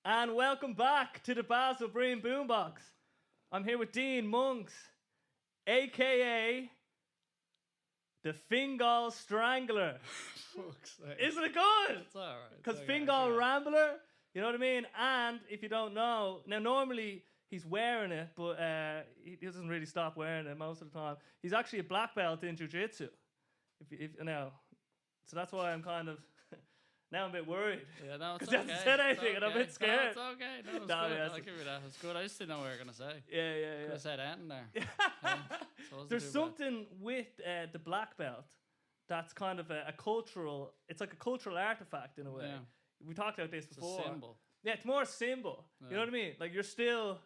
And welcome back to the Basil Breen Boombox. I'm here with Dean Monks, aka the Fingal Strangler. Fuck's sake. Isn't it good? It's alright. Because Fingal Rambler, you know what I mean? And if you don't know, now normally he's wearing it, but he doesn't really stop wearing it most of the time. He's actually a black belt in JuJitsu. So that's why I'm kind of... Now I'm a bit worried. Yeah, no, it's okay. Because he hasn't said anything and I'm a bit scared. No, it's okay. No, it's good. I'll give you that. It's good. I just didn't know what you were going to say. Yeah. Could have said anything there. So There's something with the black belt that's kind of a cultural... It's like a cultural artifact in a way. Yeah. We talked about this before. It's a symbol. Yeah, it's more a symbol. Yeah. You know what I mean? Like you're still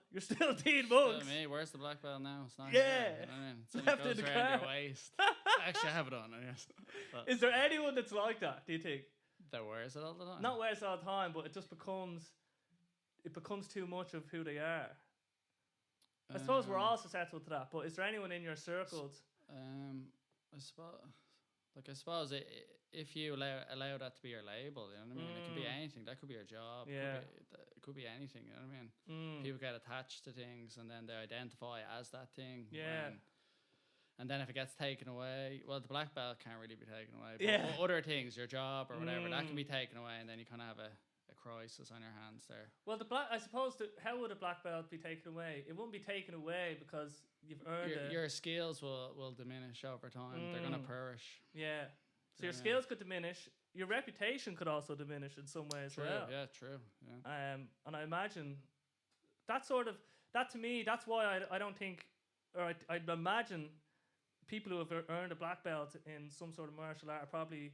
Dean Monks. Me, where's the black belt now? It's not here. You know what I mean? It's left goes in the around car. your waist. Actually, I have it on. Yes. Is there anyone that's like that? Do you think? That wears it all the time. Not wears it all the time, but it just becomes too much of who they are. I suppose we're all susceptible to that. But is there anyone in your circles? I suppose if you allow that to be your label, you know what I mean? It could be anything. That could be your job. Yeah. It could be anything, you know what I mean? People get attached to things and then they identify as that thing. Yeah. And then if it gets taken away, well, the black belt can't really be taken away. But yeah. Other things, your job or whatever, that can be taken away and then you kind of have a crisis on your hands there. Well, I suppose, how would a black belt be taken away? It wouldn't be taken away because you've earned it. Your skills will diminish over time. They're going to perish. Yeah. So your skills could diminish. Your reputation could also diminish in some way as well. Yeah, true. Yeah. And I imagine that to me, that's why I don't think, or I'd imagine people who have earned a black belt in some sort of martial art are probably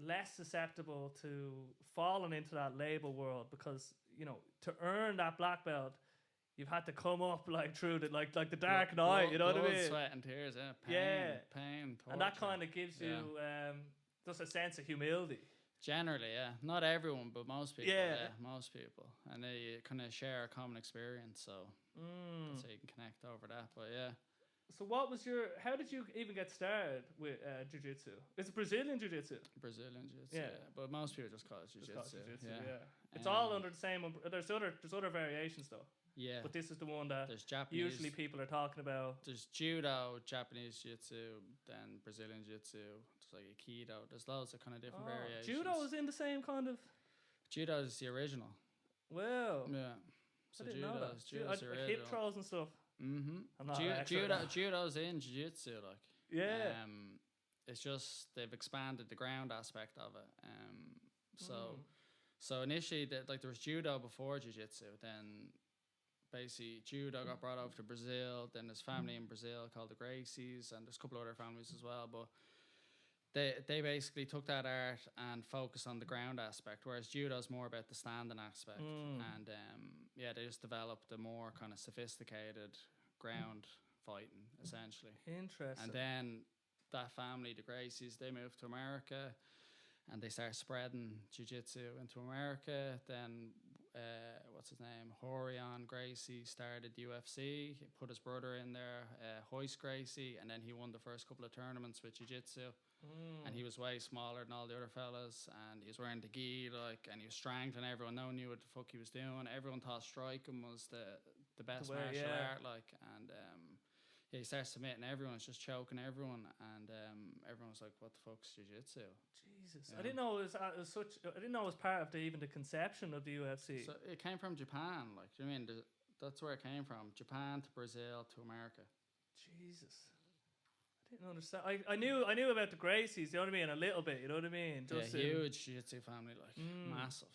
less susceptible to falling into that label world because, you know, to earn that black belt, you've had to come up like through the like the dark night, you know what I mean? Sweat and tears, yeah. Pain, torture. And that kind of gives you just a sense of humility. Generally, yeah. Not everyone, but most people. Yeah, most people. And they kind of share a common experience, so that's how you can connect over that. But yeah. So how did you even get started with jiu-jitsu? Is it Brazilian jiu-jitsu? Brazilian jiu-jitsu, yeah. But most people just call it jiu-jitsu. Yeah. It's all under the same there's other variations though. Yeah. But this is the one that there's Japanese, usually people are talking about. There's judo, Japanese jiu-jitsu, then Brazilian jiu-jitsu, there's like aikido. There's loads of kind of different variations. Judo is in the same kind of... Judo is the original. Well. Yeah. So judo's the original. Hip throws and stuff. Judo's in jiu-jitsu, like. Yeah. It's just they've expanded the ground aspect of it. So initially, there was judo before jiu-jitsu. Then basically judo got brought over to Brazil. Then there's family in Brazil called the Gracies, and there's a couple of other families as well. But they basically took that art and focused on the ground aspect, whereas judo's more about the standing aspect. And they just developed a more kind of sophisticated ground fighting, essentially. Interesting. And then that family, the Gracies, they moved to America and they started spreading jiu-jitsu into America. Then what's his name, Horion Gracie, started UFC. He put his brother in there, Hoist Gracie, and then he won the first couple of tournaments with jiu-jitsu. And he was way smaller than all the other fellas, and he was wearing the gi, and he was strangling everyone. No one knew what the fuck he was doing. Everyone thought striking was the best martial art, and he started submitting everyone. It's just choking everyone, and everyone was like, "What the fuck's jiu-jitsu?" Jesus, yeah. I didn't know it was part of the conception of the UFC. So it came from Japan, you know what I mean? That's where it came from. Japan to Brazil to America. Jesus. I didn't understand. I knew about the Gracies, you know what I mean, a little bit, you know what I mean. Just huge jiu-jitsu family, massive.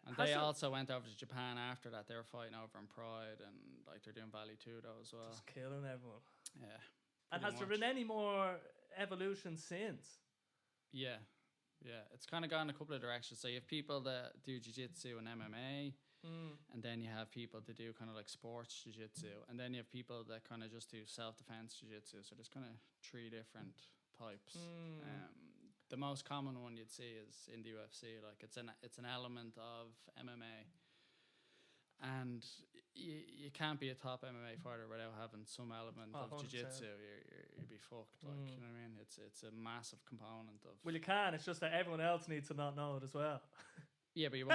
And they also went over to Japan after that. They were fighting over in Pride, and they're doing Valley Tudo as well. Just killing everyone. Yeah. And has there been any more evolution since? Yeah. It's kind of gone a couple of directions. So you have people that do jiu-jitsu and MMA. And then you have people that do kind of like sports jiu-jitsu, and then you have people that kind of just do self-defense jiu-jitsu. So there's kind of 3 different types. The most common one you'd see is in the UFC. It's an element of MMA, and you can't be a top MMA fighter without having some element of jiu-jitsu. You'd be fucked. You know what I mean? It's a massive component of. Well, you can. It's just that everyone else needs to not know it as well. Yeah, but you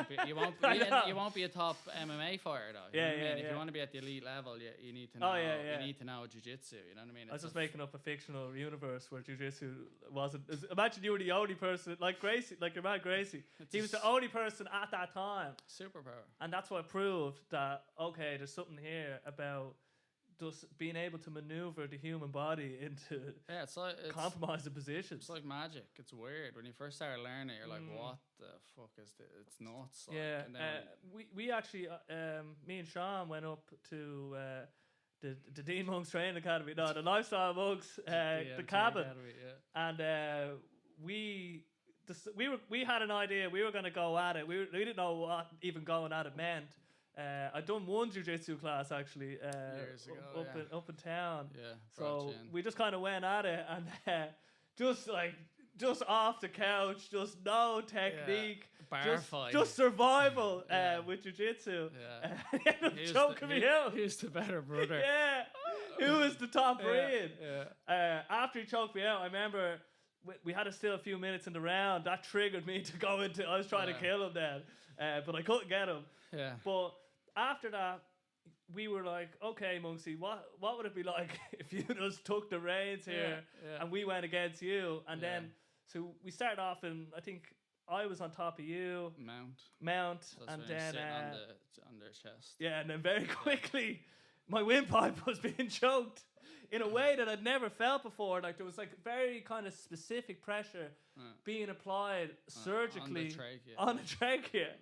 won't be a top MMA fighter though. You know what I mean? If you want to be at the elite level, you need to know. You need to know jiu-jitsu. You know what I mean? I was just making up a fictional universe where jiu-jitsu wasn't. Imagine you were the only person, like Gracie, like your man Gracie. He was the only person at that time. Superpower. And that's what proved that okay, there's something here about just being able to maneuver the human body into it's like compromising positions. It's like magic. It's weird when you first start learning. You're like, what the fuck is this? It's nuts. Like, yeah, and then we actually me and Sean went up to the Dean Monks Training Academy, no, the Lifestyle Monks, the cabin, Academy, and we had an idea. We were going to go at it. We didn't know what even going at it meant. I'd done one jiu-jitsu class actually years ago, up in town. Yeah, so we just kind of went at it, and just off the couch, just no technique, just survival with jiu-jitsu. Choking me out. Who's the better brother? Who was the top Breen? After he choked me out, I remember we had still a few minutes in the round. That triggered me to go into. I was trying to kill him then, but I couldn't get him. Yeah. But after that, we were like, okay, Monksey, what would it be like if you just took the reins here and we went against you? And then, so we started off, and I think I was on top of you. Mount. So and then on their chest. Yeah, and then very quickly, my windpipe was being choked in a way that I'd never felt before. Like there was like very kind of specific pressure being applied surgically on the trachea.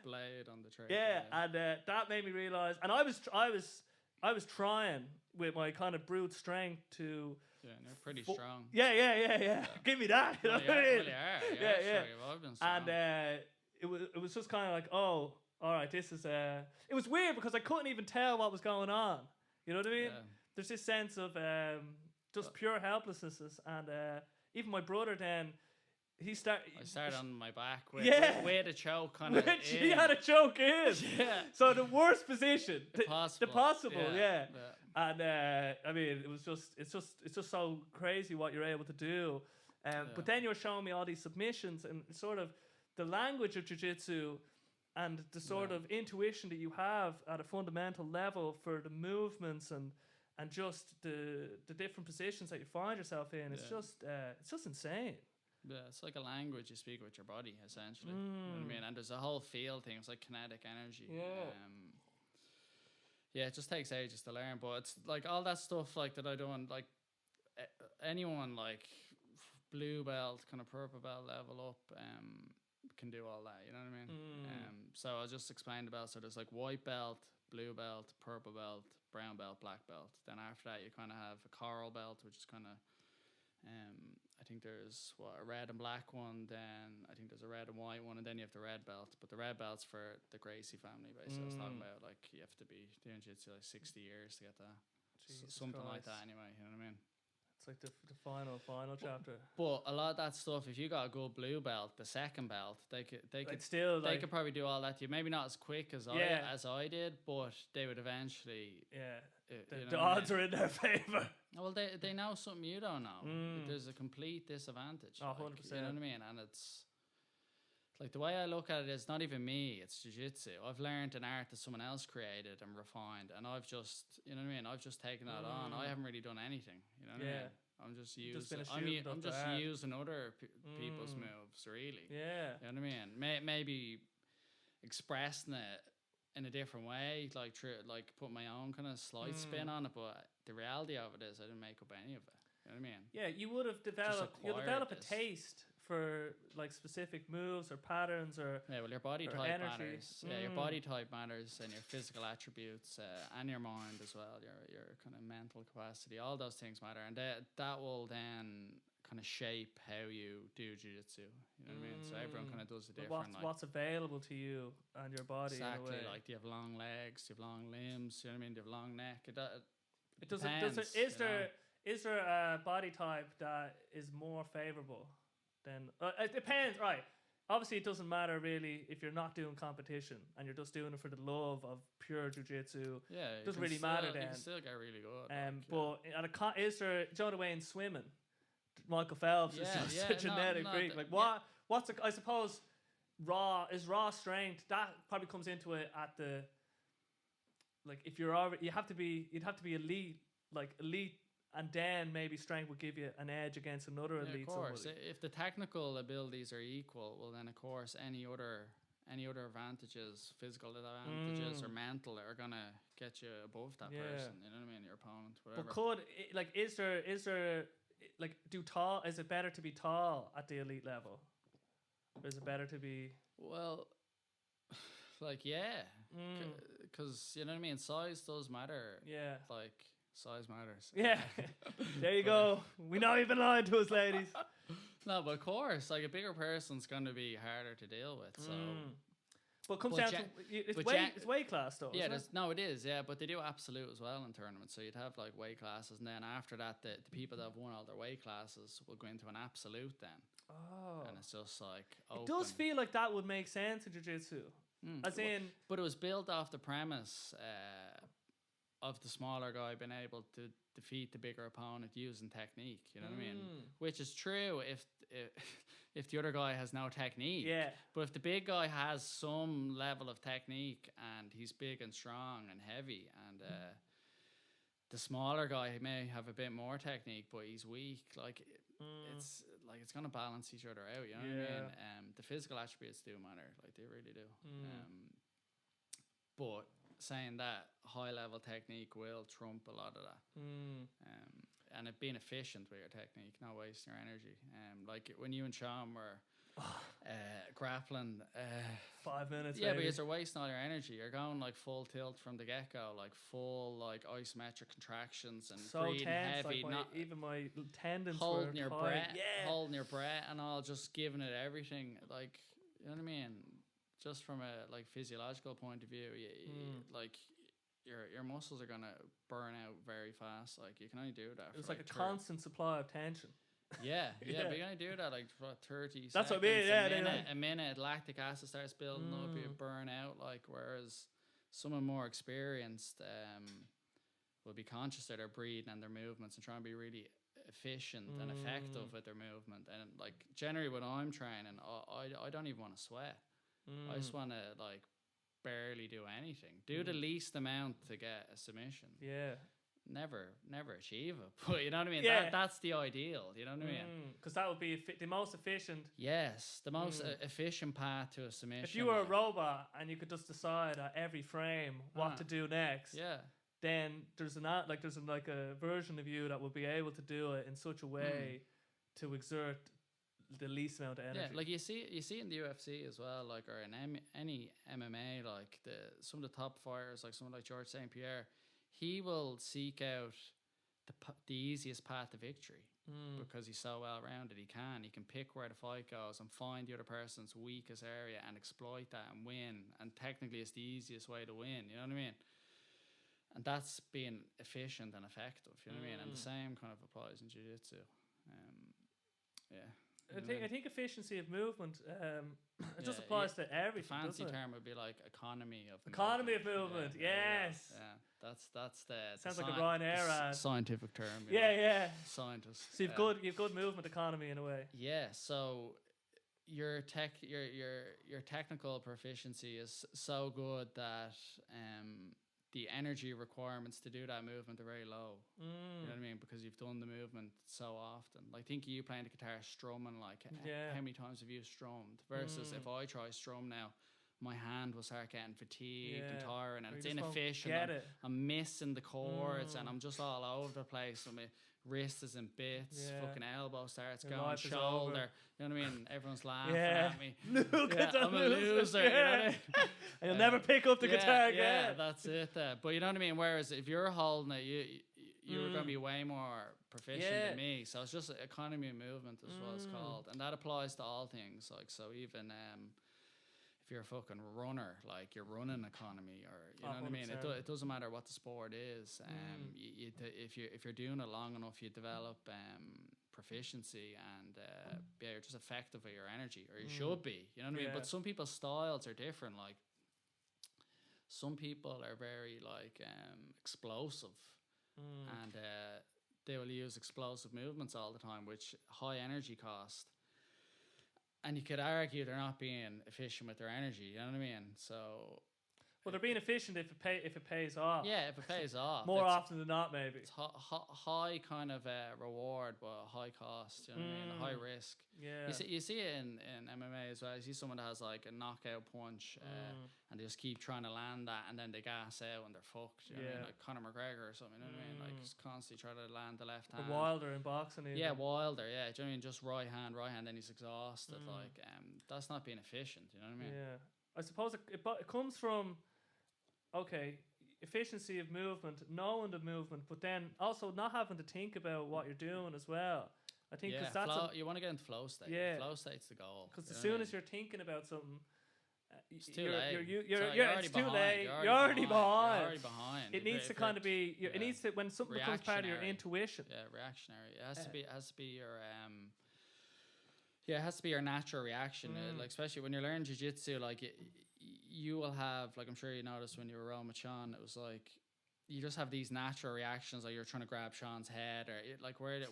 Blade on the trachea. Yeah, and that made me realize. And I was trying with my kind of brute strength to. Yeah, and you're pretty strong. Yeah. Give me that. You know what I mean? Yeah. Sure, you've been strong. And it was just kind of like, oh, all right, this is It was weird because I couldn't even tell what was going on. You know what I mean? Yeah. There's this sense of just pure helplessness, and even my brother then. I started on my back with a choke kind of. He had a choke in. Yeah. So the worst position, the possible, yeah. And I mean, it's just so crazy what you're able to do. But then you're showing me all these submissions and sort of the language of jiu-jitsu and the sort of intuition that you have at a fundamental level for the movements and just the different positions that you find yourself in. It's just insane. Yeah, it's like a language you speak with your body, essentially. You know what I mean? And there's a whole field thing. It's like kinetic energy. It just takes ages to learn. But it's like all that stuff like that I don't like. Anyone like blue belt, kind of purple belt level up, can do all that. You know what I mean? So I'll just explain the belt. So there's like white belt, blue belt, purple belt, brown belt, black belt. Then after that, you kind of have a coral belt, which is kind of I think there's a red and black one, then I think there's a red and white one, and then you have the red belt. But the red belt's for the Gracie family, basically. I was talking about, like, you have to be doing jiu-jitsu like 60 years to get that. Something like that anyway, you know what I mean? It's like the final chapter. But a lot of that stuff, if you got a good blue belt, the second belt, they could probably do all that to you. Maybe not as quick as I did, but they would eventually. Yeah, the odds are in their favor. Well, they know something you don't know. There's a complete disadvantage. 100%. You know what I mean? And it's like the way I look at it is not even me. It's jiu-jitsu. I've learned an art that someone else created and refined, and I've just, you know what I mean? I've just taken that on. I haven't really done anything. You know what I mean? I'm just using other people's moves, really. Yeah. You know what I mean? Maybe expressing it in a different way, like put my own kind of slight spin on it, but the reality of it is I didn't make up any of it. You know what I mean? Yeah, you would have developed a taste for like specific moves or patterns or your body type energy. Matters. Yeah, your body type matters, and your physical attributes and your mind as well, your kind of mental capacity, all those things matter, and that will then kind of shape how you do jiu-jitsu. You know what I mean? So everyone kind of does it different. What's available to you and your body? Exactly. In a way. Like, do you have long legs? Do you have long limbs? You know what I mean? Do you have long neck? Is there a body type that is more favorable than? It depends, right? Obviously, it doesn't matter really if you're not doing competition and you're just doing it for the love of pure jiu-jitsu. Yeah, it doesn't really matter then. You can still get really good. But is there, do you know the way in swimming? Michael Phelps is just a genetic freak. I suppose raw strength. That probably comes into it at the, like, if you're already, you'd have to be elite, like elite, and then maybe strength would give you an edge against another elite. Of course, somebody. if the technical abilities are equal, well then of course any other advantages, physical advantages or mental, are gonna get you above that person. You know what I mean? Your opponent, whatever. But is there like is it better to be tall at the elite level? Or is it better to be? Well, like because you know what I mean. Size does matter. Yeah. Like size matters. Yeah. There you go. We know you've been lying to us, ladies. No, but of course, like a bigger person's going to be harder to deal with. So, but it comes down to it's weight class though. Yeah, it is. Yeah, but they do absolute as well in tournaments. So you'd have like weight classes, and then after that, the people that have won all their weight classes will go into an absolute then. Oh. And it's just like open. It does feel like that would make sense in jiu-jitsu. As in, but it was built off the premise of the smaller guy being able to defeat the bigger opponent using technique. You know what I mean? Which is true if the other guy has no technique. Yeah. But if the big guy has some level of technique and he's big and strong and heavy, and the smaller guy may have a bit more technique but he's weak, like it's gonna balance each other out. You know what I mean? The physical attributes do matter, like they really do. But saying that, high level technique will trump a lot of that. And it being efficient with your technique, not wasting your energy. Like when you and Sean were grappling, 5 minutes. Yeah, because you're wasting all your energy. You're going like full tilt from the get go, like full like isometric contractions and so breathing tense, heavy, like even my tendons holding were your tight. breath, Yeah. holding your breath, and all, just giving it everything. Like, you know what I mean? Just from a like physiological point of view, like your muscles are gonna burn out very fast. Like you can only do that. It was like a constant supply of tension. Yeah, but you can only do that like for 30 That's seconds. what I mean. A minute, lactic acid starts building up, you burn out. Like, whereas someone more experienced will be conscious of their breathing and their movements and try and be really efficient and effective with their movement. And like generally when I'm training, I don't even want to sweat. I just want to like barely do anything. Do the least amount to get a submission. Yeah. Never achieve it. But you know what I mean? Yeah. That's the ideal. You know what I mean? Because that would be the most efficient. Yes, the most efficient path to a submission. If you were a robot and you could just decide at every frame what to do next, then there's a version of you that will be able to do it in such a way to exert the least amount of energy. Yeah, like you see in the UFC as well, like, or in any MMA, like some of the top fighters, like someone like George St. Pierre, he will seek out the easiest path to victory because he's so well rounded. He can pick where the fight goes and find the other person's weakest area and exploit that and win. And technically, it's the easiest way to win. You know what I mean? And that's being efficient and effective. You know what I mean? And the same kind of applies in jiu-jitsu. I think efficiency of movement it just applies to everything. The fancy doesn't it? term would be like economy of movement. Yes. Yeah. That's the sounds like a Ryanair ad. Scientific term. Yeah. Scientists. So you've good movement economy in a way. Yeah. So your technical proficiency is so good that the energy requirements to do that movement are very low. You know what I mean? Because you've done the movement so often. Like, think of you playing the guitar strumming, like how many times have you strummed? Versus if I try strum now, my hand will start getting fatigued and tiring, and it's inefficient. I'm missing the chords and I'm just all over the place. So my wrist is in bits, fucking elbow starts going, shoulder. You know what I mean? Everyone's laughing at me. I'm a loser. You know what I mean? And you'll never pick up the guitar again. Yeah, that's it. But you know what I mean? Whereas if you're holding it, you're going to be way more proficient than me. So it's just economy of movement is what it's called. And that applies to all things. Like, so even if you're a fucking runner, like your running economy, or you know what I mean, it doesn't matter what the sport is. If you're doing it long enough, you develop proficiency and you're just effective with your energy, or you should be. You know what I mean? But some people's styles are different. Like, some people are very like explosive, and they will use explosive movements all the time, which high energy cost. and you could argue they're not being efficient with their energy. You know what I mean? So. Well, they're being efficient if it pays off. Yeah, if it pays off. More often than not, maybe. It's high kind of reward, but high cost. You know what I mean? High risk. Yeah. You see it in MMA as well. You see someone that has like a knockout punch, and they just keep trying to land that, and then they gas out and they're fucked. You know what I mean? Like Conor McGregor or something. You know what I mean? Like just constantly trying to land the left hand. Wilder in boxing. Even. Yeah, Wilder. Yeah, do you know what I mean? Just right hand, then he's exhausted. Like that's not being efficient. You know what I mean? Yeah. I suppose it comes from. Okay, efficiency of movement, knowing the movement, but then also not having to think about what you're doing as well. I think because that's you want to get into flow state. Yeah, flow state's the goal. Because as soon as you're thinking about something, it's too late. It's too late. You're already behind. It needs to kind of be. It needs to when something becomes part of your intuition. Yeah, reactionary. It has to be. It has to be your. Yeah, it has to be your natural reaction. Like especially when you're learning jiu-jitsu, like you will have, like I'm sure you noticed when you were rolling with Sean, it was like you just have these natural reactions, like you're trying to grab Sean's head, or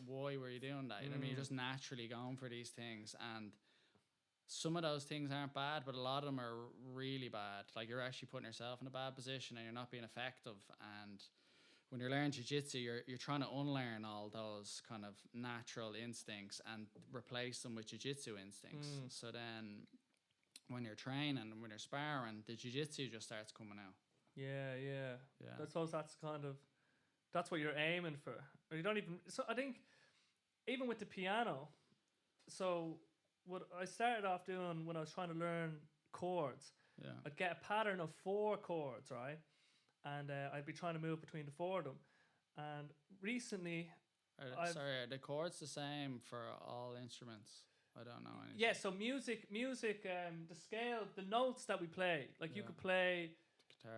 why were you doing that? You know what I mean? You're just naturally going for these things, and some of those things aren't bad, but a lot of them are really bad. Like you're actually putting yourself in a bad position, and you're not being effective. And when you're learning jiu-jitsu, you're trying to unlearn all those kind of natural instincts and replace them with jiu-jitsu instincts. So then when you're training and when you're sparring, the jiu-jitsu just starts coming out. Yeah. I suppose that's what you're aiming for. Or you don't even. So I think even with the piano, so what I started off doing when I was trying to learn chords, I'd get a pattern of 4 chords, right? And I'd be trying to move between the 4 of them. And recently, are the chords the same for all instruments? I don't know anything. Yeah, so music, the scale, the notes that we play, like you could play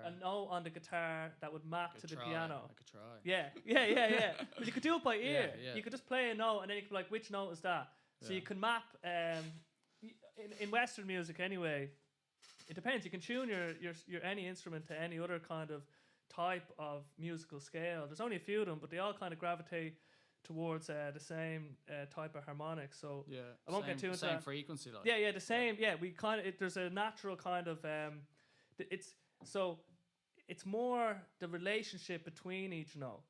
a note on the guitar that would map to the piano. I could try. Yeah. But you could do it by ear. Yeah. You could just play a note and then you could be like, which note is that? So you can map, in Western music anyway, it depends. You can tune your any instrument to any other kind of type of musical scale. There's only a few of them, but they all kind of gravitate towards the same type of harmonics. So I won't get too into same frequency. Like. Yeah, the same. Yeah, we kind of there's a natural kind of it's more the relationship between each note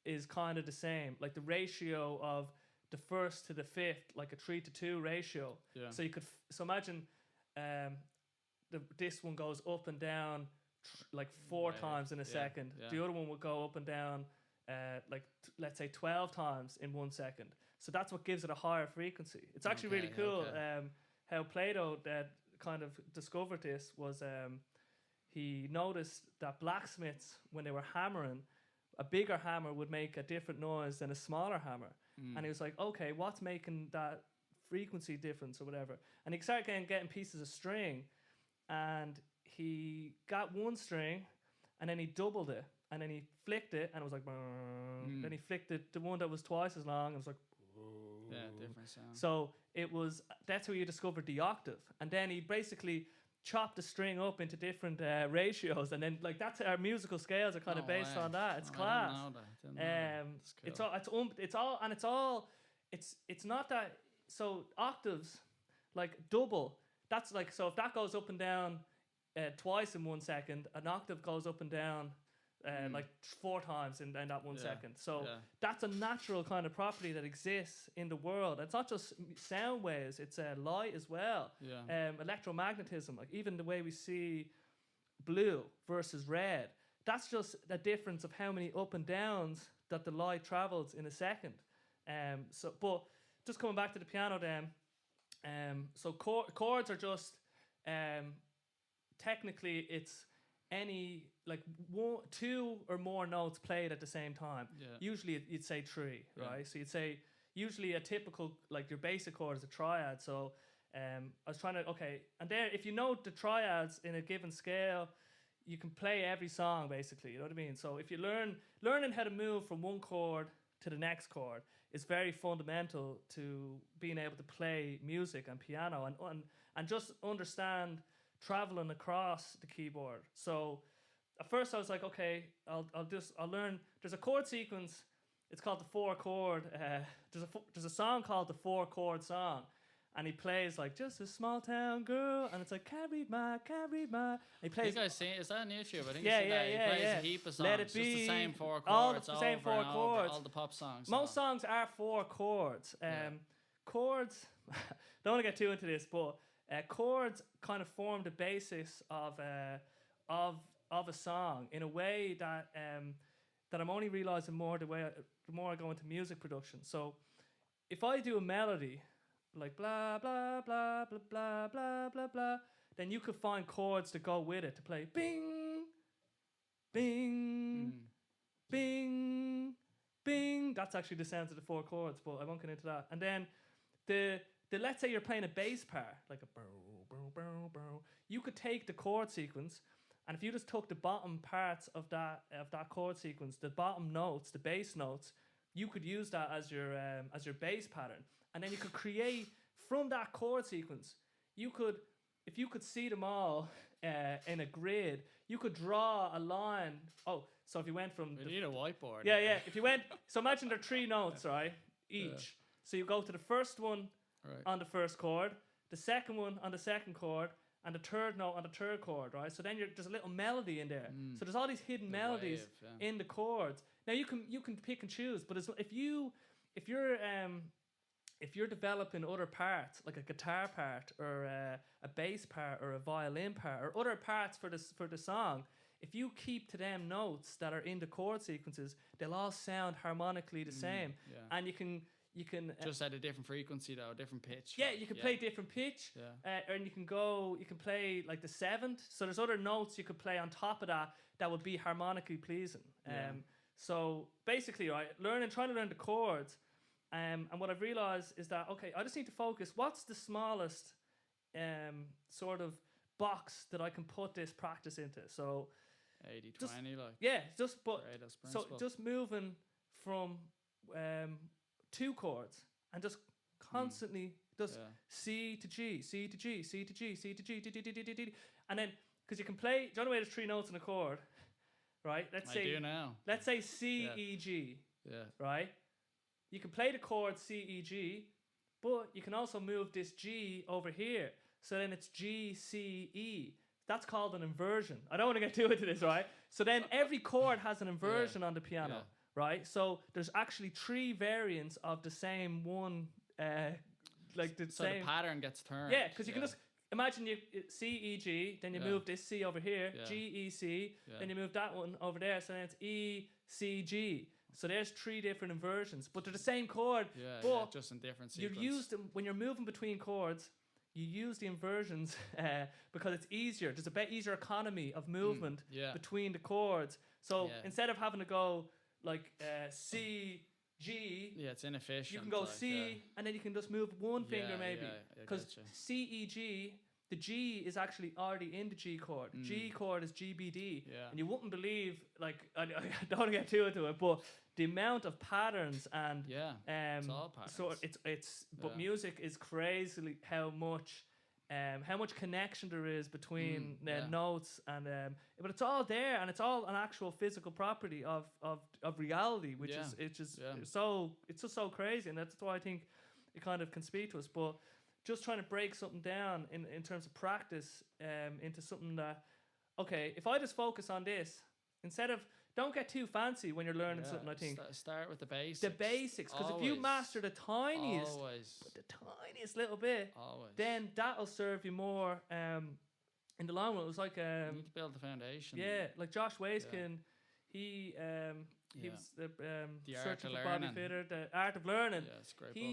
is kind of the same, like the ratio of the first to the fifth, like a 3-to-2 ratio. Yeah. So you could so imagine this one goes up and down like 4 times in a second. Yeah. The other one would go up and down let's say 12 times in 1 second. So that's what gives it a higher frequency. It's actually really cool. How Plato kind of discovered this was he noticed that blacksmiths, when they were hammering, a bigger hammer would make a different noise than a smaller hammer. And he was like, okay, what's making that frequency difference or whatever? And he started getting pieces of string, and he got one string and then he doubled it. And then he flicked it, and it was like, then he flicked the one that was twice as long, and it was like, different sound. So that's how he discovered the octave. And then he basically chopped the string up into different ratios, and then like that's our musical scales are kind of based on that. It's class. Didn't know that. It's not that. So octaves, like double. That's like, so if that goes up and down twice in 1 second, an octave goes up and down like 4 times in that 1 second. So that's a natural kind of property that exists in the world. It's not just sound waves, it's light as well. Electromagnetism, like even the way we see blue versus red, that's just a difference of how many up and downs that the light travels in a second. But just coming back to the piano then, so chords are just technically it's any like 1, 2 or more notes played at the same time. Usually you'd say 3, right? So you'd say usually a typical, like your basic chord is a triad. So I was trying to and there, if you know the triads in a given scale, you can play every song basically. You know what I mean? So if you learning how to move from one chord to the next chord is very fundamental to being able to play music and piano and just understand traveling across the keyboard. So at first I was like, okay, I'll learn. There's a chord sequence. It's called the 4 chord. There's a song called the 4 chord song, and he plays like just a small town girl, and it's like can't read my. And he plays. Is that on YouTube? I think Yeah, I've seen that. He plays a heap of songs. Let it be. Just the same 4 chords. All the same 4 chords. All the pop songs. Most songs are 4 chords. Chords. Don't want to get too into this, but chords kind of form the basis of a song in a way that that I'm only realizing more the more I go into music production. So if I do a melody like blah blah blah blah blah blah blah blah, then you could find chords to go with it to play bing, bing, bing, bing. That's actually the sounds of the 4 chords, but I won't get into that. And then the let's say you're playing a bass part like a bow bow bow bow. You could take the chord sequence, and if you just took the bottom parts of that chord sequence, the bottom notes, the bass notes, you could use that as your bass pattern, and then you could create from that chord sequence. You could, if you could see them all in a grid, you could draw a line. Oh, so if you went from we need a whiteboard. Yeah. If you went, so imagine there are 3 notes, right? Each. Yeah. So you go to the first one on the first chord, the second one on the second chord, and the third note on the third chord, right? So then there's a little melody in there. So there's all these hidden melodies in the chords. Now you can pick and choose, but if you're developing other parts like a guitar part or a bass part or a violin part or other parts for the song, if you keep to them notes that are in the chord sequences, they'll all sound harmonically the same, and you can just at a different frequency though, different pitch. Yeah, you can play different pitch, and you can play like the 7th. So there's other notes you could play on top of that would be harmonically pleasing. So basically, right, trying to learn the chords, and what I've realized is that okay, I just need to focus. What's the smallest sort of box that I can put this practice into? So 80-20, just moving from 2 chords and just constantly C to G, C to G, C to G, C to G, D, D, D, D, D, D. And then because you can play, do you know the way there's 3 notes in a chord, right? Let's say C, E, G, right? You can play the chord C, E, G, but you can also move this G over here. So then it's G, C, E. That's called an inversion. I don't want to get too into this, right? So then every chord has an inversion on the piano. Yeah. Right, so there's actually 3 variants of the same one, the pattern gets turned. Yeah, because you can just imagine you C E G, then you move this C over here, G E C, then you move that one over there, so then it's E C G. So there's 3 different inversions, but they're the same chord. But just in different sequence. You use them when you're moving between chords. You use the inversions because it's easier. There's a bit easier economy of movement between the chords. So instead of having to go like C, G. Yeah, it's inefficient. You can go C, and then you can just move one finger maybe. Because C, E, G, the G is actually already in the G chord. G chord is G, B, D. Yeah. And you wouldn't believe, like, I don't want to get too into it, but the amount of patterns and... it's all patterns. So but music is crazily how much connection there is between notes and but it's all there, and it's all an actual physical property of reality, which is just so crazy, and that's why I think it kind of can speak to us. But just trying to break something down in terms of practice into something that okay, if I just focus on this instead of don't get too fancy when you're learning something. I think start with the basics. The basics, because if you master the tiniest little bit, then that'll serve you more in the long run. It was like you need to build the foundation. Yeah, like Josh Waiskin, he was the Art of for Learning. Bobby Fitter, the Art of Learning. Yeah, it's a great book.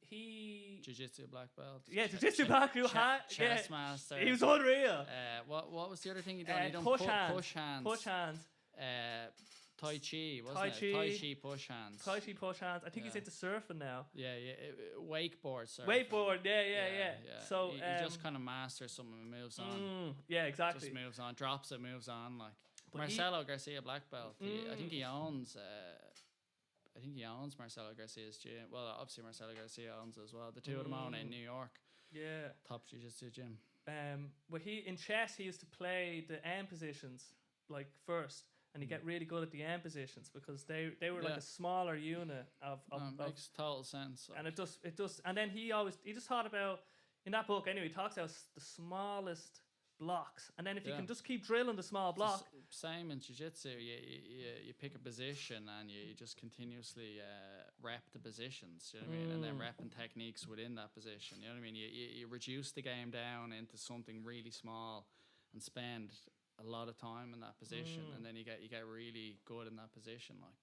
He JuJitsu black belt. Yeah, JuJitsu black belt. Chess master. He was unreal. What was the other thing he done? He done push hands. Tai Chi, wasn't Tai it? Chi. Tai Chi push hands. Tai Chi push hands. I think he's into surfing now. Yeah. Wakeboard surfing. Wakeboard, yeah. So he just kind of masters something and moves on. Yeah, exactly. Just moves on, drops it, moves on. Like Marcelo Garcia black belt. I think he owns. Marcelo Garcia's gym. Well, obviously Marcelo Garcia owns it as well. The two of them own it in New York. Yeah. Top jiu-jitsu gym. But in chess he used to play the end positions like first. and you get really good at the end positions because they were like a smaller unit of makes total sense. And it does. And then he just thought about, in that book anyway, he talks about the smallest blocks, and then if you can just keep drilling the small block. Same in jiu-jitsu, you pick a position and you just continuously rep the positions, you know what I mean, and then repping techniques within that position, you know what I mean. You reduce the game down into something really small and spend a lot of time in that position, and then you get really good in that position, like.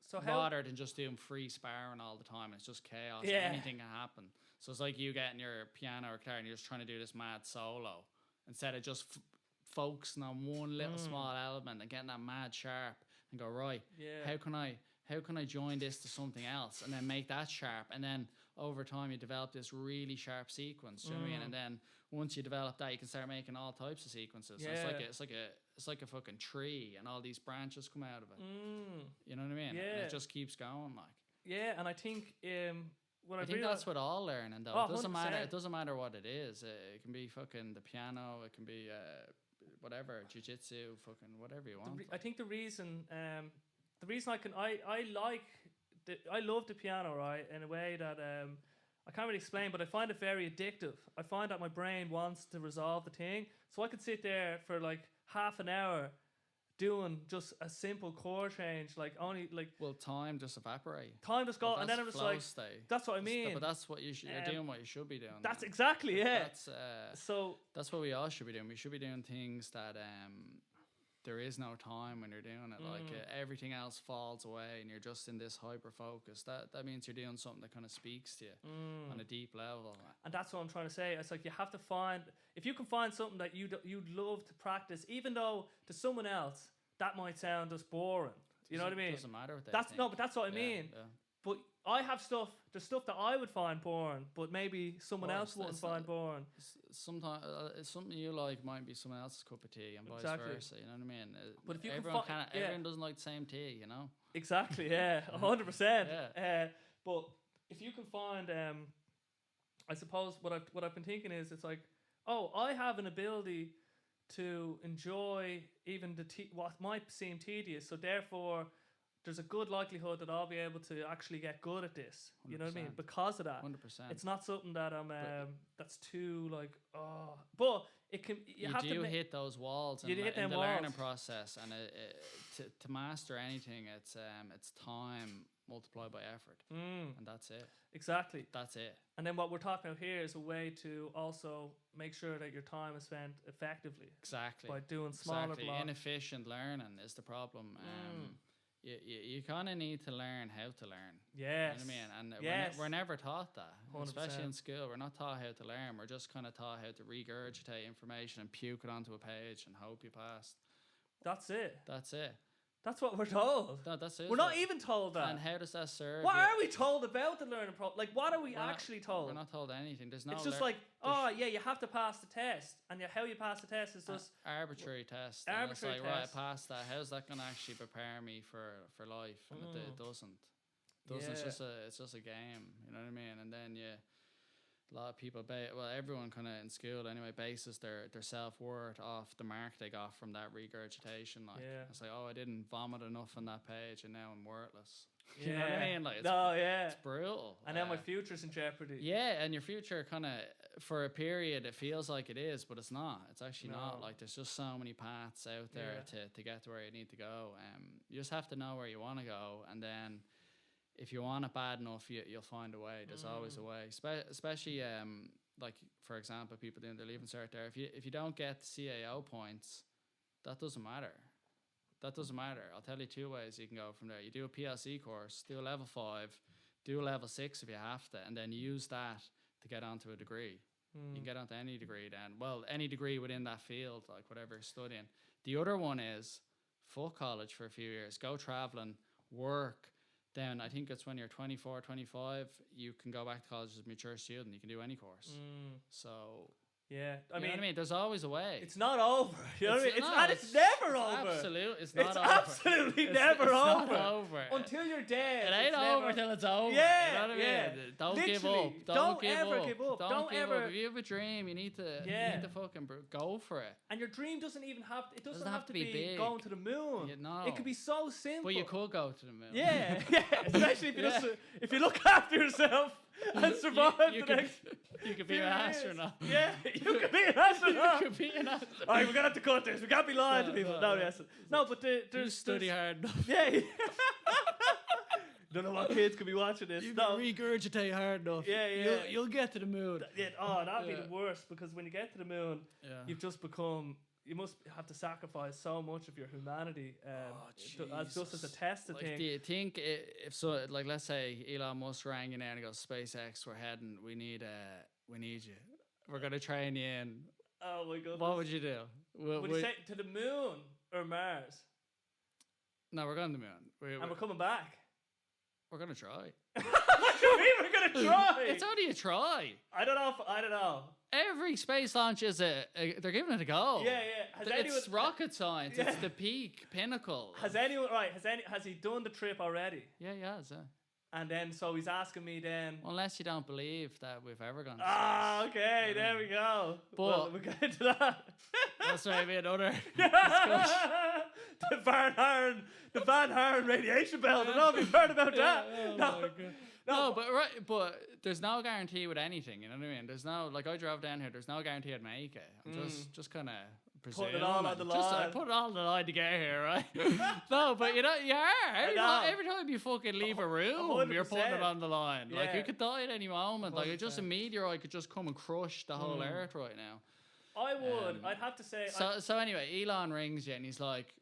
So rather than just doing free sparring all the time, it's just chaos. Anything can happen. So it's like you getting your piano or guitar and you're just trying to do this mad solo instead of just focusing on one little small element and getting that mad sharp and go, right, how can I join this to something else and then make that sharp, and then over time you develop this really sharp sequence, you know what I mean? And then once you develop that, you can start making all types of sequences. So it's like a fucking tree, and all these branches come out of it. You know what I mean? And it just keeps going, like. Yeah, and I think I think that's what all learning though. It doesn't matter. It doesn't matter what it is. It can be fucking the piano. It can be whatever, jiu-jitsu, fucking whatever you want. I think the reason I love the piano, right, in a way that I can't really explain, but I find it very addictive. I find that my brain wants to resolve the thing, so I could sit there for like half an hour doing just a simple chord change, like only like. Well, time just evaporate. Time just go, and then it was like. That's what I mean. But that's what you're doing. What you should be doing. That's exactly it. That's what we all should be doing. We should be doing things that there is no time when you're doing it. Like everything else falls away, and you're just in this hyper focus. That means you're doing something that kind of speaks to you on a deep level. And that's what I'm trying to say. It's like you have to find, if you can find something that you'd love to practice, even though to someone else that might sound just boring. You know what I mean? Doesn't matter what they think. No, but that's what I mean. Yeah. But I have there's stuff that I would find boring, but maybe someone else wouldn't find boring. Sometimes something you like might be someone else's cup of tea, and vice versa. You know what I mean? But if you everyone doesn't like the same tea, you know. Exactly. Yeah, 100%. But if you can find, I suppose what I've been thinking is, it's like, I have an ability to enjoy even what might seem tedious, so therefore there's a good likelihood that I'll be able to actually get good at this. 100%. You know what I mean? Because of that. 100%. It's not something that I'm that's too like, but it can. You hit those walls in the learning process, and to master anything, it's time multiplied by effort, and that's it. Exactly. That's it. And then what we're talking about here is a way to also make sure that your time is spent effectively. Exactly. By doing smaller blocks. Inefficient learning is the problem. You kind of need to learn how to learn. Yes. You know what I mean? And we're never taught that. 100%. Especially in school. We're not taught how to learn. We're just kind of taught how to regurgitate information and puke it onto a page and hope you pass. That's it. That's it. That's what we're told. No, that's it. We're not even told that. And how does that serve? What are we told about the learning process? Like, what are we actually told? We're not told anything. There's no. It's just like, you have to pass the test, and how you pass the test is just arbitrary test. Arbitrary test. Right, I passed that. How's that going to actually prepare me for life? And it doesn't. It's just a game. You know what I mean? And then a lot of people, everyone kind of in school anyway, bases their self-worth off the mark they got from that regurgitation. Like, it's like, I didn't vomit enough on that page and now I'm worthless. You know what I mean? Like, it's brutal. And now my future's in jeopardy. Yeah, and your future kind of, for a period, it feels like it is, but it's not. It's actually not. Like, there's just so many paths out there to get to where you need to go. You just have to know where you want to go, and then if you want it bad enough, you'll find a way. There's always a way. Especially, like, for example, people doing their leaving cert there. If you don't get the CAO points, that doesn't matter. That doesn't matter. I'll tell you 2 ways you can go from there. You do a PLC course, do a level 5, do a level 6 if you have to, and then use that to get onto a degree. You can get onto any degree then. Well, any degree within that field, like whatever you're studying. The other one is fuck college for a few years. Go traveling, work. Then I think it's when you're 24, 25, you can go back to college as a mature student. You can do any course. So Yeah, I You know mean, what I mean? There's always a way. it's not over. You know what I mean? It's never over. It's not It's over. absolutely never it's over. Not over. Until you're dead. It ain't over till it's over. Yeah, you know what I mean? yeah. Don't give Literally, up. don't ever give up. Don't give ever. up. If you have a dream, you need to fucking go for it. And your dream doesn't even have. It doesn't have to be be big. going to the moon. No. It could be so simple. But you could go to the moon. Yeah, yeah. Especially if you look after yourself and survive you the next. You could be few an years. astronaut. Yeah, you could be an astronaut. You could be an astronaut. All right, we're gonna have to cut this. We can't be lying to people. No, but there's study hard enough. Yeah. Don't know what kids could be watching this. You no. regurgitate hard enough. Yeah, yeah. You'll get to the moon. That'd be the worst, because when you get to the moon, you've just become. You must have to sacrifice so much of your humanity, just as a tested thing. Do you think if so? Like, let's say Elon Musk rang you now and he goes, "SpaceX, we're heading. We need you. We're gonna train you in." Oh my goodness. What would you do? Would you say to the moon or Mars? No, we're going to the moon. And we're coming back. We're gonna try. What do you mean we're gonna try? It's only a try. I don't know. Every space launch is they're giving it a go. Yeah, yeah. It's rocket science. Yeah. It's the peak pinnacle. Has he done the trip already? Yeah, he has. Yeah. And then so he's asking me then. Unless you don't believe that we've ever gone to space. Okay, there we go. But we'll get into that. That's maybe another discussion. The Van Harn radiation belt. I don't know if you've heard about that. No, but there's no guarantee with anything. You know what I mean? There's no, like, I drove down here. There's no guarantee I'd make it. I'm just kind of presuming. Put it all on the line. Put it all on the line to get here, right? No, but you are. Every time you fucking leave a room, 100%. You're putting it on the line. Yeah. Like, you could die at any moment. 100%. Like, it's just a meteorite could just come and crush the whole earth right now. I would. I'd have to say. So anyway, Elon rings you and he's like,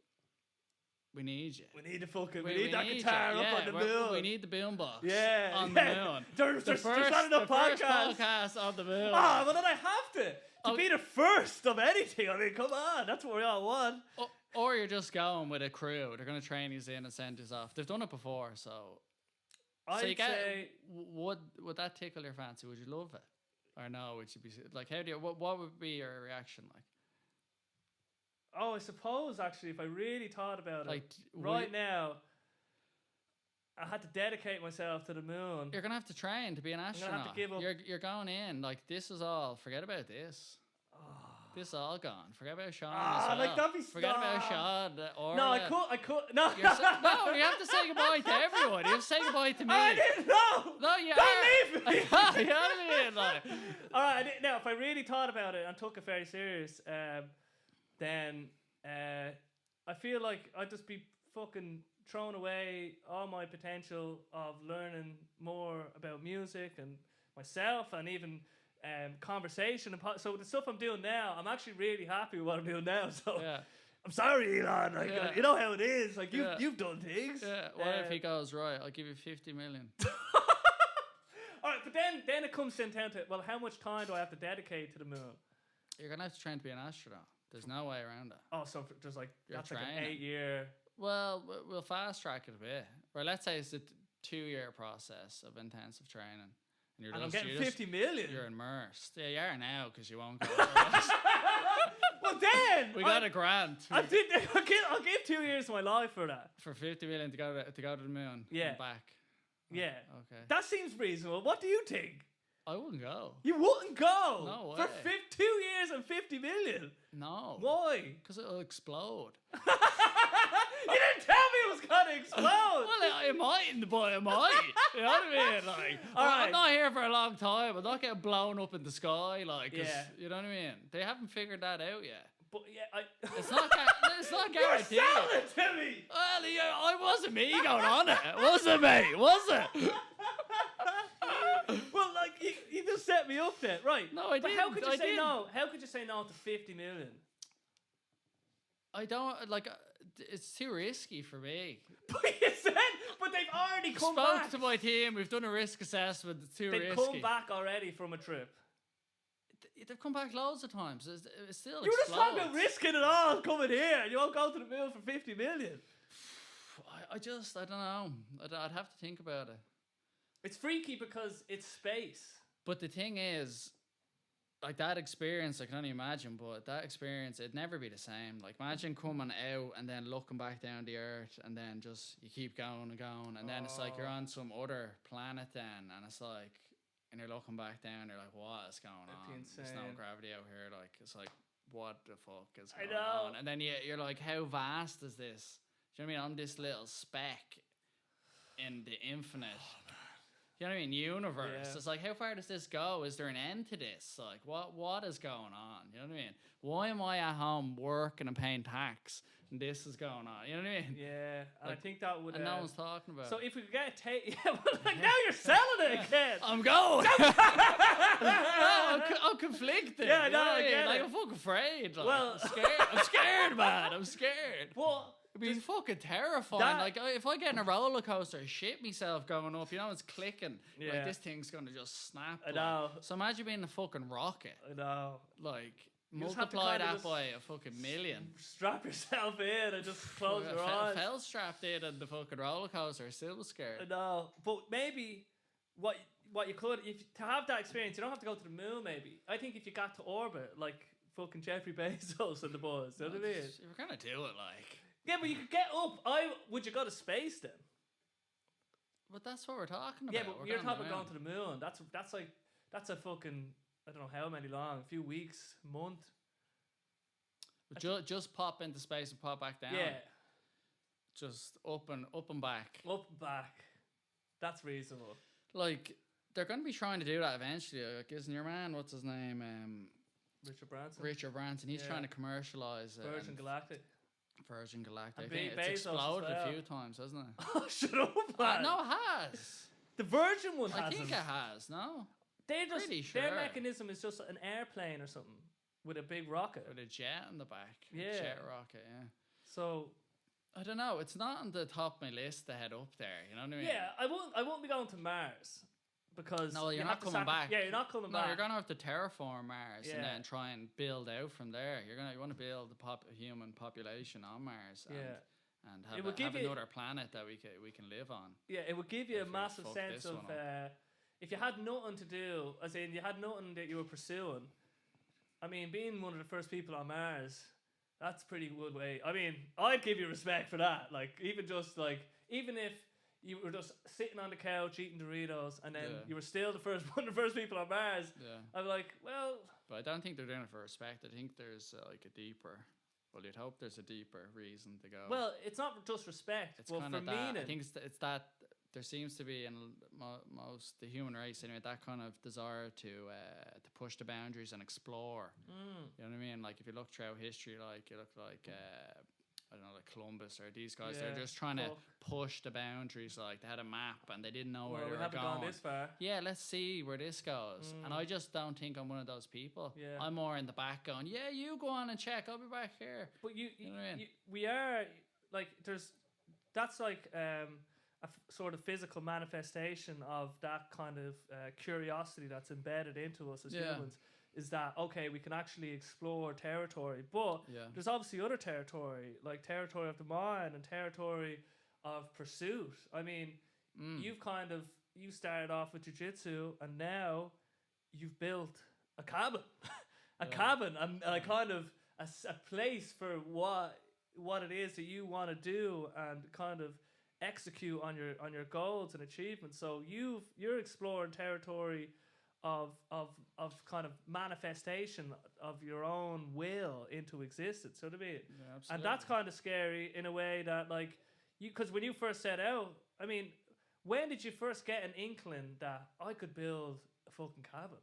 "We need you. We need that guitar up on the moon. We need the Boombox. Yeah, on the moon. There's not enough podcasts. First podcast on the moon. Ah, well then I have to be the first of anything. I mean, come on, that's what we all want. Or you're just going with a crew. They're gonna train you in and send you off. They've done it before, so. I'd say, would that tickle your fancy? Would you love it, or no? Would you be like, how do you? What would be your reaction like? Oh, I suppose actually, if I really thought about like, it, right now, I had to dedicate myself to the moon. You're gonna have to train to be an astronaut. I'm gonna have to give up. You're going in like this is all. Forget about this. This is all gone. Forget about Sean. Like that'd be forget about Sean. No, I could. No, you have to say goodbye to everyone. You have to say goodbye to me. I didn't know. No, you don't leave me. You know what I mean? Like, all right. Now, if I really thought about it and took it very serious, then I feel like I'd just be fucking throwing away all my potential of learning more about music and myself and even conversation. So the stuff I'm doing now, I'm actually really happy with what I'm doing now. So I'm sorry, Elon. Like, you know how it is. Like you've done things. Yeah. What if he goes, right, I'll give you 50 million. All right, but then it comes down to, well, how much time do I have to dedicate to the moon? You're gonna have to train to be an astronaut. There's no way around that. Oh, so there's like that's like an 8-year. Well, we'll fast track it a bit. Or let's say it's a 2-year process of intensive training, and I'm getting 50 million. You're immersed. Yeah, you are now because you won't go. Well, then we got a grant. I'll give 2 years of my life for that. For 50 million to go to the moon. Yeah. And back. Yeah. Okay. That seems reasonable. What do you think? I wouldn't go. You wouldn't go? No way. For 2 years and 50 million? No. Why? Because it'll explode. You didn't tell me it was going to explode. Well, it mightn't, but it might. You know what I mean? Like, I'm not here for a long time. I'm not getting blown up in the sky. Like, you know what I mean? They haven't figured that out yet. But it's not guaranteed. You're selling it to me. Well, it wasn't me going on it. Was it, mate? Was it? Well, like you just set me up then, right? No, I didn't. How could you say no? How could you say no to 50 million? I don't like. It's too risky for me. But they've already come back. Spoke to my team. We've done a risk assessment. It's too risky. They've come back already from a trip. They've come back loads of times. It's still. You're just talking about risking it all coming here. You won't go to the moon for 50 million. I don't know. I'd have to think about it. It's freaky because it's space. But the thing is, like that experience, I can only imagine, but that experience, it'd never be the same. Like, imagine coming out and then looking back down the earth, and then just you keep going and going, and then it's like you're on some other planet then, and it's like, and you're looking back down, you're like, what is going on? There's no gravity out here. Like, it's like, what the fuck is going on? And then you're like, how vast is this? Do you know what I mean? I'm this little speck in the infinite. You know what I mean? Universe. Yeah. It's like, how far does this go? Is there an end to this? Like, what is going on? You know what I mean? Why am I at home working and paying tax, and this is going on? You know what I mean? Yeah, and like, I think that would. And no one's talking about. So if we could get a tape, yeah, well, like now you're selling it again. I'm going. I'm conflicted. Yeah, no, I get like, it. I'm fucking afraid. Like, well, I'm scared. I'm scared, man. I'm scared. Well. It'd be fucking terrifying. Like, if I get in a roller coaster, I shit myself going up. You know, it's clicking. Yeah. Like, this thing's gonna just snap. I know. Like. So imagine being a fucking rocket. I know. Like, you multiply that by a fucking million. Strap yourself in and just close your eyes. Fell strapped in the fucking roller coaster. Still scared. I know. But maybe what you could, if to have that experience, you don't have to go to the moon. Maybe I think if you got to orbit, like fucking Jeffrey Bezos and the boys, you know what I mean? We're gonna do it, like. Yeah, but you could get up. Would you go to space then? But that's what we're talking about. Yeah, but you're talking about going to the moon. That's a fucking, I don't know how many long, a few weeks, month. Just pop into space and pop back down. Yeah. Just up and back. Up and back. That's reasonable. Like, they're going to be trying to do that eventually. Like, isn't your man, what's his name? Richard Branson. He's trying to commercialise Virgin Galactic. I think it's exploded a few times, hasn't it? Oh, shut up, man. No, it has. The Virgin one hasn't. I think it has, no? Pretty sure. Their mechanism is just an airplane or something with a big rocket. With a jet in the back. Yeah. A jet rocket, yeah. So... I don't know. It's not on the top of my list to head up there, you know what I mean? Yeah, I won't be going to Mars. Because you're not coming back. Yeah, you're not coming back. No, you're gonna have to terraform Mars and then try and build out from there. You want to build the human population on Mars. And have another planet that we can live on. Yeah, it would give you a massive sense of if you had nothing to do, as in you had nothing that you were pursuing. I mean, being one of the first people on Mars, that's a pretty good way. I mean, I'd give you respect for that. Like, even if you were just sitting on the couch eating Doritos, and then you were still one of the first people on Mars. Yeah. I'm like, well... But I don't think they're doing it for respect. I think there's like a deeper... Well, you'd hope there's a deeper reason to go. Well, it's not just respect. It's kind of that. Meaning. I think it's that there seems to be in the human race anyway, that kind of desire to push the boundaries and explore. You know what I mean? Like, if you look throughout history, like you look like... I don't know, like Columbus or these guys. They're just trying to push the boundaries. Like, they had a map and they didn't know where they were going. Gone this far. Yeah, let's see where this goes. And I just don't think I'm one of those people. Yeah. I'm more in the back going, yeah, you go on and check. I'll be back here. But we are like that's like a sort of physical manifestation of that kind of curiosity that's embedded into us as humans. Is that, okay, we can actually explore territory, but there's obviously other territory, like territory of the mind and territory of pursuit. I mean, you started off with jiu-jitsu, and now you've built a cabin, cabin, and a kind of a place for what it is that you want to do and kind of execute on your goals and achievements. So you're exploring territory of kind of manifestation of your own will into existence, so to be. Yeah, and that's kind of scary in a way that, like, because when you first set out, I mean, when did you first get an inkling that I could build a fucking cabin?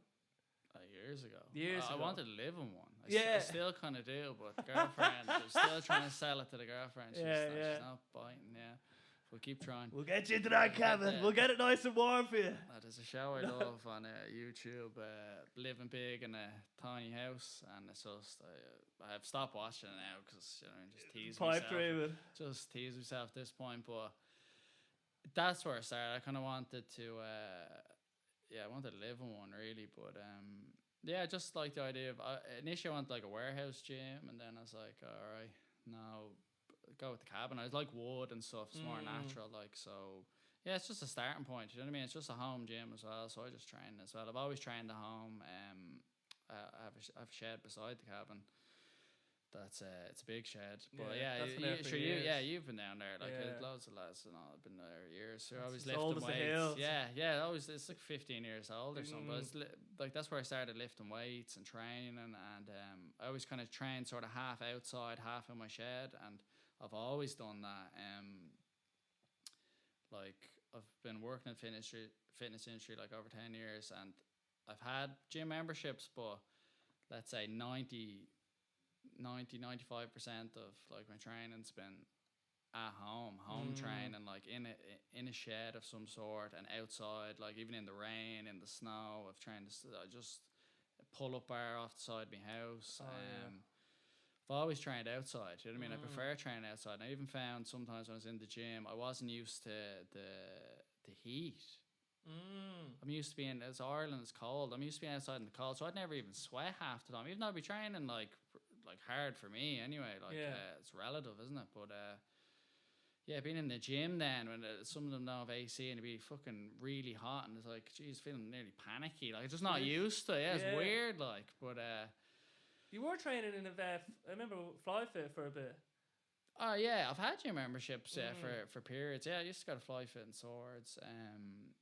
Years ago. I wanted to live in one. I still kind of do, but the girlfriend is still trying to sell it to the girlfriend. She's not biting. Yeah. We'll keep trying. We'll get you into that cabin. We'll get it nice and warm for you. There's a show I love on YouTube, Living Big in a Tiny House, and it's just I've stopped watching it now because just tease myself. Just tease myself at this point, but that's where I started. I kind of wanted to, I wanted to live in one really, but just like the idea of initially I wanted like a warehouse gym, and then I was like, all right, no. Go with the cabin. I like wood and stuff. It's more natural, like, so. Yeah, it's just a starting point. You know what I mean? It's just a home gym as well, so I just train as well. I've always trained at home. I have a shed beside the cabin. That's it's a big shed, but that's been there for years. you've been down there. Like Yeah. loads of lads and all have been there years. So I always It's old lifting as the weights. hills. Yeah. Always it's like 15 years old or something. But it's like that's where I started lifting weights and training, and I always kind of trained sort of half outside, half in my shed, and I've always done that. Like I've been working in fitness industry like over 10 years, and I've had gym memberships, but let's say 95% of like my training's been at home training, like in a shed of some sort, and outside, like even in the rain, in the snow. I've trained I just pull up bar off the side of my house. I've always trained outside, you know what I mean? I prefer training outside, and I even found sometimes when I was in the gym I wasn't used to the heat. I'm used to being, as Ireland is cold, I'm used to being outside in the cold, so I'd never even sweat half the time, even though I'd be training like hard for me anyway. It's relative, isn't it? But being in the gym then when some of them don't have AC and it'd be fucking really hot, and it's like, geez, feeling nearly panicky, like just not used to it. It's weird, like. But you were training in I remember Fly Fit for a bit. Oh yeah, I've had gym memberships for periods. Yeah, I used to go to Fly Fit and Swords.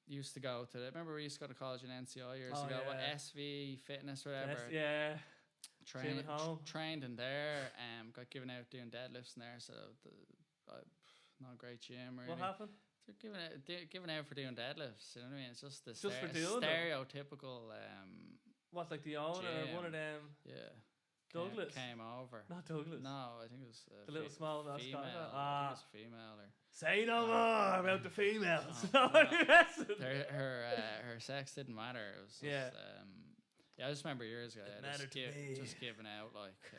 Used to go to. Remember we used to go to college in NCI years ago. What, SV Fitness or whatever. Trained in there. Got given out doing deadlifts in there. So not a great gym. Really. What happened? Given out for doing deadlifts. You know what I mean? It's just the for doing stereotypical. What, like the owner gym. or one of them? Yeah. Douglas came over. Not Douglas. No, I think it was the little small female. I think it was female or. Say no more about the females. Her sex didn't matter. It was just, I just remember years ago. Just giving out like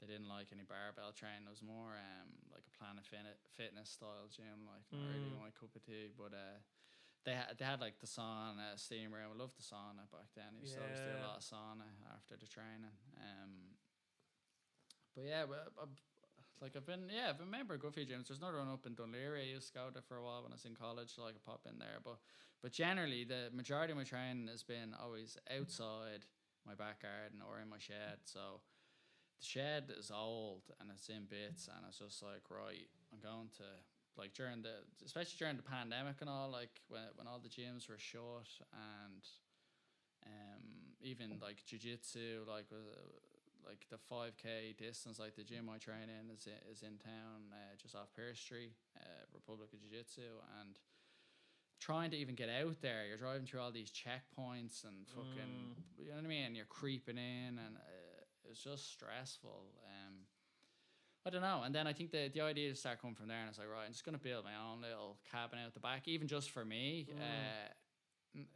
they didn't like any barbell training. It was more like a Planet Fitness style gym, like not really my cup of tea. But they had like the sauna, steam room. I loved the sauna back then. I used to always do a lot of sauna after the training. But I've been a member of a good few gyms. There's another one up in Dunleary. I used to go there for a while when I was in college, so I could pop in there. But generally, the majority of my training has been always outside my back garden or in my shed. So the shed is old and it's in bits, and it's just like, right, I'm going to, like especially during the pandemic and all, like when all the gyms were shut, and even like JuJitsu, like the 5K distance, like the gym I train in is in town, just off Pearse Street, Republic of Jiu-Jitsu, and trying to even get out there, you're driving through all these checkpoints and fucking, you know what I mean, you're creeping in, and it's just stressful. I don't know, and then I think the idea to start coming from there, and it's like, right, I'm just going to build my own little cabin out the back, even just for me.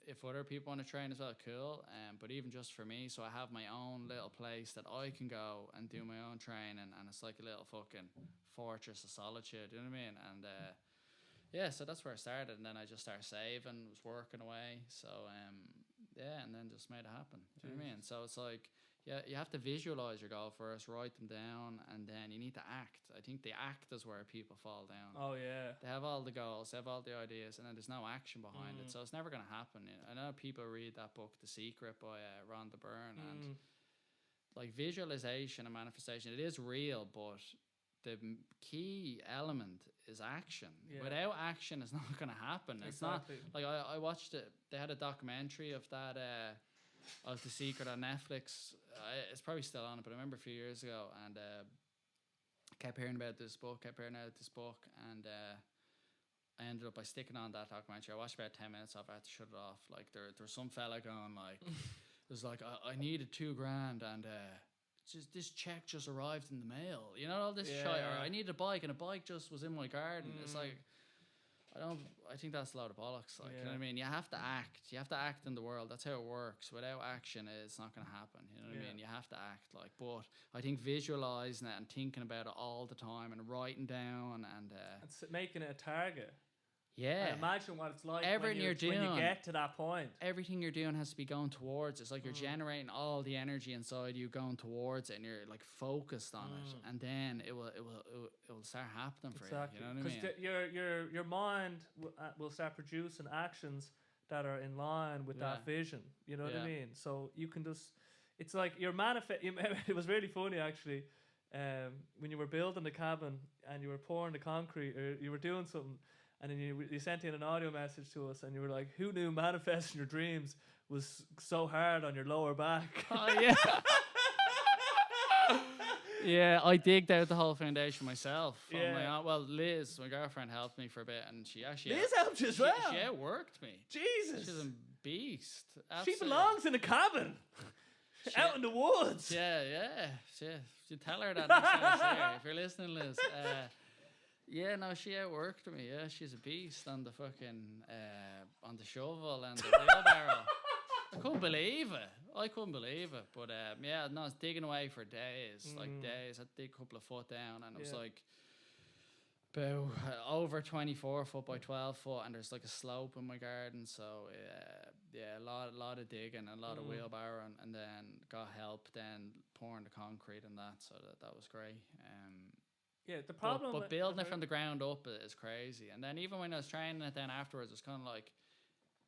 If other people want to train as well, cool. But even just for me, so I have my own little place that I can go and do my own training, and it's like a little fucking fortress of solitude. You know what I mean? And so that's where I started, and then I just started saving, was working away. So and then just made it happen. You know what I mean? So it's like, you have to visualize your goal first, write them down, and then you need to act. I think the act is where people fall down. Oh yeah. They have all the goals, they have all the ideas, and then there's no action behind it. So it's never going to happen. I know people read that book, The Secret, by Rhonda Byrne, and like visualization and manifestation, it is real, but the key element is action. Without action, it's not going to happen. It's not like I watched it. They had a documentary of that. Of The Secret on Netflix. It's probably still on it, but I remember a few years ago, and kept hearing about this book, and I ended up by sticking on that documentary. I watched about 10 minutes of it, I had to shut it off. Like there was some fella going like, there's like, I needed $2,000, and just this check just arrived in the mail. You know, all this shit. Or I needed a bike, and a bike just was in my garden. It's like, I think that's a lot of bollocks. Like, you know what I mean? You have to act. You have to act in the world. That's how it works. Without action, it's not going to happen. You know what I mean? You have to act. Like, but I think visualizing it and thinking about it all the time and writing down and making it a target. Yeah. I imagine what it's like when you get to that point. Everything you're doing has to be going towards. It's like you're generating all the energy inside you, going towards it, and you're like focused on it, and then it will start happening for you. You know what I mean? Because your mind will start producing actions that are in line with that vision. You know what I mean? So you can just, it's like you're it was really funny actually. When you were building the cabin and you were pouring the concrete or you were doing something, and then you sent in an audio message to us and you were like, who knew manifesting your dreams was so hard on your lower back? Oh yeah. Yeah, I digged out the whole foundation myself. Yeah. My aunt, well, Liz, my girlfriend, helped me for a bit, and she actually Liz helped you as well. She outworked me. Jesus, She's a beast. she Absolutely. belongs in a cabin, out in the woods. Yeah. You tell her that next time I see her, if you're listening, Liz. Yeah, no, she outworked me. Yeah, she's a beast on the fucking on the shovel and the wheelbarrow. I couldn't believe it. But yeah, no, I was digging away for days, like days. I'd dig a couple of foot down, and it was like about over 24 foot by 12 foot, and there's like a slope in my garden. So yeah, a lot of digging, and a lot of wheelbarrow, and then got help then pouring the concrete and that. So that was great. Yeah, the problem, but building it from the ground up is crazy. And then even when I was training it, then afterwards, it was kind of like,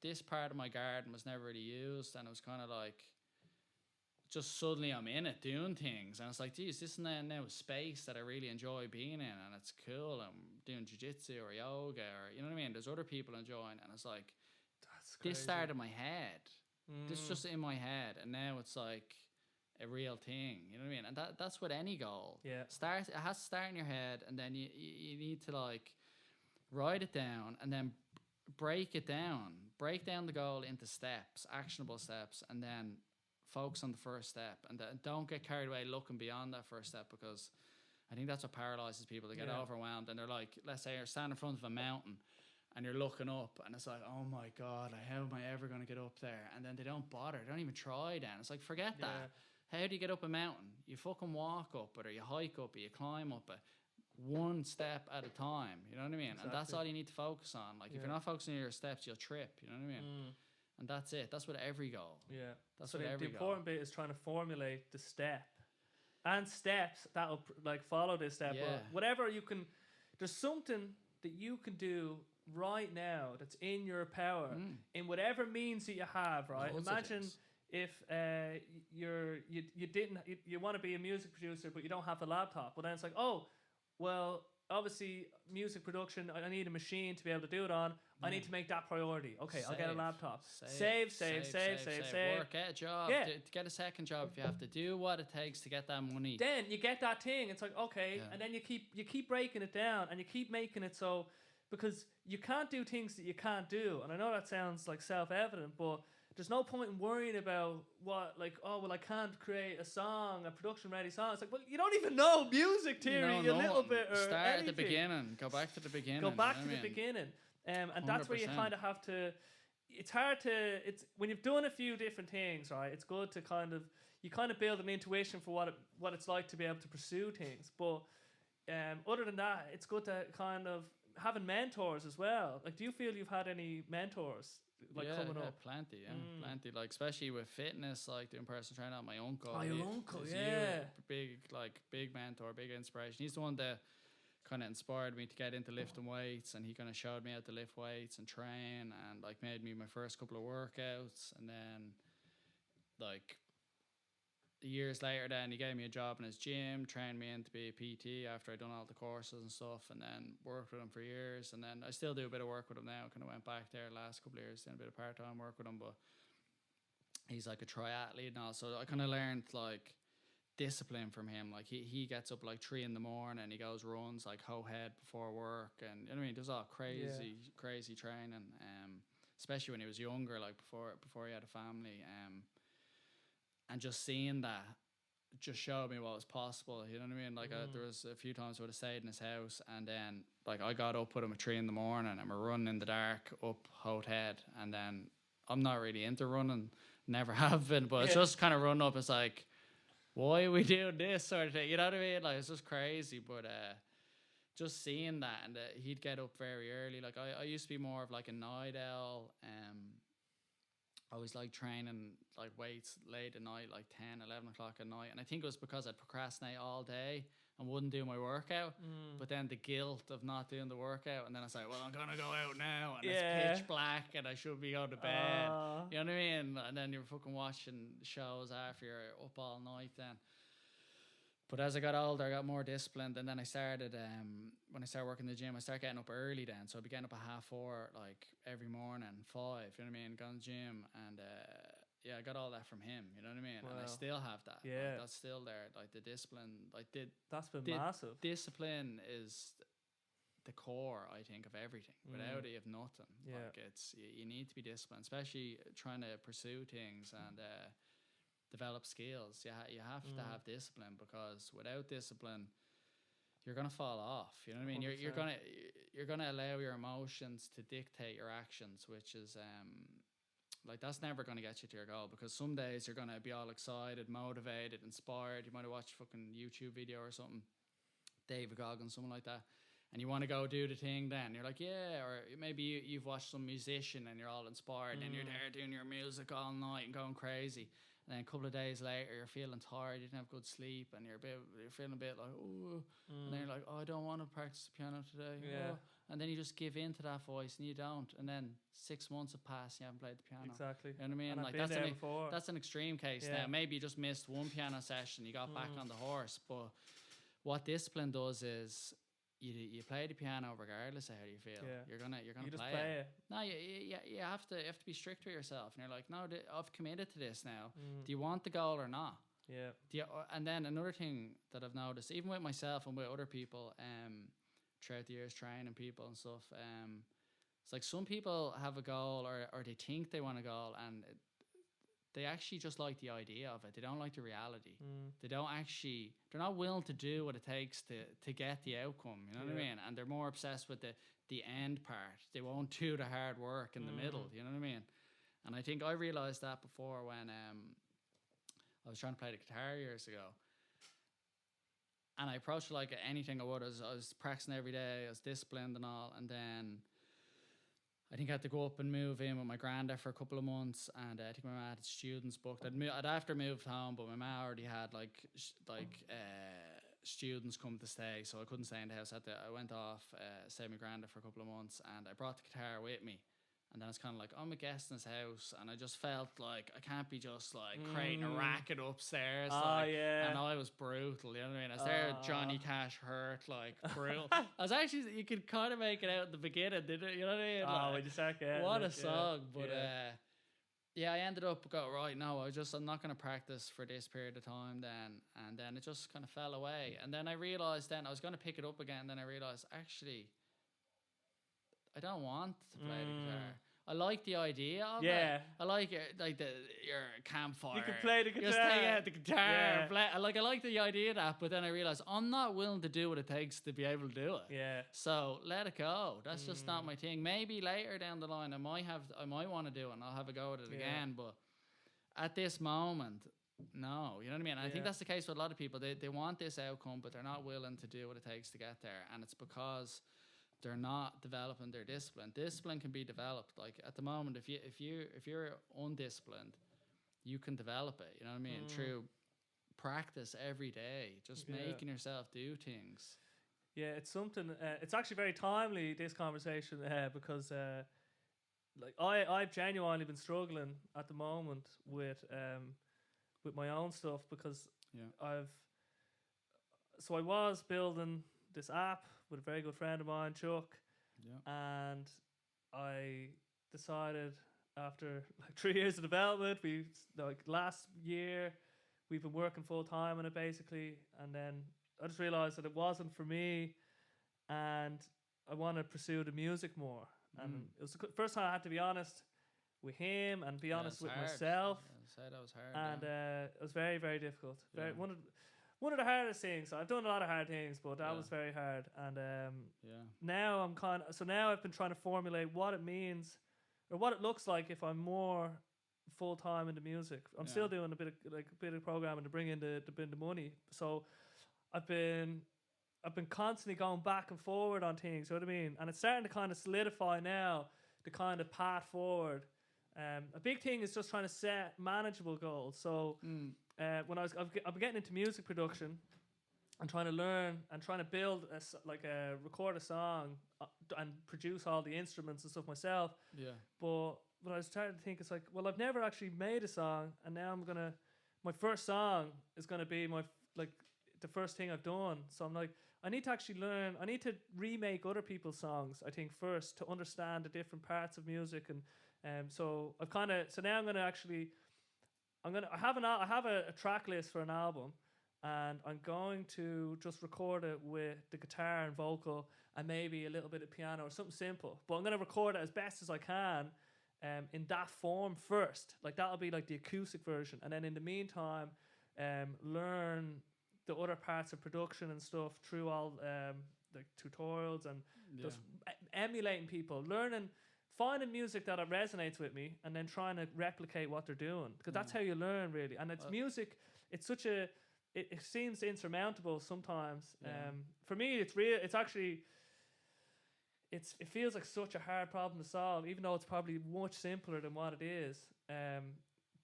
this part of my garden was never really used, and it was kind of like, just suddenly I'm in it doing things, and it's like, geez, this is now a space that I really enjoy being in, and it's cool. I'm doing jiu-jitsu or yoga, or you know what I mean. There's other people enjoying, and it's like, that's crazy. This started in my head. This is just in my head, and now it's like a real thing. You know what I mean? And that's with any goal. Yeah, it has to start in your head, and then you need to like write it down, and then break it down. Break down the goal into steps, actionable steps, and then focus on the first step. And don't get carried away looking beyond that first step, because I think that's what paralyzes people. They get overwhelmed, and they're like, let's say you're standing in front of a mountain and you're looking up, and it's like, oh my God, how am I ever going to get up there? And then they don't bother. They don't even try then. It's like, forget that. How do you get up a mountain? You fucking walk up it, or you hike up it, you climb up it. One step at a time, you know what I mean? Exactly. And that's all you need to focus on. Like, if you're not focusing on your steps, you'll trip, you know what I mean? And that's it. That's with every goal. Yeah. That's so the important bit is trying to formulate the step and steps that'll like follow this step. Or whatever you can, there's something that you can do right now that's in your power in whatever means that you have, right? Imagine if you want to be a music producer, but you don't have the laptop. Well, then it's like, oh, well, obviously music production, I need a machine to be able to do it on. I need to make that priority. Okay, I'll get a laptop. Save. Work, get a job. Yeah. Get a second job if you have to. Do what it takes to get that money. Then you get that thing. It's like, okay, and then you keep breaking it down, and you keep making it so, because you can't do things that you can't do. And I know that sounds like self-evident, but there's no point in worrying about what, like, oh, well, I can't create a song, a production-ready song. It's like, well, you don't even know music theory a little bit or start anything. At the beginning. Go back to the beginning. Go back to the beginning. And 100%. That's where you kind of have to... It's hard to... When you've done a few different things, right, it's good to you build an intuition for what it's like to be able to pursue things. But other than that, it's good to kind of having mentors as well. Like, do you feel you've had any mentors coming up? Plenty. Like, especially with fitness, like doing personal training on my uncle. Oh, your uncle, big mentor, big inspiration. He's the one that kind of inspired me to get into lifting weights, and he kind of showed me how to lift weights and train, and like made me my first couple of workouts. And then like years later, then he gave me a job in his gym, trained me in to be a PT after I'd done all the courses and stuff, and then worked with him for years. And then I still do a bit of work with him now. Kind of went back there last couple of years, doing a bit of part-time work with him, but he's like a triathlete and all. So I kind of learned like discipline from him. Like he gets up like 3 a.m, and he goes runs like whole head before work, and you know what I mean, does all crazy training, especially when he was younger, like before he had a family, and just seeing that just showed me what was possible, you know what I mean? Like there was a few times where I stayed in his house, and then like I got up with him at 3 a.m, and we're running in the dark up Hote Head, and then I'm not really into running, never have been, but it's just kind of run up. It's like, why are we doing this sort of thing? You know what I mean? Like, it's just crazy. But just seeing that, and he'd get up very early. Like, I used to be more of like a night owl. I was like training like weights late at night, like 10, 11 o'clock at night. And I think it was because I'd procrastinate all day. and wouldn't do my workout. But then the guilt of not doing the workout, and then I was like, well, I'm gonna go out now, and it's pitch black, and I should be going to bed. You know what I mean? And then you're fucking watching shows after you're up all night then. But as I got older, I got more disciplined, and then I started, when I started working in the gym, I started getting up early then. So I'd be getting up at 4:30, like, every morning, 5, you know what I mean, going to the gym, and I got all that from him, you know what I mean? Wow. And I still have that. Yeah. Like, that's still there, like, the discipline, like, that's been massive. Discipline is the core, I think, of everything. Without it, you have nothing. Yeah. Like, you need to be disciplined, especially trying to pursue things and develop skills. You have to have discipline, because without discipline, you're gonna fall off. You know what I mean? You're gonna allow your emotions to dictate your actions, which is like, that's never gonna get you to your goal, because some days you're gonna be all excited, motivated, inspired. You might have watched a fucking YouTube video or something, David Goggins, something like that, and you want to go do the thing. Then you're like, yeah. Or maybe you've watched some musician and you're all inspired, and you're there doing your music all night and going crazy. And then a couple of days later, you're feeling tired, you didn't have good sleep, and you're feeling a bit like, oh. And then you're like, oh, I don't want to practice the piano today. Yeah. Oh. And then you just give in to that voice, and you don't. And then 6 months have passed, and you haven't played the piano. Exactly. You know what I mean? And like, that's an extreme case now. Maybe you just missed one piano session, you got back on the horse. But what discipline does is, you play the piano regardless of how you feel. Yeah. You're gonna play it. No, you have to be strict with yourself, and you're like, no, I've committed to this now. Do you want the goal or not? Yeah. And then another thing that I've noticed, even with myself and with other people, throughout the years, training people and stuff, it's like some people have a goal, or they think they want a goal, and they actually just like the idea of it. They don't like the reality. They're not willing to do what it takes to get the outcome, you know what I mean? And they're more obsessed with the end part. They won't do the hard work in the middle, you know what I mean? And I think I realized that before when I was trying to play the guitar years ago. And I approached it like anything I would. I was practicing every day, I was disciplined and all, and then I think I had to go up and move in with my granddad for a couple of months, and I think my mum had students booked. I'd after moved home, but my mum already had students come to stay, so I couldn't stay in the house. I went off, stayed with my granddad for a couple of months, and I brought the guitar with me. And then it's kind of like, I'm a guest in his house, and I just felt like I can't be just like creating a racket upstairs. And I was brutal, you know what I mean? I was there, Johnny Cash hurt, like brutal. I was actually, you could kind of make it out in the beginning, didn't you? You know what I mean? Like, when you start getting what a song. But I ended up going, right, no, I'm not going to practice for this period of time then. And then it just kind of fell away. And then I realized then I was going to pick it up again. Then I realized, actually, I don't want to play the guitar. I like the idea of it. I like your campfire. You can play the guitar. Just take out the guitar. And play. I like the idea of that, but then I realized I'm not willing to do what it takes to be able to do it. Yeah. So let it go. That's just not my thing. Maybe later down the line I might want to do it and I'll have a go at it again. But at this moment, no. You know what I mean? And I think that's the case with a lot of people. They want this outcome, but they're not willing to do what it takes to get there. And it's because they're not developing their discipline. Discipline can be developed. Like at the moment, if you're undisciplined, you can develop it. You know what I mean? Through practice every day, just making yourself do things. Yeah, it's something. It's actually very timely, this conversation, because like I've genuinely been struggling at the moment with my own stuff, because I was building this app with a very good friend of mine, Chuck, and I decided after like 3 years of development, last year we've been working full time on it basically, and then I just realized that it wasn't for me, and I want to pursue the music more. And it was the first time I had to be honest with him and be honest with myself. That was hard. And it was very, very difficult. One of the hardest things. I've done a lot of hard things, but that was very hard. And now now I've been trying to formulate what it means, or what it looks like if I'm more full time into music. I'm still doing a bit of programming to bring in the money. So I've been constantly going back and forward on things. You know what I mean? And it's starting to kind of solidify now the kind of path forward. A big thing is just trying to set manageable goals. So when I've been getting into music production, and trying to learn and trying to build record a song and produce all the instruments and stuff myself. Yeah. But I was starting to think, it's like, well, I've never actually made a song, and now my first song is gonna be the first thing I've done. So I'm like, I need to actually learn. I need to remake other people's songs, I think, first, to understand the different parts of music. And so now I'm gonna actually, I have a track list for an album, and I'm going to just record it with the guitar and vocal and maybe a little bit of piano or something simple. But I'm going to record it as best as I can in that form first. Like, that'll be like the acoustic version. And then in the meantime, learn the other parts of production and stuff through all like tutorials and just emulating people, finding music that resonates with me, and then trying to replicate what they're doing, because that's how you learn, really. And it's music. It's such a it seems insurmountable sometimes. For me, it's real. It's actually it feels like such a hard problem to solve, even though it's probably much simpler than what it is.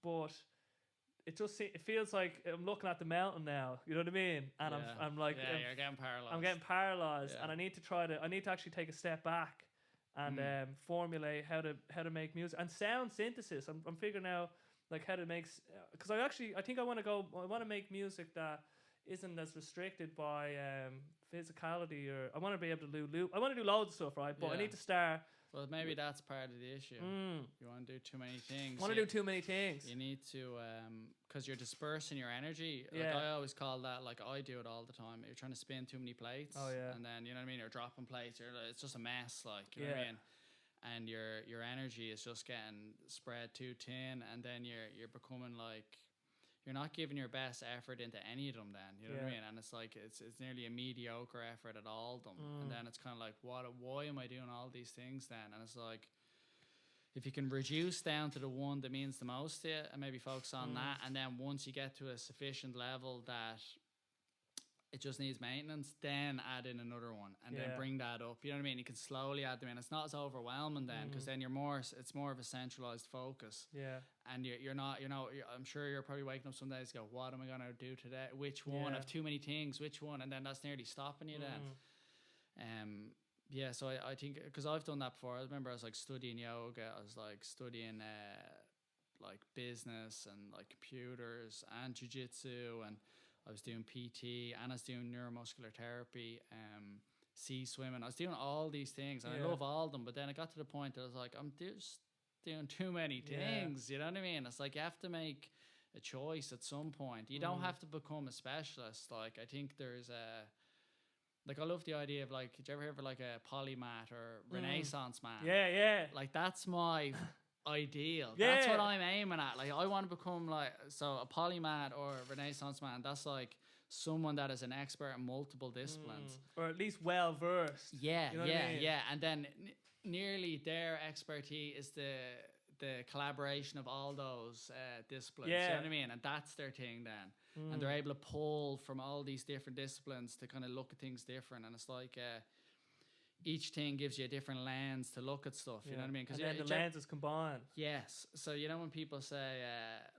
But it feels like I'm looking at the mountain now. You know what I mean? And I'm like, you're getting paralyzed. I'm getting paralyzed, and I need to actually take a step back and formulate how to make music and sound synthesis. I'm figuring out like how to make, because I think I want to make music that isn't as restricted by physicality, or I want to be able to do I want to do loads of stuff, right? But I need to start. Well, maybe that's part of the issue. You want to do too many things. You need to, because you're dispersing your energy. Like, I always call that, like, I do it all the time. You're trying to spin too many plates. Oh, yeah. And then, you know what I mean? You're dropping plates. It's just a mess, like, you know what I mean? And your energy is just getting spread too thin, and then you're becoming like, you're not giving your best effort into any of them then, you know what I mean? And it's like, it's nearly a mediocre effort at all of them. And then it's kind of like, why am I doing all these things then? And it's like, if you can reduce down to the one that means the most to you, and maybe focus on that, and then once you get to a sufficient level that it just needs maintenance, then add in another one, and then bring that up. You know what I mean? You can slowly add them in. It's not as overwhelming then, because then it's more of a centralized focus. Yeah. And you're not, I'm sure you're probably waking up some days and go, what am I going to do today? Which one? I have too many things. Which one? And then that's nearly stopping you then. So I think, because I've done that before. I remember I was like studying yoga. I was like studying like business and like computers and JuJitsu, and I was doing PT, and I was doing neuromuscular therapy, sea swimming. I was doing all these things, and I love all of them. But then I got to the point that I was like, I'm just doing too many things. You know what I mean? It's like, you have to make a choice at some point. You don't have to become a specialist. Like, I think there's like, I love the idea of, like, did you ever hear of like a polymath or Renaissance man? Yeah. Like, that's my ideal. That's what I'm aiming at. Like, I want to become like, so a polymath or a Renaissance man, that's like someone that is an expert in multiple disciplines, or at least well versed. You know what I mean? And then nearly their expertise is the collaboration of all those disciplines. You know what I mean? And that's their thing then. And they're able to pull from all these different disciplines to kind of look at things different. And it's like, each thing gives you a different lens to look at stuff. You know what I mean? Because then the lenses combine. Yes. So, you know, when people say,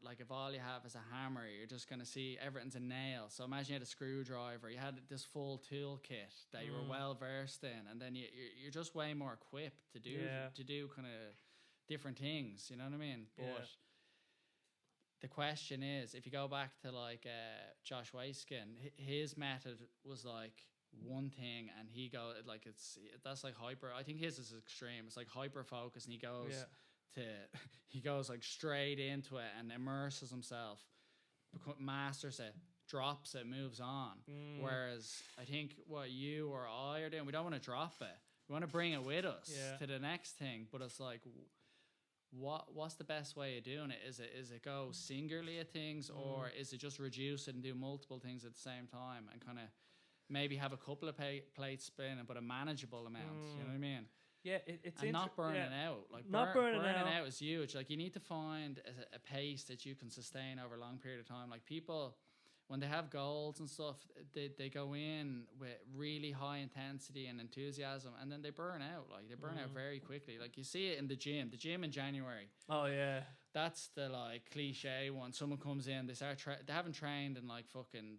like, if all you have is a hammer, you're just going to see everything's a nail. So imagine you had a screwdriver. You had this full toolkit that you were well versed in. And then you're just way more equipped to do kind of different things. You know what I mean? But the question is, if you go back to, like, Josh Waiskin, his method was, like, one thing, and he goes like, that's like hyper. I think his is extreme. It's like hyper focus, and he goes like straight into it and immerses himself, masters it, drops it, moves on. Whereas I think what you or I are doing, we don't want to drop it. We want to bring it with us to the next thing. But it's like, what's the best way of doing it? Is it go singularly at things, or is it just reduce it and do multiple things at the same time, and kind of maybe have a couple of plates spinning, but a manageable amount? You know what I mean? Yeah, it's not burning out. Like, burning out is huge. Like, you need to find a pace that you can sustain over a long period of time. Like, people, when they have goals and stuff, they go in with really high intensity and enthusiasm, and then they burn out. Like, they burn out very quickly. Like, you see it in the gym in January. Oh yeah, that's the, like, cliche one. Someone comes in, they haven't trained in like fucking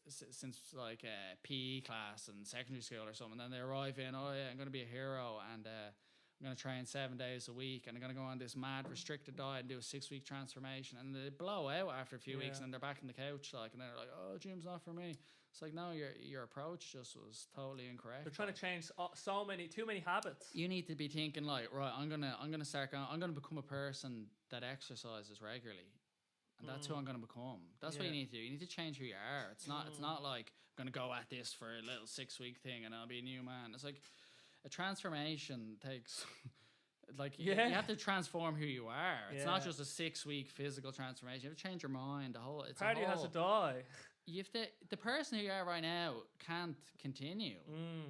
since like PE class and secondary school or something. And then they arrive in, oh yeah, I'm going to be a hero, and I'm going to train 7 days a week, and I'm going to go on this mad restricted diet and do a 6-week transformation. And they blow out after a few weeks, and then they're back on the couch, like, and they're like, oh, gym's not for me. It's like, no, your approach just was totally incorrect. They're trying to change too many habits. You need to be thinking like, right, I'm gonna become a person that exercises regularly, and that's who I'm gonna become. That's what you need to do. You need to change who you are. It's not like I'm gonna go at this for a little 6-week thing and I'll be a new man. It's like a transformation takes. Like you have to transform who you are. It's not just a 6-week physical transformation. You have to change your mind. Party has to die. You have to. The person who you are right now can't continue.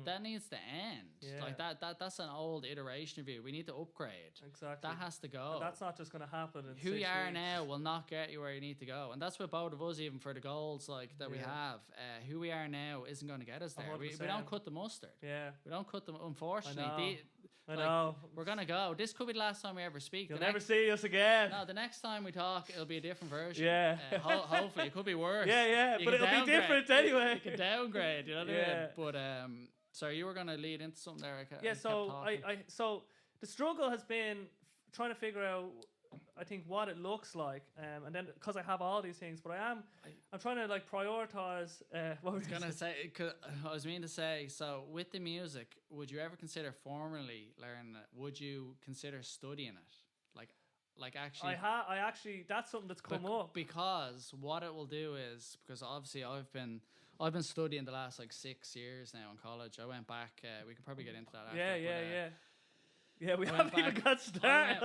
That needs to end. Yeah. Like that's an old iteration of you. We need to upgrade. Exactly. That has to go. But that's not just going to happen. In who 6 you are weeks. now will not get you where you need to go, and that's what both of us, even for the goals like that we have. Who we are now isn't going to get us there. We don't cut the mustard. Yeah. We don't cut them. Unfortunately, I know. We're gonna go. This could be the last time we ever speak. You'll never see us again. No, the next time we talk, it'll be a different version. Yeah. Hopefully, it could be worse. Yeah, but it'll be different anyway. You can downgrade, you know what I mean? But sorry, you were gonna lead into something there. So the struggle has been trying to figure out, I think, what it looks like, and then because I have all these things, but I'm trying to like prioritize. What was I gonna say? I was meaning to say. So with the music, would you ever consider formally learning it? Would you consider studying it? Like actually? I actually that's something that's come up, because what it will do is, because obviously I've been studying the last like 6 years now in college. I went back. We can probably get into that after. Yeah, we haven't even got started.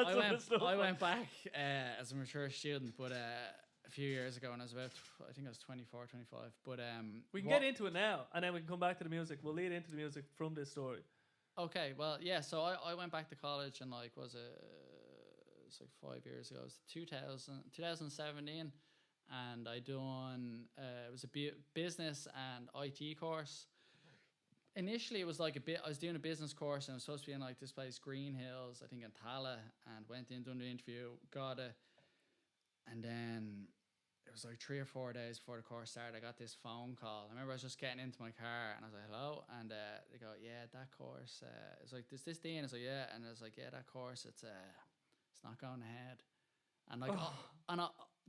I went back as a mature student, but a few years ago when I was about, I think I was 24, 25. But we can get into it now, and then we can come back to the music. We'll lead into the music from this story. Okay, well, yeah. So I went back to college, and like it's like 5 years ago. It was 2017, and I done it was a business and IT course. Initially, it was like I was doing a business course, and I was supposed to be in like this place, Green Hills, I think in Tala, and went in, done the interview, got it, and then it was like 3 or 4 days before the course started. I got this phone call. I remember I was just getting into my car, and I was like, "Hello," and they go, "Yeah, that course." It's like this day, and I was like, "Yeah," and I was like, "Yeah, that course, it's not going ahead," and like,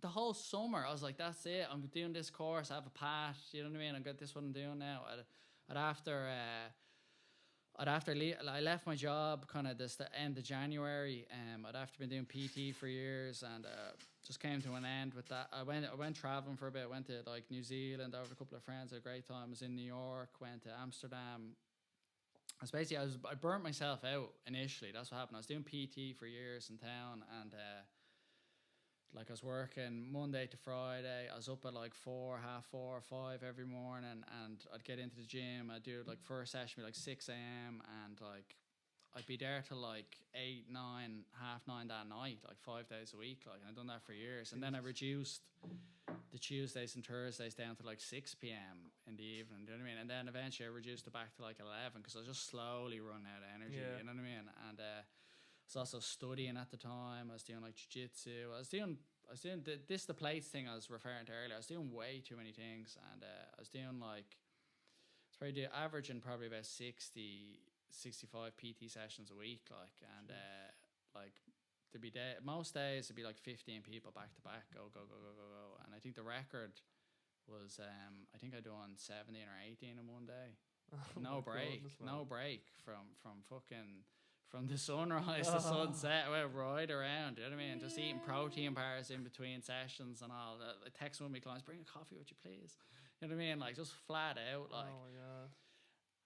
the whole summer, I was like, "That's it. I'm doing this course. I have a path. You know what I mean? I got this one I'm doing now." I left my job kind of the end of January. I'd after been doing PT for years, and just came to an end with that. I went traveling for a bit. Went to like New Zealand over a couple of friends. Had a great time. I was in New York. Went to Amsterdam. I burnt myself out initially. That's what happened. I was doing PT for years in town, and like I was working Monday to Friday. I was up at like 4, half 4, 5 every morning, and I'd get into the gym. I'd do like first session be like 6 a.m. and like I'd be there till like 8, 9, half 9 that night, like 5 days a week. Like, and I'd done that for years. And then I reduced the Tuesdays and Thursdays down to like 6 p.m. in the evening. Do you know what I mean? And then eventually I reduced it back to like 11 because I was just slowly running out of energy. You know what I mean? And I was also studying at the time. I was doing like JuJitsu. I was doing the plates thing I was referring to earlier. I was doing way too many things, and I was doing like averaging probably about 60, 65 PT sessions a week, like, and like there'd be most days it'd be like 15 people back to back, go, and I think the record was I think I done 17 or 18 in one day. No break from fucking. From the sunrise to sunset, right around, you know what I mean? Just eating protein bars in between sessions and all. I text one of my clients, "Bring a coffee with you, please." You know what I mean? Like, just flat out, like. Oh, yeah.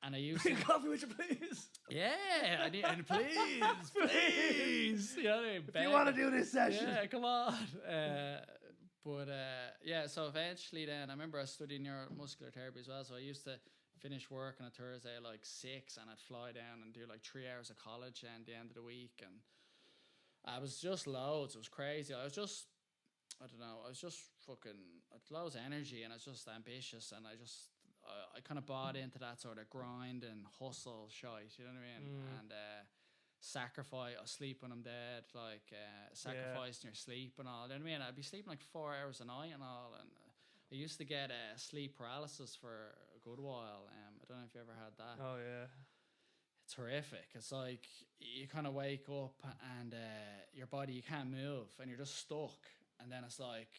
And I used to... Bring a coffee with you, please? Yeah, I need... And please! You know what I mean? If you want to do this session. Yeah, come on. Yeah, so eventually then, I remember I was studying neuromuscular therapy as well, so I used to finish work on a Thursday at like 6, and I'd fly down and do like 3 hours of college at the end of the week, and I was just loads. It was crazy. I was just fucking, I had loads of energy, and I was just ambitious, and I kind of bought into that sort of grind and hustle shite, you know what I mean? And sacrifice sleep when I'm dead, like sacrificing your sleep and all, you know what I mean? I'd be sleeping like 4 hours a night and all, and I used to get sleep paralysis for a good while. I don't know if you ever had that. Oh yeah. It's horrific. It's like you kind of wake up and your body, you can't move and you're just stuck. And then it's like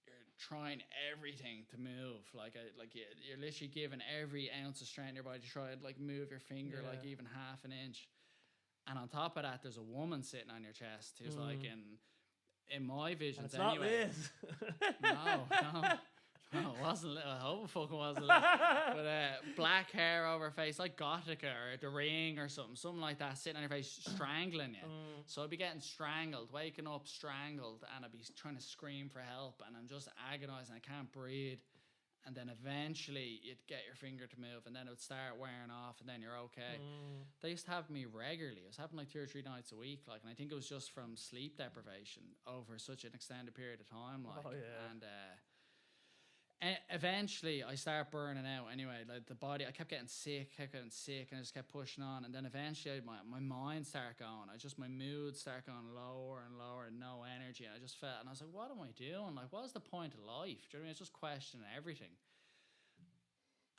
you're trying everything to move. You're literally giving every ounce of strength in your body to try and like move your finger like even half an inch. And on top of that, there's a woman sitting on your chest who's like in my visions anyway. It's not Liz. No, it wasn't. I hope it fucking wasn't. But black hair over her face, like Gothica or The Ring or something like that, sitting on your face, strangling you. So I'd be getting strangled, waking up strangled, and I'd be trying to scream for help, and I'm just agonizing. I can't breathe. And then eventually you'd get your finger to move, and then it would start wearing off, and then you're okay. They used to have me regularly. It was happening like 2 or 3 nights a week, like, and I think it was just from sleep deprivation over such an extended period of time, like. And eventually I start burning out anyway. Like the body, I kept getting sick, and I just kept pushing on. And then eventually my mind started going. My mood started going lower and lower, and no energy. And I just felt, and I was like, what am I doing? Like, what's the point of life? Do you know what I mean? It's just questioning everything.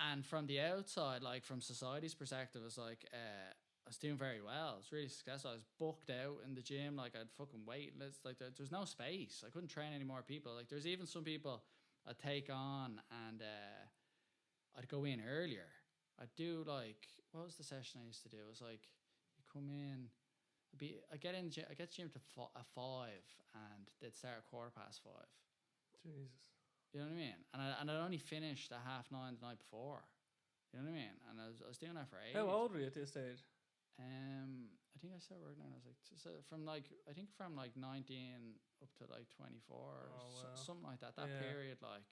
And from the outside, like from society's perspective, it was like, I was doing very well. I was really successful. I was booked out in the gym. Like I'd fucking wait lists. Like there was no space. I couldn't train any more people. Like there's even some people I'd take on, and I'd go in earlier. I'd do like, what was the session I used to do? It was like, you come in, I get in the gym, I get the gym to 5, and they'd start at 5:15. Jesus. You know what I mean? And I'd only finished at 9:30 the night before. You know what I mean? And I was doing that for ages. How old were you at this stage? I think I started working when I was like, from like 19 up to like 24 or something like that. That period, like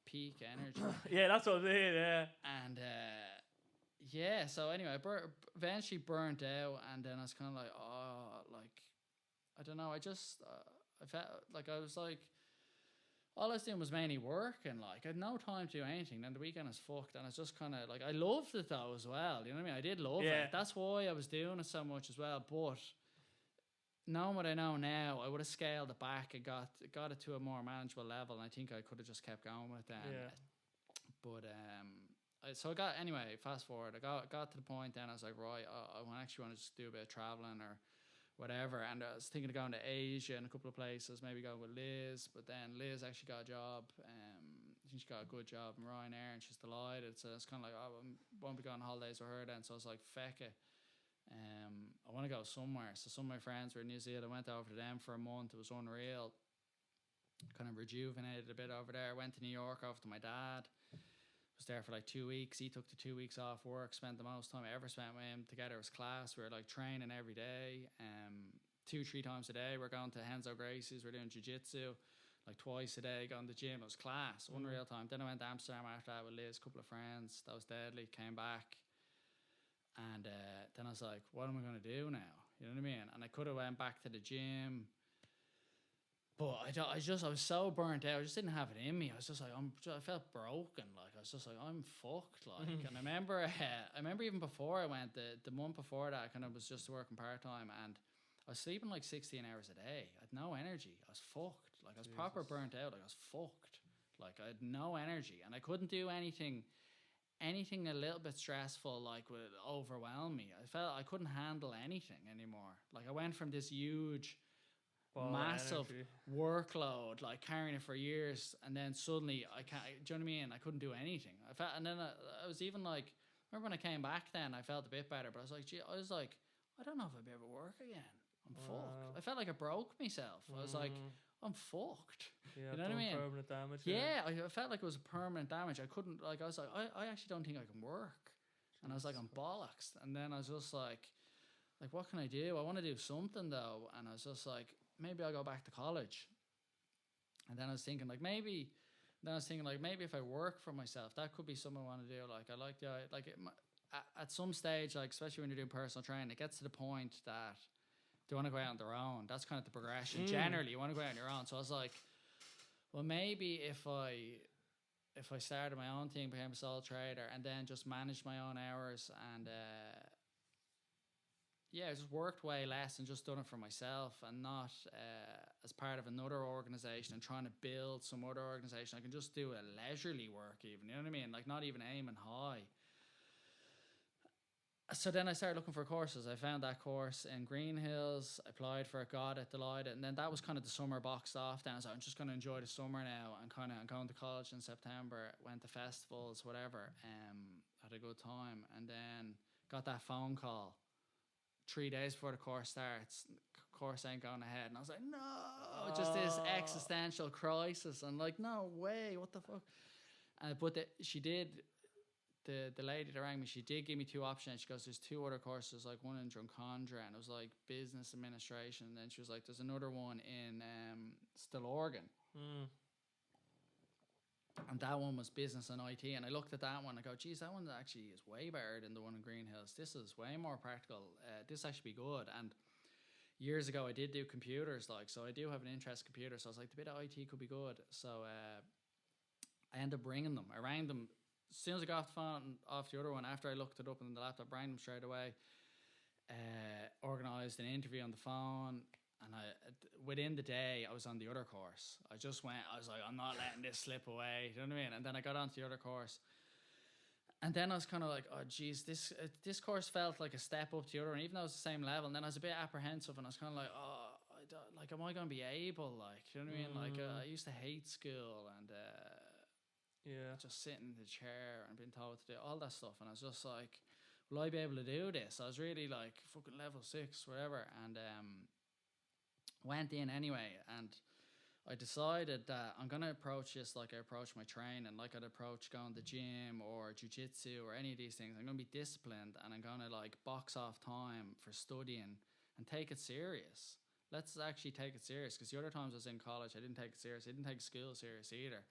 peak energy. Yeah, that's what I did. Yeah. And so anyway, I eventually burnt out, and then I was kind of like, I don't know. I just I felt like I was like, all I was doing was mainly work, and like I had no time to do anything. Then the weekend was fucked, and I was just kind of like, I loved it though as well. You know what I mean? I did love it. That's why I was doing it so much as well. But knowing what I know now, I would have scaled it back and got it to a more manageable level, and I think I could have just kept going with it then. Yeah. But so I got, anyway, fast forward, I got to the point then I was like, right, I actually want to just do a bit of traveling or whatever, and I was thinking of going to Asia and a couple of places, maybe going with Liz, but then Liz actually got a job. I think she got a good job in Ryanair, and she's delighted. So it's kind of like, I won't be going on holidays with her then. So I was like, feck it. I want to go somewhere. So some of my friends were in New Zealand. I went over to them for a month. It was unreal. Kind of rejuvenated a bit over there. Went to New York over to my dad. Was there for like 2 weeks. He took the 2 weeks off work. Spent the most time I ever spent with him. Together as class. We were like training every day. 2-3 times a day. We're going to Henzo Gracie's. We're doing jiu-jitsu like twice a day. Going to the gym. It was class. Unreal time. Then I went to Amsterdam after that with Liz, a couple of friends. That was deadly. Came back. And then I was like, what am I going to do now? You know what I mean? And I could have went back to the gym. But I was so burnt out. I just didn't have it in me. I was just like, I felt broken. Like I was just like, I'm fucked. Like, and I remember even before I went, the month before that, I kind of was just working part time, and I was sleeping like 16 hours a day. I had no energy. I was fucked. Like I was proper burnt out. Like I was fucked. Like I had no energy, and I couldn't do anything a little bit stressful like would overwhelm me. I felt I couldn't handle anything anymore. Like I went from this huge massive workload, like carrying it for years, and then suddenly I can't. Do you know what I mean? I couldn't do anything. I felt, and then I was even like, remember when I came back? Then I felt a bit better, but I was like, I don't know if I'll be able to work again. I'm fucked. I felt like I broke myself. I was like, I'm fucked. Yeah, you know what I mean? Permanent damage. Yeah, I felt like it was a permanent damage. I couldn't, like, I was like, I actually don't think I can work. And I was like, I'm bollocks. And then I was just like, what can I do? I want to do something though. And I was just like, maybe I'll go back to college. And then I was thinking maybe if I work for myself, that could be something I want to do. Like I like at some stage, like especially when you're doing personal training, it gets to the point that they want to go out on their own. That's kind of the progression. Generally, you want to go out on your own. So I was like, well, maybe if I started my own thing, became a sole trader, and then just managed my own hours and just worked way less and just done it for myself and not as part of another organization and trying to build some other organization. I can just do a leisurely work even, you know what I mean? Like not even aiming high. So then I started looking for courses. I found that course in Green Hills, applied for it, got it, delighted. And then that was kind of the summer boxed off. Then I was like, I'm just going to enjoy the summer now. I'm going to college in September, went to festivals, whatever. Had a good time. And then got that phone call 3 days before the course starts. Course ain't going ahead. And I was like, no, just this existential crisis. And like, no way, what the fuck? But she did... The lady that rang me, she did give me 2 options. She goes, there's 2 other courses, like one in Drumcondra, and it was like business administration. And then she was like, there's another one in Stillorgan. And that one was business and IT. And I looked at that one, I go, geez, that one actually is way better than the one in Green Hills. This is way more practical. This actually be good. And years ago, I did do computers, like, so I do have an interest in computers. So I was like, the bit of IT could be good. So I ended up bringing them. I rang them. As soon as I got off the phone, off the other one, after I looked it up on the laptop, rang them straight away, organised an interview on the phone, and within the day, I was on the other course. I was like, I'm not letting this slip away, you know what I mean? And then I got onto the other course, and then I was kind of like, oh, geez, this course felt like a step up to the other one, even though it was the same level, and then I was a bit apprehensive, and I was kind of like, oh, like, am I going to be able, like, you know what I mean? Like, I used to hate school, and... just sitting in the chair and being told to do all that stuff, and I was just like, will I be able to do this? I was really like fucking level 6, whatever, and went in anyway, and I decided that I'm gonna approach this like I approach my training, like I'd approach going to the gym or JuJitsu or any of these things. I'm gonna be disciplined, and I'm gonna like box off time for studying and take it serious. Let's actually take it serious, because the other times I was in college, I didn't take it serious. I didn't take school serious either.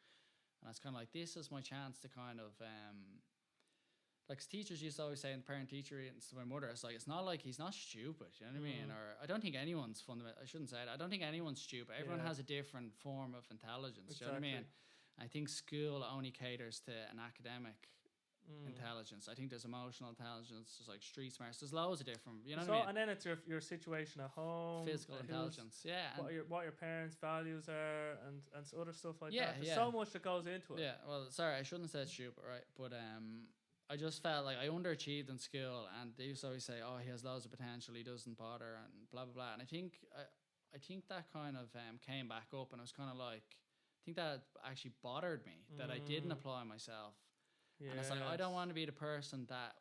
And I was kind of like, this is my chance to kind of, like teachers used to always say in the parent-teacher meetings to my mother, it's like, it's not like he's not stupid, you know what I mean? Or I don't think anyone's I shouldn't say it, I don't think anyone's stupid. Everyone has a different form of intelligence, you know what I mean? I think school only caters to an academic intelligence. I think there's emotional intelligence, there's like street smarts, there's loads of different, you know what I mean? And then it's your situation at home, physical intelligence, what your parents' values are, and other stuff like that. There's so much that goes into it. Well, sorry, I shouldn't have said stupid, right? But I just felt like I underachieved in school, and they used to always say, oh, he has loads of potential, he doesn't bother, and blah blah blah. And I think that kind of came back up, and I was kind of like, I think that actually bothered me that I didn't apply myself. And it's like, I don't want to be the person that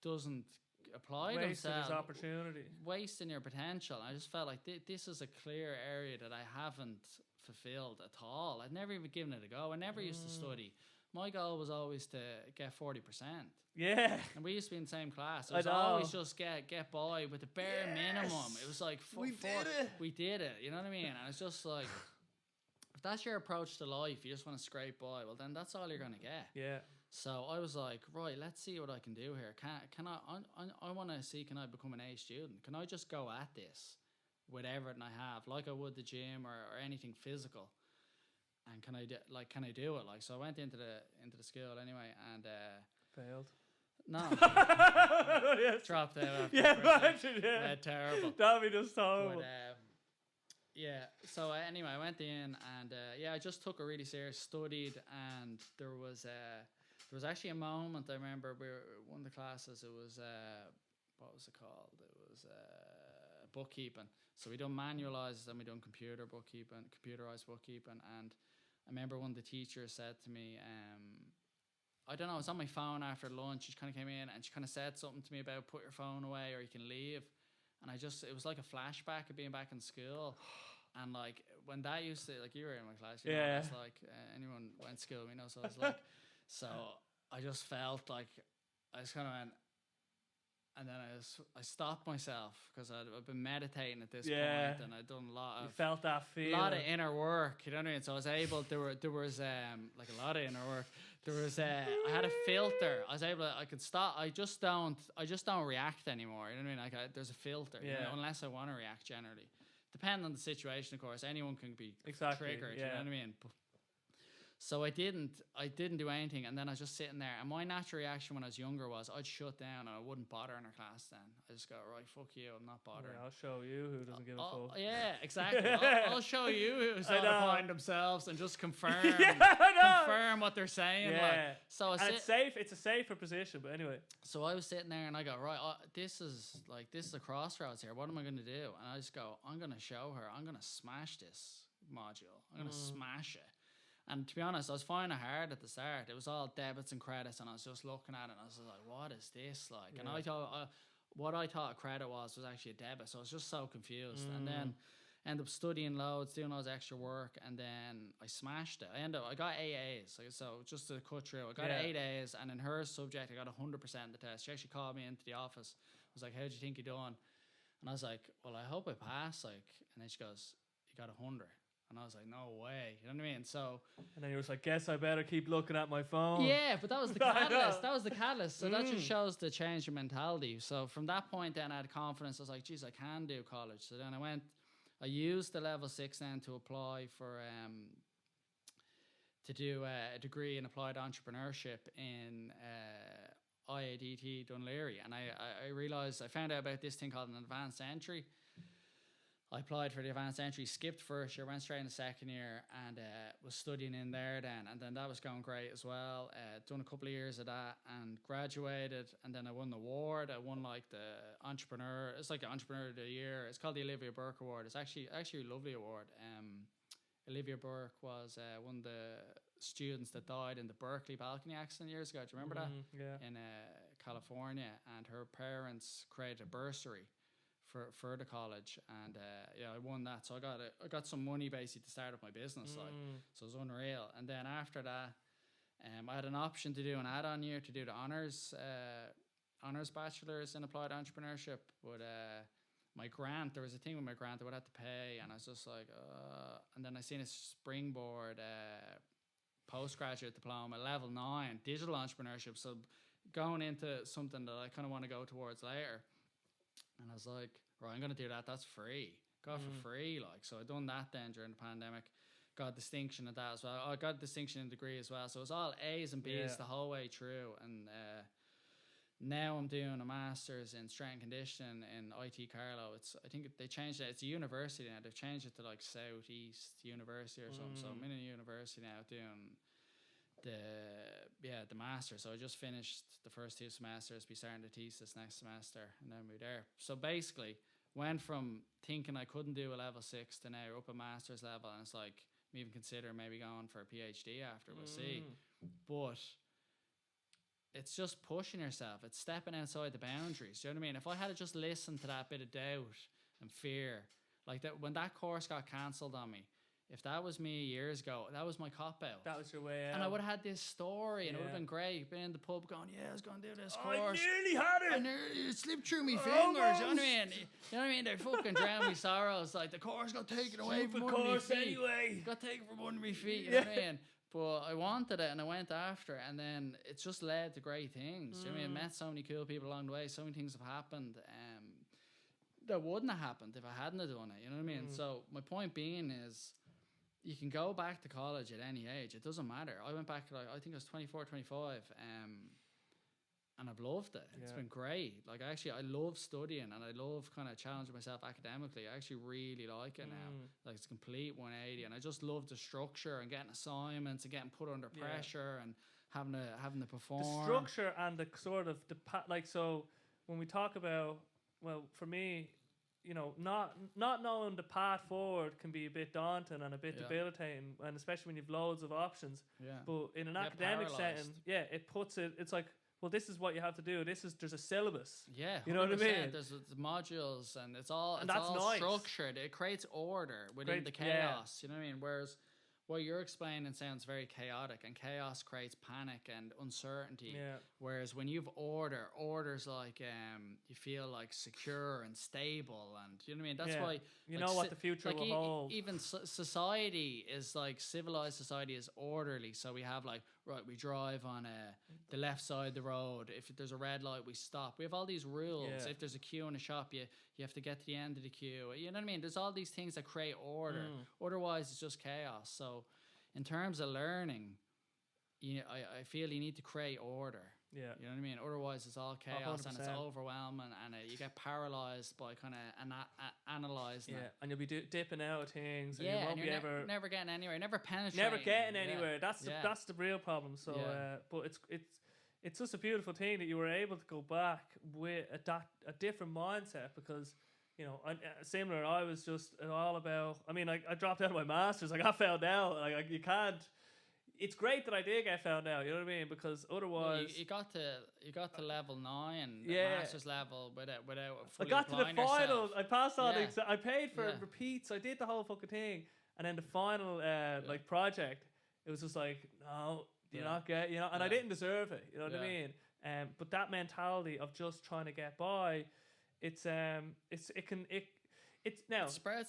doesn't apply themselves. Wasting your potential. I just felt like this is a clear area that I haven't fulfilled at all. I'd never even given it a go. I never used to study. My goal was always to get 40%. Yeah. And we used to be in the same class. It was always just get by with the bare minimum. It was like, we did it. You know what I mean? And it's just like... if that's your approach to life, you just want to scrape by, well, then that's all you're going to get. Yeah. So I was like, right, let's see what I can do here. Can I want to see, can I become an A student? Can I just go at this with everything I have, like I would the gym or anything physical? And can I do it? Like, so I went into the school anyway, and failed. No. Yes. Dropped out. Imagine, terrible. That'd be just horrible. But, so anyway, I went in, and I just took it really serious, studied, and there was actually a moment. I remember one of the classes. It was what was it called? It was bookkeeping. So we done manualized, and we done computerized bookkeeping. And I remember one of the teachers said to me, I don't know, I was on my phone after lunch. She kind of came in and she kind of said something to me about put your phone away or you can leave. And it was like a flashback of being back in school. And like when that used to, like you were in my class, you know, it's like anyone went to school, you know, so I was like, so I just felt like I just kind of went, and then I stopped myself because I've been meditating at this point, and I'd done a lot of... You felt that feeling. A lot of inner work, you know what I mean? So I was able... There was like a lot of inner work. There was... I had a filter. I was able to... I could stop... I just don't react anymore, you know what I mean? Like there's a filter, you know, unless I want to react generally. Depending on the situation, of course. Anyone can be triggered, you know what I mean? So I didn't do anything, and then I was just sitting there. And my natural reaction when I was younger was I'd shut down and I wouldn't bother in her class. Then I just go, right, fuck you, I'm not bothering. Yeah, I'll show you who doesn't give a fuck. Yeah, exactly. I'll show you who's not applying themselves and just confirm what they're saying. Yeah. Like, so it's safe. It's a safer position. But anyway. So I was sitting there and I go, right, this is a crossroads here. What am I going to do? And I just go, I'm going to show her. I'm going to smash this module. I'm going to smash it. And to be honest, I was finding it hard at the start. It was all debits and credits, and I was just looking at it, and I was like, what is this like? And I thought, what I thought a credit was actually a debit, so I was just so confused. And then ended up studying loads, doing loads of extra work, and then I smashed it. I got 8 A's, so just to cut through, I got 8 A's, and in her subject, I got 100% in the test. She actually called me into the office. I was like, how do you think you're doing? And I was like, well, I hope I pass, like. And then she goes, you got 100. And I was like, no way. You know what I mean? So. And then you was like, guess I better keep looking at my phone. Yeah, but that was the catalyst. That was the catalyst. So that just shows the change in mentality. So from that point then I had confidence. I was like, geez, I can do college. So then I used the level 6 then to apply for, to do a degree in applied entrepreneurship in IADT Dunleary. And I realized, I found out about this thing called an advanced entry. I applied for the advanced entry, skipped first year, went straight into second year, and was studying in there then. And then that was going great as well. Done a couple of years of that and graduated. And then I won the award. I won like the entrepreneur. It's like the entrepreneur of the year. It's called the Olivia Burke Award. It's actually a lovely award. Olivia Burke was one of the students that died in the Berkeley balcony accident years ago. Do you remember that? Yeah. In California, and her parents created a bursary for the college, and I won that. So I got some money basically to start up my business, like, so it was unreal. And then after that, I had an option to do an add-on year to do the honors bachelor's in applied entrepreneurship, but my grant, there was a thing with my grant I would have to pay, and I was just like, and then I seen a springboard postgraduate diploma, level 9, digital entrepreneurship, so going into something that I kind of want to go towards later. And I was like, right, I'm going to do that. That's free. Got for free, like. So I done that then during the pandemic. Got distinction at that as well. I got distinction in degree as well. So it was all A's and B's the whole way through. And now I'm doing a master's in strength and conditioning in IT Carlow. I think they changed it. It's a university now. They've changed it to like Southeast University or something. So I'm in a university now doing the master. So I just finished the first 2 semesters, be starting the thesis next semester, and then we're there. So basically went from thinking I couldn't do a level 6 to now up a master's level, and it's like I'm even considering maybe going for a PhD after. We'll see. But it's just pushing yourself. It's stepping outside the boundaries. Do you know what I mean? If I had to just listen to that bit of doubt and fear, like that, when that course got cancelled on me, if that was me years ago, that was my cop-out. That was your way out. And I would have had this story, and it would have been great. Been in the pub going, I was going to do this course. I nearly had it. It slipped through my fingers. You know what I mean? You know what I mean? They fucking drown me sorrows. Like, the course got taken away from under my feet. Anyway. Got taken from under my feet. You know what I mean? But I wanted it, and I went after it, and then it's just led to great things. You know what I mean? I met so many cool people along the way. So many things have happened that wouldn't have happened if I hadn't have done it. You know what I mean? So my point being is, you can go back to college at any age. It doesn't matter. I went back, like, I think I was 24, 25, and I've loved it. It's been great. Like, I love studying, and I love kind of challenging myself academically. I actually really like it now. Like, it's a complete 180, and I just love the structure and getting assignments and getting put under pressure and having to perform. The structure and the sort of so when we talk about, well, for me, you know, not knowing the path forward can be a bit daunting and a bit debilitating, and especially when you've loads of options. Yeah. But in an academic setting, it puts it. It's like, well, this is what you have to do. There's a syllabus. Yeah, you know what I mean. There's modules, and it's all nice. Structured. It creates order within the chaos. You know what I mean? Whereas what you're explaining sounds very chaotic, and chaos creates panic and uncertainty. Yeah. Whereas when you've order's like you feel like secure and stable, and you know what I mean. That's why you know what the future will hold. Even society is like, civilized society is orderly. So we have like, right, we drive on the left side of the road. If there's a red light, we stop. We have all these rules. Yeah. If there's a queue in a shop, you have to get to the end of the queue. You know what I mean? There's all these things that create order. Otherwise, it's just chaos. So in terms of learning, I feel you need to create order. Yeah. You know what I mean? Otherwise, it's all chaos and it's 100%. overwhelming, and you get paralyzed by kind of analysing Yeah, it. and you'll be dipping out of things. And Yeah, you won't and you're never getting anywhere, never penetrating. Never getting anywhere. Yeah. That's the real problem. So, but it's just a beautiful thing that you were able to go back with a different mindset, because, you know, similar. I was just all about. I mean, I dropped out of my masters. I got found out. Like you can't. It's great that I did get found out. You know what I mean? Because otherwise, you got to level 9, Yeah. Master's level without. I got to the final. I passed on. Yeah. I paid for repeats. I did the whole fucking thing, and then the final like project, it was just like, no, do you not get, you know? And I didn't deserve it. You know what I mean? But that mentality of just trying to get by, it spreads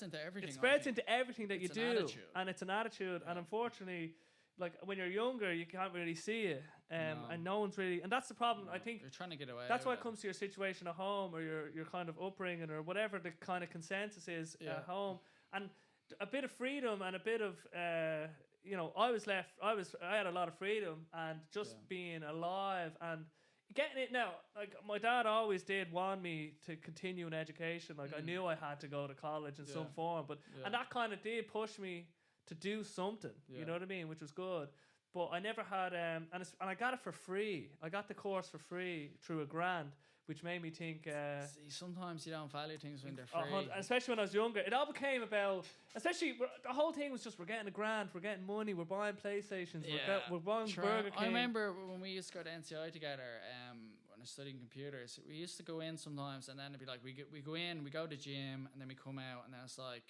into everything. It spreads into everything that you do, attitude. and it's an attitude. And unfortunately, like when you're younger, you can't really see it, and no one's really. And that's the problem. I think you're trying to get away. That's why it comes to your situation at home, or your kind of upbringing, or whatever the kind of consensus is at home, and a bit of freedom and a bit of you know, I had a lot of freedom and just being alive and getting it now. Like my dad always did want me to continue an education. Like I knew I had to go to college in some form, but and that kind of did push me to do something. You know what I mean, which was good. But I never had and I got it for free. I got the course for free through a grant, which made me think. See, sometimes you don't value things when they're free. Especially when I was younger, it all became about. Especially the whole thing was just we're getting a grant, we're getting money, we're buying PlayStations, we're buying Burger King. I remember when we used to go to NCI together. When I was studying computers, we used to go in sometimes, and then it'd be like we go in, we go to gym, and then we come out, and then it's like.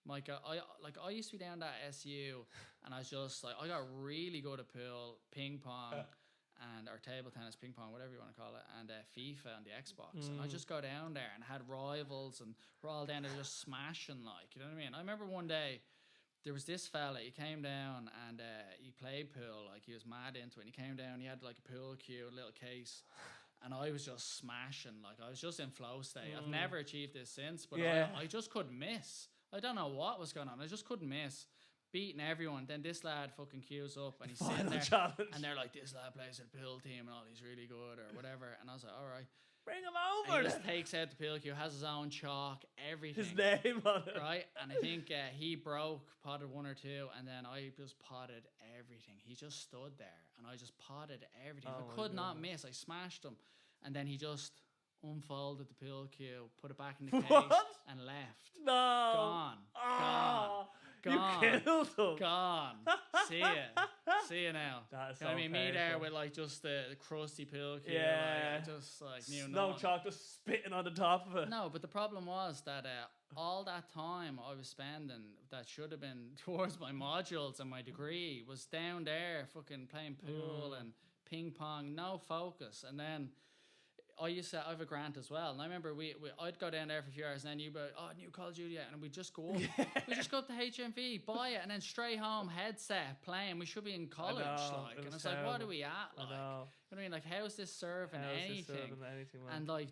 Mike, I used to be down at SU, and I was just like, I got really good at pool, ping pong, or table tennis, ping pong, whatever you want to call it, and FIFA on the Xbox. And I just go down there and had rivals, and we're all down there just smashing, like, you know what I mean? I remember one day, there was this fella, he came down and he played pool, like he was mad into it, and he came down, he had like a pool cue, a little case, and I was just smashing, like I was just in flow state. I've never achieved this since, but I just couldn't miss. I don't know what was going on. I just couldn't miss. Beating everyone. Then this lad fucking queues up and he's sitting there. Challenge. And they're like, this lad plays at the pool team and all, he's really good or whatever. And I was like, all right. Bring him over. And he just takes out the pool cue, has his own chalk, everything. His name on it. Right? And I think he potted 1 or 2, and then I just potted everything. He just stood there and I just potted everything. I could not miss. I smashed him. And then he just unfolded the pool cue, put it back in the case, and left. No. Gone. Gone. You killed him. Gone. See ya now. That is you know what I mean? Me there painful. with like just the crusty pool cue. Yeah. Like, just like knew no nothing. chalk, just spitting on the top of it. No, but the problem was that all that time I was spending that should have been towards my modules and my degree was down there fucking playing pool and ping pong, no focus. And then I have a grant as well, and I remember I'd go down there for a few hours, and then you'd be like, oh, new Call of Duty, and we'd just go up. We just go up to HMV, buy it, and then straight home, headset, playing. We should be in college, and it's like, what are we at? Like, you know what I mean? Like, how's this serving anything? And like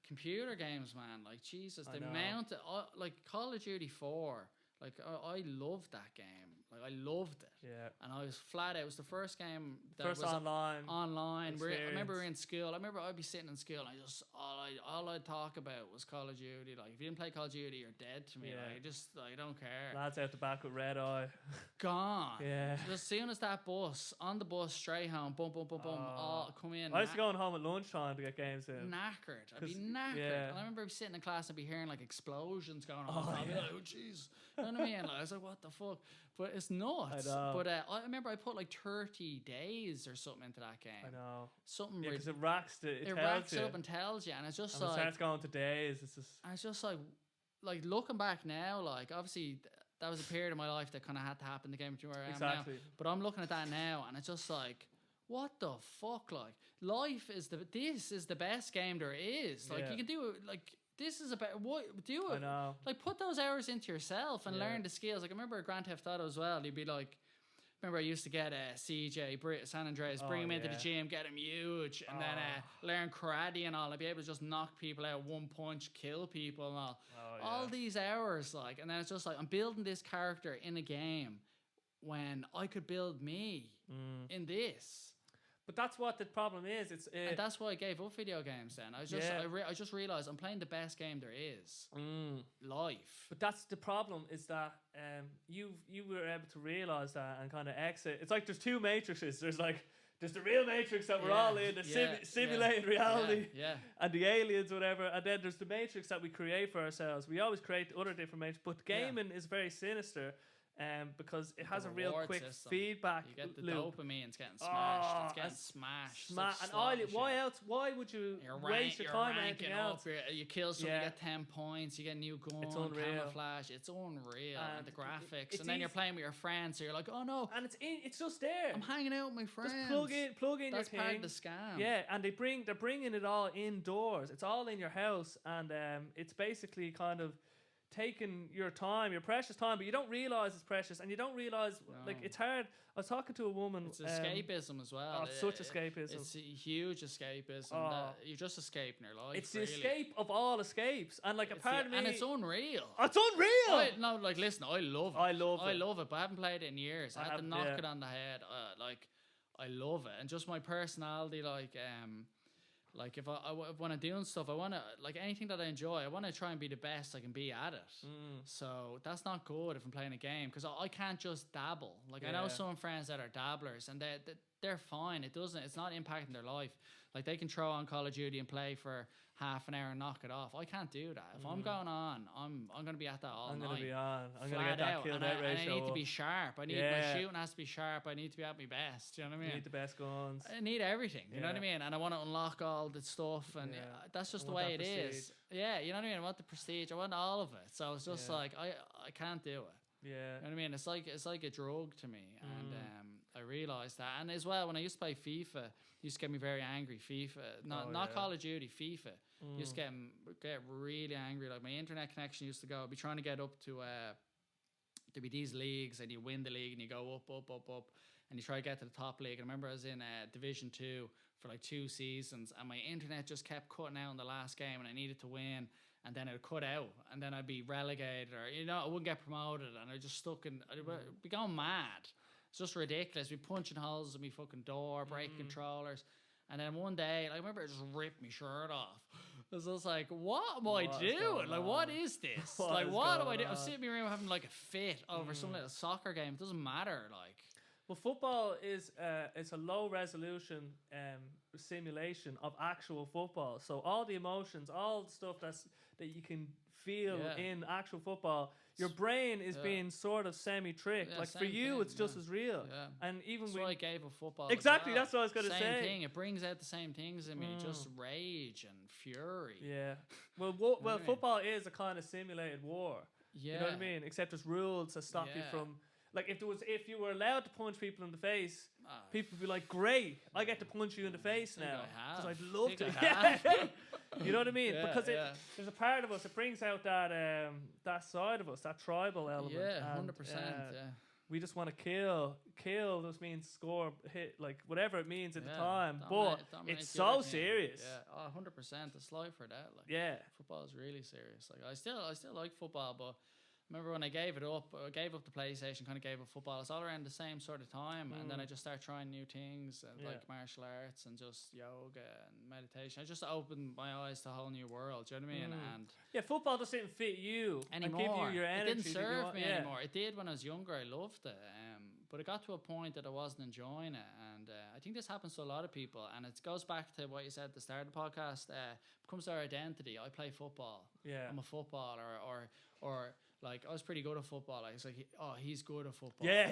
computer games, man, like Jesus, the amount of, like Call of Duty 4, like I loved that game. Like I loved it. Yeah. And I was flat out. It was the first game that was online. I experience. remember we were in school. I remember I'd be sitting in school and all I'd talk about was Call of Duty. Like if you didn't play Call of Duty, you're dead to me. Like I don't care. Lads out the back with red eye. Gone. Yeah. As soon as that bus, on the bus straight home, boom, boom, boom, boom, all come in. I used to go home at lunchtime to get games in. Knackered. I'd be knackered. Yeah. And I remember sitting in class and be hearing like explosions going on. I'd be like, oh jeez. You know what I mean? Like, I was like, what the fuck? But it's nuts. I know. But I remember I put like 30 days or something into that game. I know. Something because it racks it racks it up and tells you, and it's just and like it starts going to days. It's just like looking back now, like obviously that was a period of my life that kind of had to happen to get me to where I am now. But I'm looking at that now, and it's just like, what the fuck? Like life is this is the best game there is. Like you can do it. Like this is about what do it. I know. Like put those hours into yourself and learn the skills. Like I remember Grand Theft Auto as well. You'd be like. Remember, I used to get CJ, San Andreas, bring him into the gym, get him huge, and then learn karate and all. I'd be able to just knock people out, one punch, kill people and all. All these hours, like, and then it's just like, I'm building this character in a game when I could build me in this. But that's what the problem is. And that's why I gave up video games then. I just realized I'm playing the best game there is. Life. But that's the problem, is that you were able to realize that and kind of exit. It's like there's two matrices. There's the real matrix that we're all in, the simulated reality, and the aliens, whatever. And then there's the matrix that we create for ourselves. We always create other different matrix. But gaming is very sinister. Because it has a real quick system. feedback You get the loop. dopamine's getting smashed. It's getting smashed. And why else? Why would you waste your time on anything else? You kill someone, you get 10 points. You get a new gun. It's unreal. Camouflage. It's unreal. And the graphics. And then easy. you're playing with your friends, so you're like, oh no. And it's just there. I'm hanging out with my friends. Just plug in That's your part thing. of the scam. Yeah, and they're bringing it all indoors. It's all in your house, and it's basically kind of taking your time, your precious time, but you don't realize it's precious, and you don't realize like it's hard. I was talking to a woman. It's escapism as well. It's such escapism. It's a huge escapism. That you're just escaping your life. It's the escape of all escapes, and like a part of me, and it's unreal. It's unreal. No, like listen, I love it. I love it, but I haven't played it in years. I had to knock it on the head. Like I love it, and just my personality, like if when I'm doing stuff, I want to, like anything that I enjoy, I want to try and be the best I can be at it. So that's not good if I'm playing a game, because I can't just dabble. Like I know some friends that are dabblers, and they're fine. It's not impacting their life. Like they can throw on Call of Duty and play for half an hour and knock it off. I can't do that. If I'm going on, I'm going to be at that all night. I'm going to be on. I'm going to get that kill and that ratio. And I need to be sharp. My shooting has to be sharp. I need to be at my best. You know what I mean? You need the best guns. I need everything. You know what I mean? And I want to unlock all the stuff, and that's just the way it is. Yeah, you know what I mean? I want the prestige. I want all of it. So it's just like I can't do it. Yeah. You know what I mean? It's like a drug to me, and I realised that. And as well, when I used to play FIFA, it used to get me very angry. FIFA, not Call of Duty, FIFA. Used to get really angry. Like my internet connection used to go. I'd be trying to get up to there'd be these leagues, and you win the league, and you go up, and you try to get to the top league. And I remember I was in Division 2 for like 2 seasons, and my internet just kept cutting out in the last game, and I needed to win. And then it'd cut out, and then I'd be relegated, or I wouldn't get promoted, and I just stuck in. I'd be going mad. It's just ridiculous. Be punching holes in my fucking door, breaking controllers, and then one day, I remember it just ripped my shirt off. I was just like, "What am I doing? Like, what is this? What do I do?" I'm sitting in my room having like a fit over some little soccer game. It doesn't matter, like. Well, football is it's a low resolution simulation of actual football. So all the emotions, all the stuff that you can feel in actual football, your brain is being sort of semi-tricked. Like for you, it's just as real. Yeah. And even I gave up football. Exactly, well. that's what I was going to say. Same thing. It brings out the same things in me, just rage and fury. Yeah. Well, football is a kind of simulated war. Yeah. You know what I mean? Except there's rules to stop you from. Like if you were allowed to punch people in the face, people would be like, "Great, I get to punch you in the face now because I'd love to." You know what I mean? Because there's a part of us. It brings out that side of us, that tribal element. Yeah, 100%. We just want to kill. Kill just means score, hit, like whatever it means at the time. But it's so serious. Yeah, 100%. It's life for that. Like, football is really serious. Like I still like football, but. Remember when I gave it up, I gave up the PlayStation, kind of gave up football. It's all around the same sort of time. And then I just started trying new things, like martial arts and just yoga and meditation. I just opened my eyes to a whole new world. Do you know what I mean? And football just didn't fit you anymore. And give you your energy. It didn't serve me anymore. It did when I was younger. I loved it. But it got to a point that I wasn't enjoying it. And I think this happens to a lot of people. And it goes back to what you said at the start of the podcast. Becomes their identity. I play football. Yeah. I'm a footballer. Or like I was pretty good at football. Like, it's like, he's good at football. Yeah,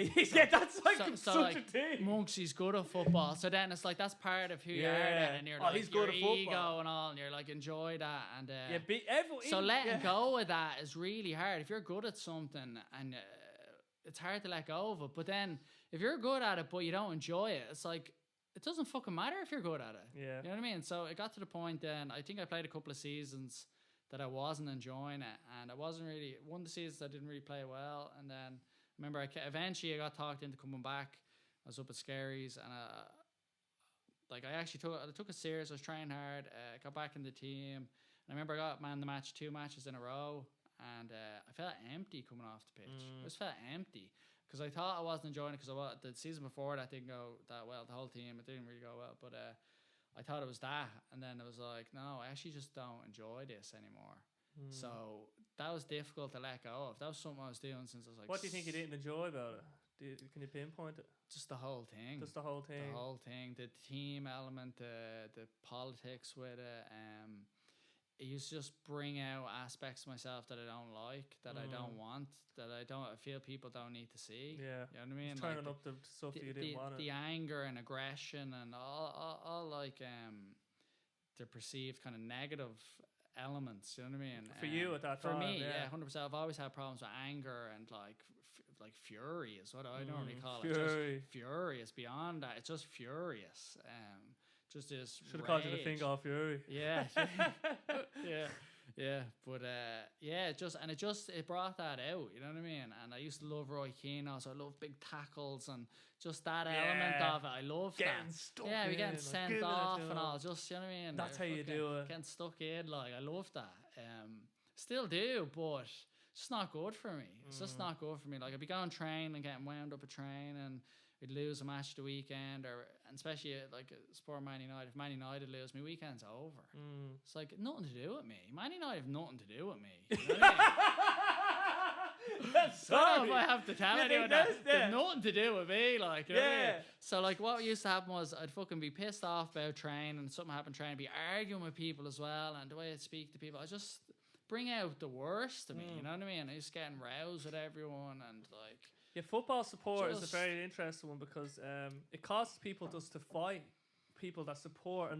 that's like such a thing. Monksey's good at football. So then it's like that's part of who you are. Then, and you're like, he's good at football. Ego and all, and you're like, enjoy that. And so letting go of that is really hard. If you're good at something, and it's hard to let go of it. But then if you're good at it, but you don't enjoy it, it's like it doesn't fucking matter if you're good at it. Yeah, you know what I mean. So it got to the point. Then I think I played a couple of seasons that I wasn't enjoying it, and I wasn't really one of the seasons I didn't really play well. And then I remember eventually I got talked into coming back. I was up at Skerries, and I actually took it serious. I was trying hard. Got back in the team, and I remember I got man of the match 2 matches in a row, and I felt empty coming off the pitch. I just felt empty because I thought I wasn't enjoying it because the season before that didn't go that well. The whole team, it didn't really go well. But I thought it was that, and then it was like, no, I actually just don't enjoy this anymore. So that was difficult to let go of. That was something I was doing since I was like. What do you think you didn't enjoy about it? Can you pinpoint it? Just the whole thing. Just the whole thing. The whole thing. The team element, the politics with it. It used to just bring out aspects of myself that I don't like, that I don't want, that I feel people don't need to see. Yeah. You know what I mean? It's turning up the stuff you didn't want. The anger and aggression and all like the perceived kind of negative elements. You know what I mean? For you at that time. For me, yeah, 100%. I've always had problems with anger and like fury is what I normally call it. Just furious beyond that. It's just furious. Just this should have called you the finger off fury. Yeah. Yeah. But it brought that out, you know what I mean? And I used to love Roy Keane, so I love big tackles and just that element of it. I love getting that. Stuck yeah, we getting sent off and all, just just, you know what I mean? That's how you do it. Getting stuck in, like, I love that. Still do, but it's just not good for me. It's just not good for me. Like, I'd be going train and getting wound up a train and we'd lose a match the weekend, and especially like sport Man United. If Man United lose, my weekend's over. It's like nothing to do with me. Man United have nothing to do with me. You know what I mean? Sorry. I don't know if I have to tell anyone that. They've nothing to do with me. Like, you know what I mean? So like what used to happen was I'd fucking be pissed off about train, and something happened train, be arguing with people as well, and the way I'd speak to people, I just bring out the worst of me. You know what I mean? I just getting roused with everyone and like. Yeah, football support is a very interesting one because it causes people just to fight people that support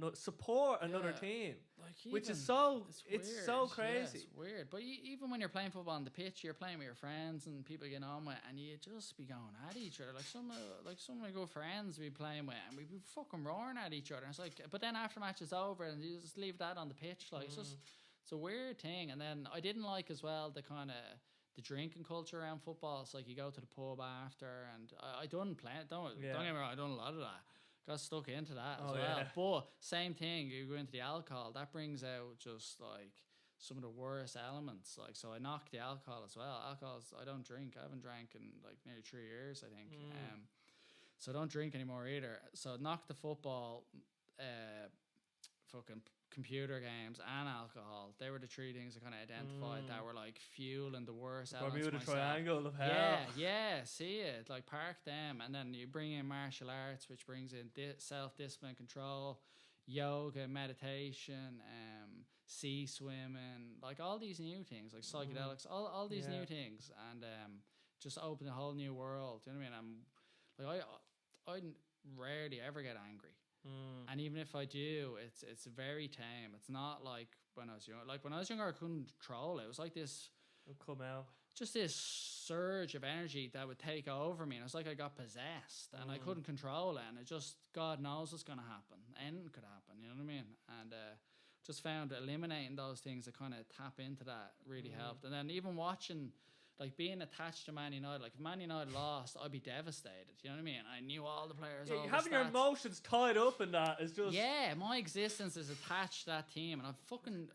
another team, like which is so it's so crazy. Yeah, it's weird, but even when you're playing football on the pitch, you're playing with your friends and people you get on with, and you just be going at each other. Like some of my good friends we playing with, and we be fucking roaring at each other. And it's like, but then after the match is over, and you just leave that on the pitch. Like it's a weird thing. And then I didn't like as well the kind of the drinking culture around football. It's like you go to the pub after, and I don't play. Don't get me wrong, I done a lot of that. Got stuck into that as well. Yeah. But same thing, you go into the alcohol, that brings out just like some of the worst elements. Like, so I knocked the alcohol as well. I don't drink. I haven't drank in like nearly 3 years, I think. So I don't drink anymore either. So I knocked the football, fucking computer games and alcohol. They were the three things I kind of identified that were like fueling the worst elements. Bermuda Triangle of hell. Yeah, see it. Like park them, and then you bring in martial arts, which brings in self-discipline, control, yoga, meditation, sea swimming, like all these new things, like psychedelics, all these new things, and just open a whole new world. You know what I mean? I rarely ever get angry. And even if I do, it's very tame. It's not like when I was young. Like when I was younger, I couldn't control it. It was like this. It'll come out. Just this surge of energy that would take over me. And it was like I got possessed, and I couldn't control it. And it just, God knows what's going to happen. Anything could happen. You know what I mean? And just found eliminating those things that kind of tap into that really helped. And then even watching. Like being attached to Man United, like if Man United lost, I'd be devastated. You know what I mean? I knew all the players. Yeah, having your emotions tied up in that is just. Yeah, my existence is attached to that team, and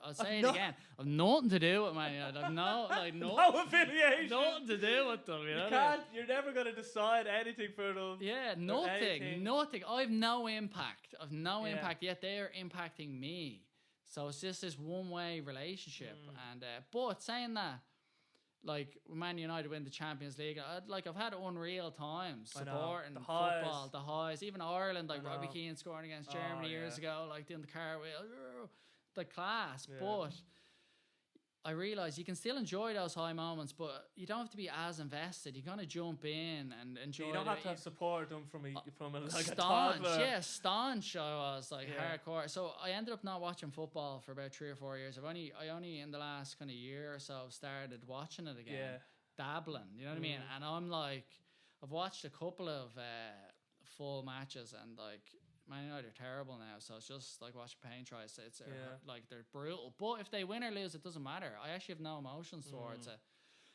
I'll say it again. I've nothing to do with Man United. I've no affiliation. Nothing to do with them. You know? You're never going to decide anything for them. Yeah, nothing. I've no impact. Impact. Yet they are impacting me. So it's just this one-way relationship. And but saying that. Like Man United win the Champions League, I've had unreal times supporting the football, the highs. Even Ireland, like Robbie Keane scoring against Germany years ago, like doing the cartwheel, the class. Yeah. But I realised you can still enjoy those high moments, but you don't have to be as invested. You're gonna jump in and enjoy. You don't have to have support them from a like staunch, a toddler. Yeah, staunch. I was like hardcore. So I ended up not watching football for about 3 or 4 years. I only in the last kind of year or so started watching it again, dabbling. You know what I mean? And I'm like, I've watched a couple of full matches, and like. Man United are terrible now, so it's just like watching paint dry. It's like they're brutal. But if they win or lose, it doesn't matter. I actually have no emotions towards it,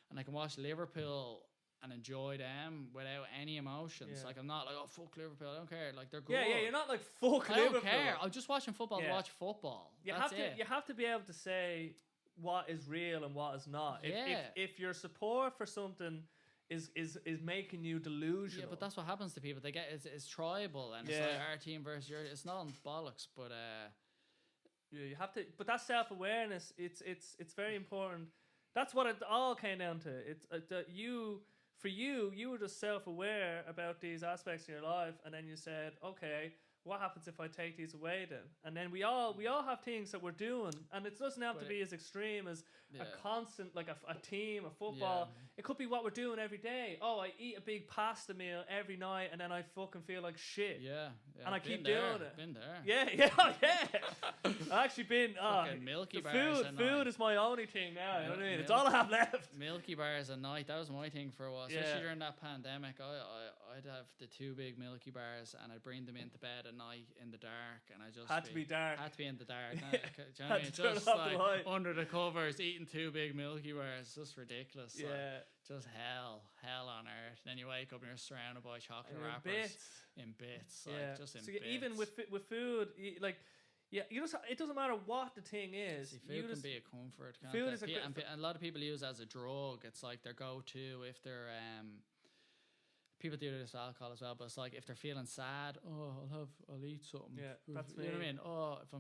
and I can watch Liverpool and enjoy them without any emotions. Yeah. Like I'm not like, oh fuck Liverpool, I don't care. Like they're good. Yeah, you're not like fuck Liverpool. I don't care. I'm just watching football to watch football. You have to be able to say what is real and what is not. If your support for something is making you delusional. Yeah, but that's what happens to people. They get it's tribal, and it's like our team versus your. It's not bollocks, but yeah, you have to. But that self-awareness, it's very important. That's what it all came down to. It's that you were just self-aware about these aspects in your life, and then you said, okay, what happens if I take these away then? And then we all have things that we're doing, and it doesn't have to be as extreme as a constant, like a team, a football. Yeah. It could be what we're doing every day. Oh, I eat a big pasta meal every night, and then I fucking feel like shit. Yeah. And I keep doing it. Been there. Yeah. I've actually been. Milky bars. Food is my only thing now. You know what I mean? It's all I have left. Milky bars at night. That was my thing for a while. Especially during that pandemic. I'd have the 2 big Milky bars, and I'd bring them into bed at night in the dark, and I just had to be dark. Had to be in the dark. Do you know what I mean? Just like under the covers, eating 2 big Milky bars. Just ridiculous. Yeah. Like, just hell on earth. Then you wake up and you're surrounded by chocolate wrappers in bits. Like, just in bits. Even with food, like. Yeah, it doesn't matter what the thing is. See, food can be a comfort. Food is and a lot of people use it as a drug. It's like their go-to if they're people do this with alcohol as well, but it's like if they're feeling sad, I'll eat something. Yeah, that's me. You know what I mean? Oh, if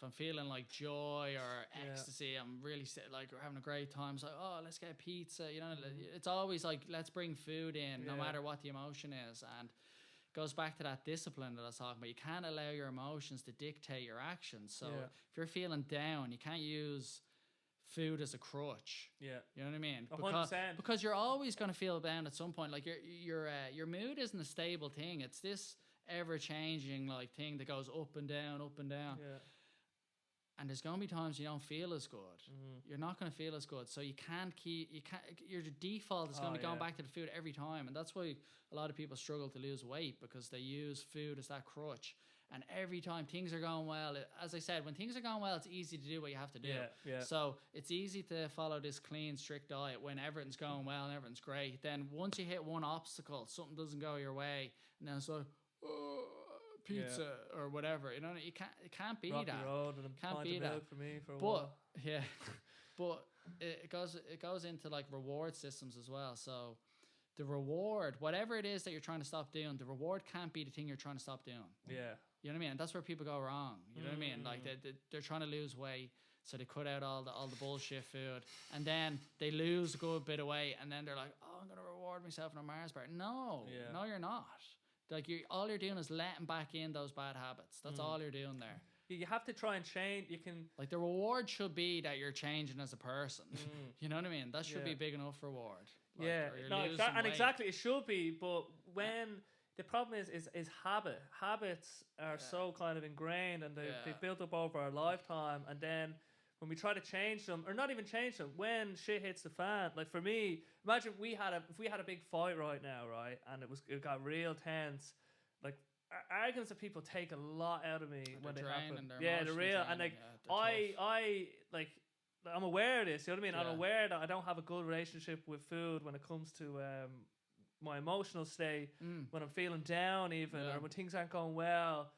I'm feeling like joy or ecstasy, I'm really like we're having a great time. It's like, oh, let's get pizza. You know, it's always like let's bring food in, no matter what the emotion is, and goes back to that discipline that I was talking about. You can't allow your emotions to dictate your actions. So if you're feeling down, you can't use food as a crutch. Yeah, you know what I mean? 100%. Because you're always going to feel down at some point. Like your mood isn't a stable thing. It's this ever changing like thing that goes up and down, up and down. Yeah. And there's going to be times you don't feel as good. You're not going to feel as good. So your default is going to be going back to the food every time. And that's why a lot of people struggle to lose weight, because they use food as that crutch. And every time things are going well, as I said, when things are going well, it's easy to do what you have to do. Yeah. So it's easy to follow this clean, strict diet when everything's going well and everything's great. Then once you hit one obstacle, something doesn't go your way, and then it's like, pizza or whatever, you know, it can't be Rocky that. Road and can't be that for me for a while. Yeah, but it goes into like reward systems as well. So the reward, whatever it is that you're trying to stop doing, the reward can't be the thing you're trying to stop doing. Yeah, you know what I mean. And that's where people go wrong. You know what I mean? Like they're trying to lose weight, so they cut out all the bullshit food, and then they lose a good bit of weight, and then they're like, oh, I'm gonna reward myself in a Mars bar. No, you're not. Like all you're doing is letting back in those bad habits. That's all you're doing there. You have to try and change. You can like the reward should be that you're changing as a person. You know what I mean? That should be big enough reward. Like, exactly it should be. But when the problem is habit. Habits are so kind of ingrained, and they built up over our lifetime, and then when we try to change them, or not even change them, when shit hits the fan, like for me, imagine if we had a big fight right now, right, and it got real tense, like arguments that people take a lot out of me when they happen. They're real, and like I like I'm aware of this. You know what I mean? I'm aware that I don't have a good relationship with food when it comes to my emotional state. When I'm feeling down, even or when things aren't going well,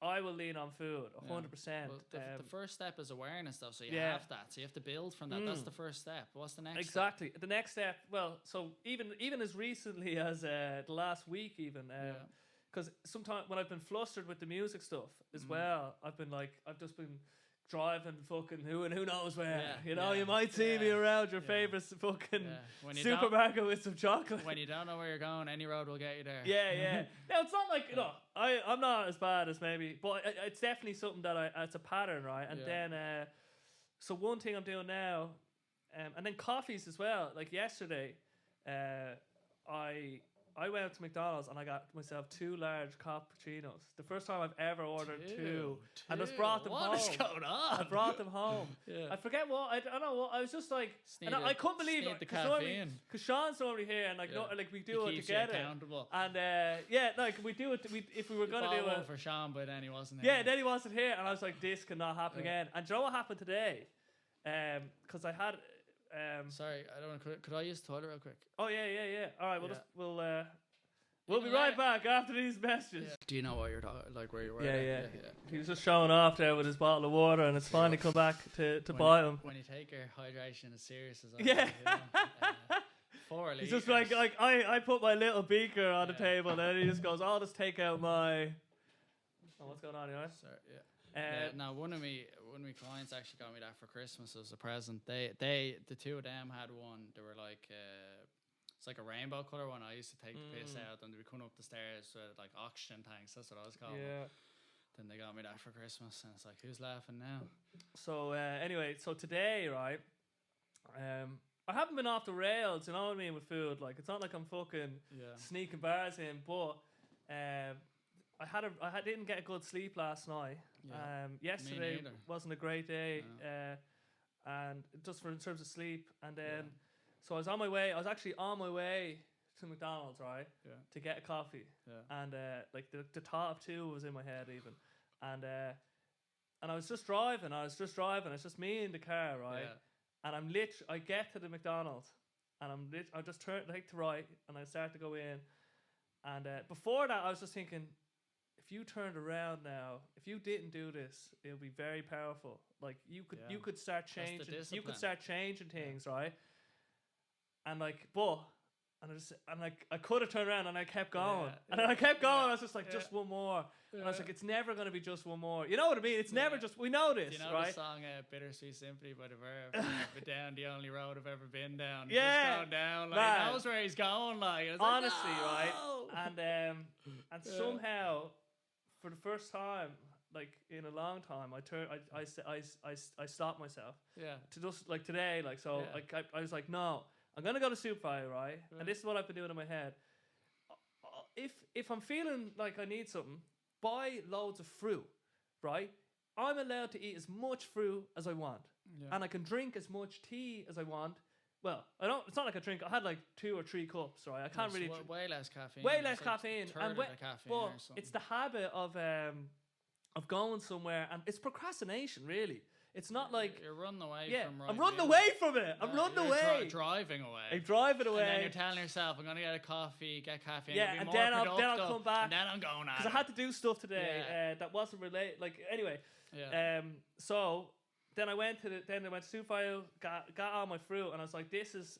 I will lean on food 100%. Well, the first step is awareness, though. So you have that. So you have to build from that. That's the first step. What's the next step? Exactly. The next step, well, so even as recently as the last week, even, because sometimes when I've been flustered with the music stuff as well, I've just been driving fucking who knows where. You might see me around your favourite fucking supermarket with some chocolate. When you don't know where you're going, any road will get you there. Now, it's not like, I'm not as bad as maybe, but it's definitely something that it's a pattern, right? And then, so one thing I'm doing now, and then coffees as well. Like yesterday, I went out to McDonald's and I got myself 2 large cappuccinos. The first time I've ever ordered two. And just brought them home. What is going on? I brought them home. I forget what, I don't know what, I was just like, I couldn't believe it. Because Sean's normally here and like we do it together. And we do it, if we were going to do it. For Sean, but then he wasn't here. Yeah, then he wasn't here and I was like, this cannot happen again. And do you know what happened today? Because I had... sorry, I don't want. Could I use the toilet real quick? Oh yeah. All right, we'll be right back after these messages. Yeah. Do you know what you're talking? Like where you were? Yeah. He was just showing off there with his bottle of water, and it's finally come back to buy him. When you take your hydration as serious as I 4 He's just like I put my little beaker on the table, and then he just goes, "I'll just take out my." Oh, what's going on, you know? Sorry, now one of my clients actually got me that for Christmas as a present. The two of them had one. They were like it's like a rainbow color one. I used to take the piss out, and they'd be coming up the stairs with like oxygen tanks. That's what I was calling them. Then they got me that for Christmas, and it's like, who's laughing now? So anyway, so today, right? I haven't been off the rails, you know what I mean, with food. Like, it's not like I'm fucking sneaking bars in, but I didn't get a good sleep last night. Yesterday wasn't a great day, and just in terms of sleep. And then, so I was actually on my way to McDonald's, right, to get a coffee. And like the thought of two was in my head even, and I was just driving. It's just me in the car, right. And I get to the McDonald's, and I just take to right, and I start to go in. And before that, I was just thinking, if you turned around now, if you didn't do this, it would be very powerful. Like you could start changing. You could start changing things, right? And like, I could have turned around, and I kept going, and then I kept going. I was just like, just one more. And I was like, it's never going to be just one more. You know what I mean? It's never just. We know this, you know, right? The song "Bittersweet Symphony" by the Verve. But down the only road I've ever been down. Just going down. Like, he knows where he's going. Like, honestly, no! Right? And somehow, for the first time, like in a long time, I stopped myself. To just like today, like so, like I was like, no, I'm gonna go to Superfire, right? And this is what I've been doing in my head. If I'm feeling like I need something, buy loads of fruit, right? I'm allowed to eat as much fruit as I want, and I can drink as much tea as I want. Well, I don't. It's not like I drink. I had like 2 or 3 cups, right? I can't really. Way less caffeine. Way less caffeine, caffeine but it's the habit of going somewhere, and it's procrastination, really. It's not like you're running away from. I'm running away from it. I'm running away. Driving away. I'm driving away. And then you're telling yourself, I'm gonna get a coffee, get caffeine. Yeah, and then I'll come back. And then I'm going out. Because I had to do stuff today that wasn't related. Like anyway. So then I went to Superfire, got all my fruit, and I was like, this is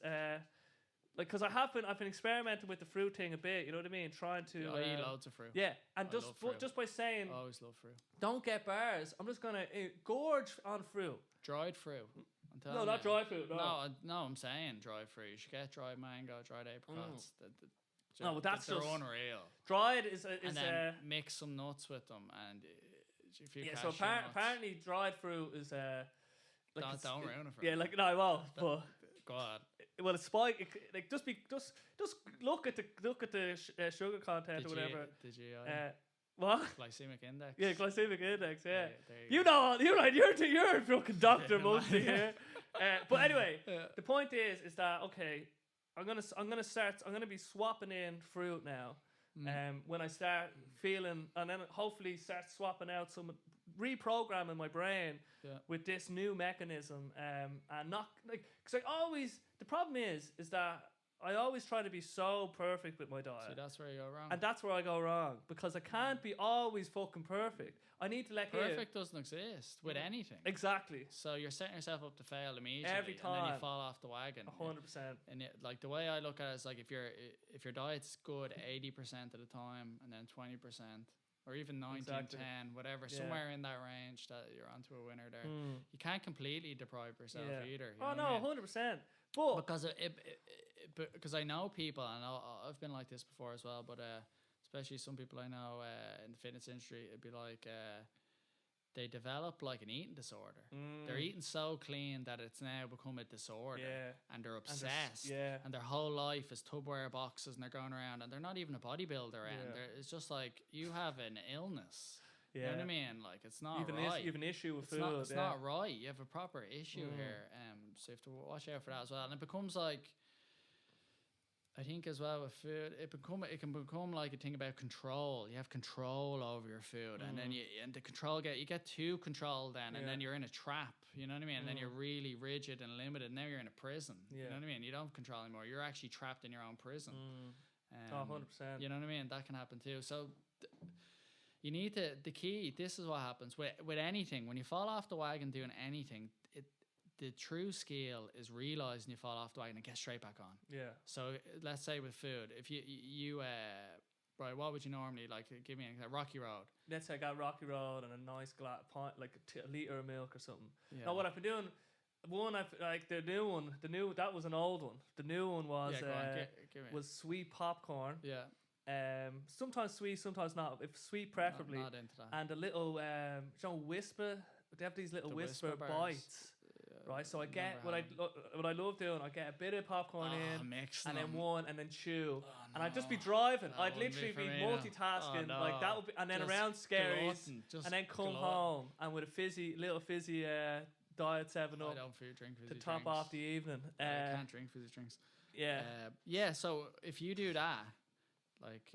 like, because I've been experimenting with the fruit thing a bit, you know what I mean, trying to I eat loads of fruit. And just by saying, I always love fruit, don't get bars, I'm just gonna gorge on fruit. Dried fruit. No, not dry fruit. No, I'm saying dried fruit. You should get dried mango, dried apricots. No, but that's they're just unreal. Dried is and then mix some nuts with them, and if you so apparently dried fruit is like don't ruin it for me. Like no, I won't. But go on. Well, it's like just look at the sugar content or whatever. Did you? What? Glycemic index. Yeah, glycemic index. Yeah. You know, you're right. You're a fucking doctor, Monksey here. But anyway, the point is that okay, I'm gonna be swapping in fruit now. When I start feeling, and then hopefully start swapping out some, reprogramming my brain with this new mechanism, and not like, because the problem is that I always try to be so perfect with my diet. See, that's where you go wrong. And that's where I go wrong, because I can't be always fucking perfect. I need to let perfect doesn't exist with anything. Exactly. So you're setting yourself up to fail immediately. Every time. And then you fall off the wagon. 100%. And like the way I look at it is like if your diet's good 80% of the time, and then 20%, or even 90 and 10, whatever, somewhere in that range, that you're onto a winner there. You can't completely deprive yourself either. Oh no, 100%. But because I know people, and I've been like this before as well, but especially some people I know in the fitness industry, it'd be like they develop like an eating disorder. They're eating so clean that it's now become a disorder, and they're obsessed, and their whole life is Tupperware boxes, and they're going around, and they're not even a bodybuilder, and it's just like, you have an illness. You know what I mean? Like, it's not right. You have an issue with food. It's not right. You have a proper issue here, so you have to watch out for that as well. And it becomes like, I think as well with food, it can become like a thing about control. You have control over your food, and then you get too controlled then, and then you're in a trap. You know what I mean? And then you're really rigid and limited. Now you're in a prison. You know what I mean? You don't control anymore. You're actually trapped in your own prison. 100%. You know what I mean? That can happen too. So you need to. The key. This is what happens with anything. When you fall off the wagon doing anything, the true skill is realizing you fall off the wagon and get straight back on. Yeah. So let's say with food, if you right, what would you normally like? Give me a Rocky Road. Let's say I got Rocky Road and a nice pint, like a litre of milk or something. Yeah. Now what I've been doing, the new that was an old one. The new one was give me was sweet popcorn. yeah. Sometimes sweet, sometimes not. If sweet, preferably. Not into that. And a little whisper. They have these little whisper bites. Right, so I get what I love doing. I get a bit of popcorn in, mix and them. then one, and then chew, and I'd just be no. driving. That I'd wouldn't literally be be for me, no. multitasking Oh, like that would be, and then Just around skerries, glutton, and then come glutton. home and with a little fizzy Diet 7 I Up don't drink fizzy to top drinks. off the evening. I can't drink fizzy drinks. Yeah, yeah. So if you do that, like,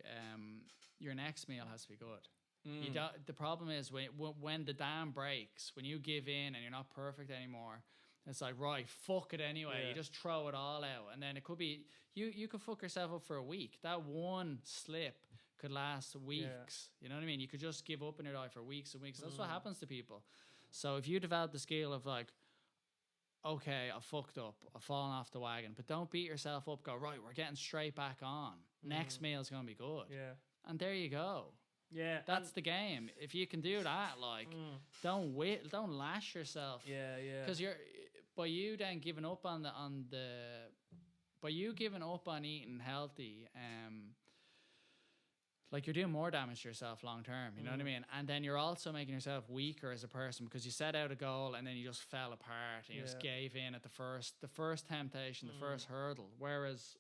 your next meal has to be good. You don't. The problem is when the dam breaks, when you give in and you're not perfect anymore. It's like, right, fuck it anyway. Yeah. You just throw it all out, and then it could be you could fuck yourself up for a week. That one slip could last weeks. Yeah. You know what I mean? You could just give up on your diet for weeks and weeks. That's what happens to people. So if you develop the skill of like, okay, I fucked up, I've fallen off the wagon, but don't beat yourself up. Go, right, we're getting straight back on. Next meal is gonna be good. Yeah, and there you go. Yeah, that's the game. If you can do that, like, don't lash yourself. Yeah, yeah. Because by you then giving up on eating healthy, like you're doing more damage to yourself long term. You know what I mean? And then you're also making yourself weaker as a person because you set out a goal and then you just fell apart and you just gave in at the first temptation, the first hurdle. Whereas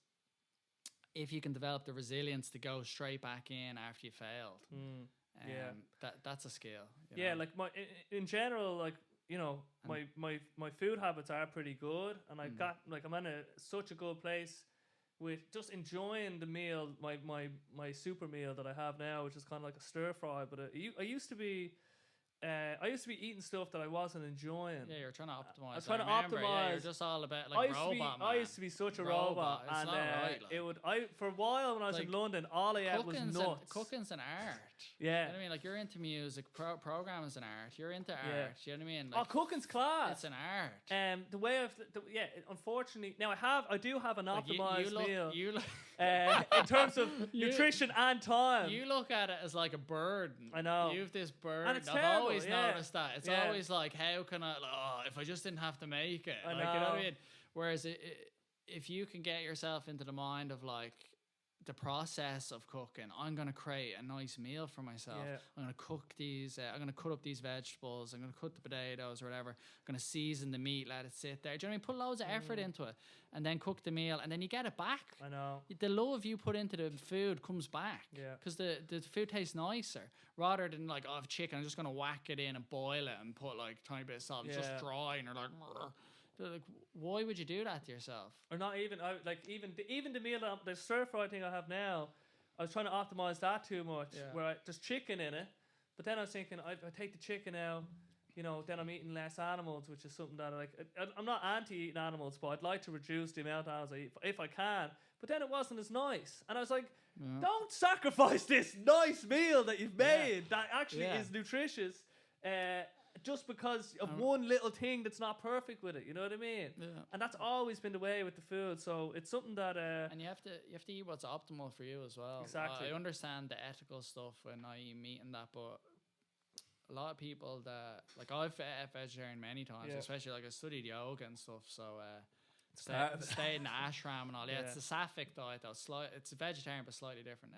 if you can develop the resilience to go straight back in after you failed, that's a skill. You know? Like in general, like, you know, my food habits are pretty good, and I got like I'm in such a good place with just enjoying the meal, my super meal that I have now, which is kind of like a stir fry. But I used to be eating stuff that I wasn't enjoying. Yeah, you're trying to optimize. I was trying to optimize. Yeah, you're just all about like robot. I used to be such a robot, It's and not right, like. for a while when I was in London, all I ate was nuts. Cooking's an art. Yeah, you know what I mean, like you're into music. Programming's an art. You're into art. You know what I mean? Like, cooking's class. It's an art. The way unfortunately, now I do have an optimized meal. In terms of nutrition and time. You look at it as like a burden. I know. You have this burden. And it's I've terrible, always noticed that. It's always like, how can I? If I just didn't have to make it. I know. You know what I mean? Whereas if you can get yourself into the mind of like the process of cooking, I'm gonna create a nice meal for myself. I'm gonna cook these. I'm gonna cut up these vegetables. I'm gonna cut the potatoes or whatever. I'm gonna season the meat. Let it sit there. Do you know what I mean? Put loads of effort into it, and then cook the meal, and then you get it back. I know. The love you put into the food comes back. Yeah. Because the food tastes nicer rather than like, oh, I have chicken, I'm just gonna whack it in and boil it and put like a tiny bit of salt. It's just dry, and you're like. Like, why would you do that to yourself? Or not even even the meal, the stir fry thing I have now, I was trying to optimize that too much. Where there's chicken in it, but then I was thinking I take the chicken out, you know, then I'm eating less animals, which is something that I like. I'm not anti eating animals, but I'd like to reduce the amount of animals I eat if I can. But then it wasn't as nice, and I was like, don't sacrifice this nice meal that you've made that actually is nutritious. Just because of one little thing that's not perfect with it, you know what I mean? Yeah. And that's always been the way with the food. So it's something that and you have to eat what's optimal for you as well. Exactly. I understand the ethical stuff when I eat meat and that, but a lot of people that like I've ate vegetarian many times, especially like I studied yoga and stuff. So stayed in the ashram and all. Yeah, it's the sapphic diet though. It's a vegetarian but slightly different.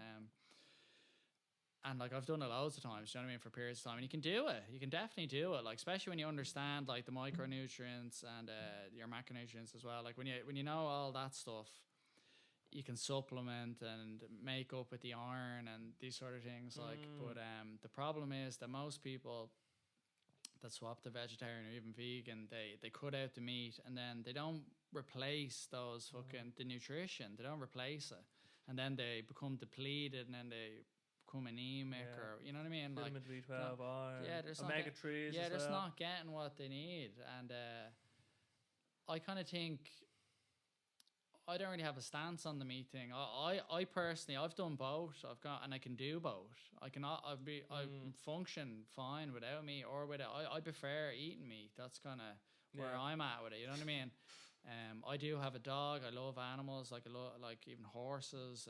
And like I've done it loads of times, you know what I mean, for periods of time, and you can do it. You can definitely do it. Like especially when you understand like the micronutrients and your macronutrients as well. Like when you know all that stuff, you can supplement and make up with the iron and these sort of things. Like, but the problem is that most people that swap to vegetarian or even vegan, they cut out the meat and then they don't replace those fucking the nutrition. They don't replace it, and then they become depleted, and then they become anemic, or you know what I mean, vitamin like B12, iron, there's omega-3s. Yeah, they're just not getting what they need, and I kind of think I don't really have a stance on the meat thing. I personally, I've done both. And I can do both. I function fine without meat or with it. I prefer eating meat. That's kind of where I'm at with it. You know what I mean? I do have a dog. I love animals. Like I love like even horses.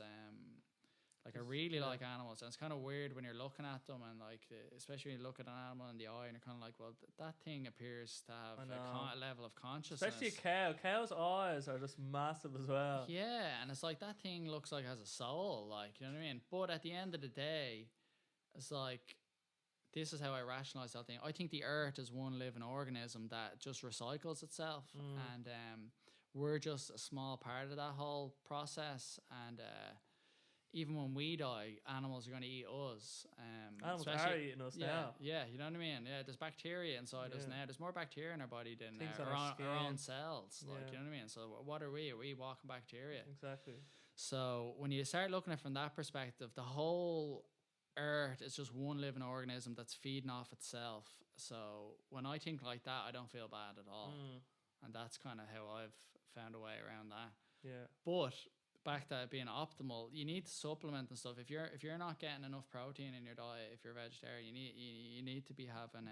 Like I really like animals, and it's kind of weird when you're looking at them, and like especially when you look at an animal in the eye, and you're kind of like, well, that thing appears to have a level of consciousness. Especially a cow. Cow's eyes are just massive as well. Yeah, and it's like that thing looks like it has a soul, like, you know what I mean? But at the end of the day, it's like, this is how I rationalize that thing. I think the earth is one living organism that just recycles itself, and we're just a small part of that whole process. And even when we die, animals are going to eat us. Animals are eating us now. Yeah, you know what I mean? Yeah, there's bacteria inside us now. There's more bacteria in our body than our own cells. Like, you know what I mean? So what are we? Are we walking bacteria? Exactly. So when you start looking at it from that perspective, the whole earth is just one living organism that's feeding off itself. So when I think like that, I don't feel bad at all. And that's kind of how I've found a way around that. Yeah. But back to being optimal, you need to supplement and stuff. If you're not getting enough protein in your diet, if you're a vegetarian, you need to be having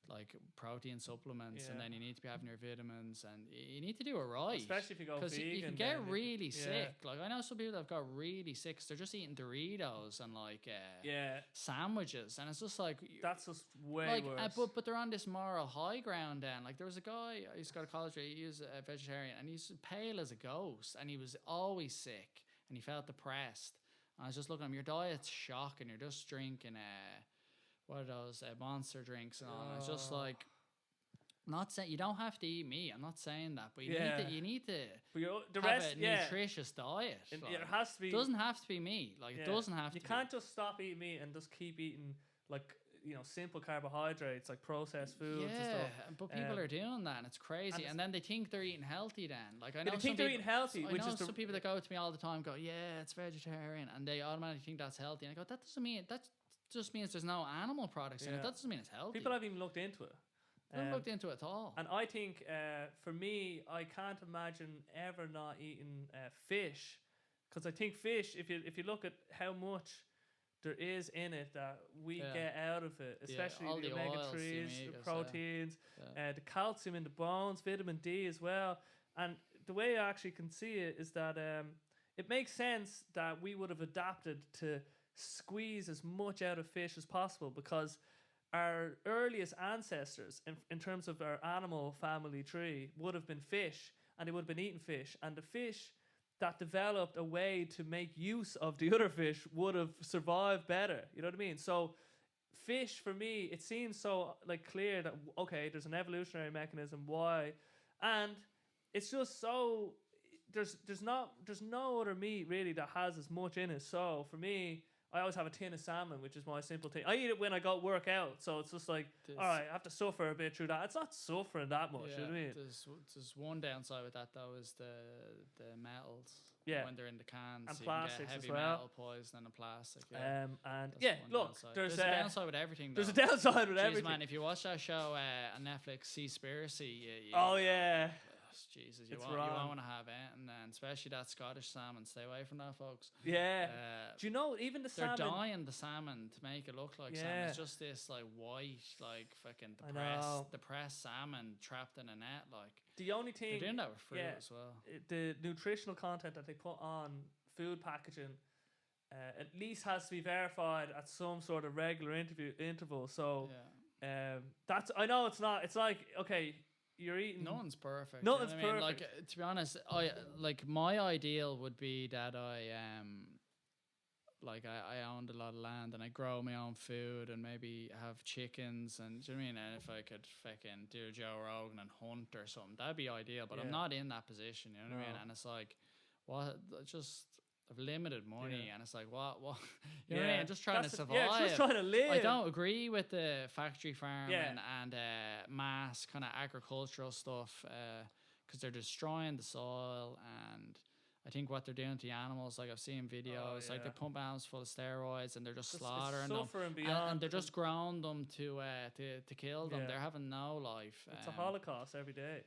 like protein supplements, and then you need to be having your vitamins, and you need to do it right. Especially if you go vegan, because you can get really sick. Like I know some people that have got really sick. They're just eating Doritos and like sandwiches, and it's just like that's just way worse. But they're on this moral high ground. Then like there was a guy I used to go to college with. He was a vegetarian, and he's pale as a ghost, and he was always sick, and he felt depressed. And I was just looking at him. Your diet's shocking. You're just drinking what are those Monster drinks and all. And it's just like, not saying you don't have to eat meat. I'm not saying that, but you need to have a nutritious diet. It has to be. It doesn't have to be meat. Like it doesn't have to. You can't just stop eating meat and just keep eating like simple carbohydrates like processed foods. And stuff. But people are doing that, and it's crazy. And then they think they're eating healthy. Then like I know they think they're eating healthy. I know some people that go to me all the time go, yeah, it's vegetarian, and they automatically think that's healthy. And I go, that doesn't mean that just means there's no animal products in it. That doesn't mean it's healthy. People haven't even looked into it. I haven't looked into it at all. And I think for me, I can't imagine ever not eating fish, because I think fish, if you look at how much there is in it that we get out of it, especially the omega-3s, the proteins, the calcium in the bones, vitamin D as well. And the way I actually can see it is that it makes sense that we would have adapted to squeeze as much out of fish as possible, because our earliest ancestors in terms of our animal family tree would have been fish, and they would have been eating fish, and the fish that developed a way to make use of the other fish would have survived better. You know what I mean? So fish, for me, it seems so like clear that okay, there's an evolutionary mechanism why, and it's just so there's no other meat really that has as much in it. So for me, I always have a tin of salmon, which is my simple thing. I eat it when I go work out, so it's just like, all right, I have to suffer a bit through that. It's not suffering that much, you know what I mean? There's one downside with that, though, is the metals. Yeah. When they're in the cans. And so plastics you can get heavy as well. metal poison and plastic. Yeah. And look, downside. there's a downside with everything, though. There's a downside with everything. Man, if you watch that show on Netflix, Seaspiracy, oh, yeah. Jesus, you won't want to have it, and especially that Scottish salmon. Stay away from that, folks. Yeah. Do you know even the they're salmon? They're dyeing the salmon to make it look like salmon. It's just this like white, like fucking depressed salmon trapped in a net. Like the only thing they're doing that with fruit as well. The nutritional content that they put on food packaging at least has to be verified at some sort of regular interval. So that's I know it's not. It's like okay. You're eating. Nothing's perfect. Nothing's perfect. Mean? Like to be honest, my ideal would be that I owned a lot of land and I grow my own food and maybe have chickens and do you know what I mean? And if I could fucking do Joe Rogan and hunt or something, that'd be ideal. But I'm not in that position. You know what I mean? And it's like, just. I've limited money, and it's like what you know what I mean? I'm just trying to survive. Yeah, just trying to live. I don't agree with the factory farming and mass kind of agricultural stuff because they're destroying the soil, and I think what they're doing to the animals, like I've seen videos, like they pump animals full of steroids and they're just slaughtering them, and they're just growing them to kill them. They're having no life. It's a holocaust every day.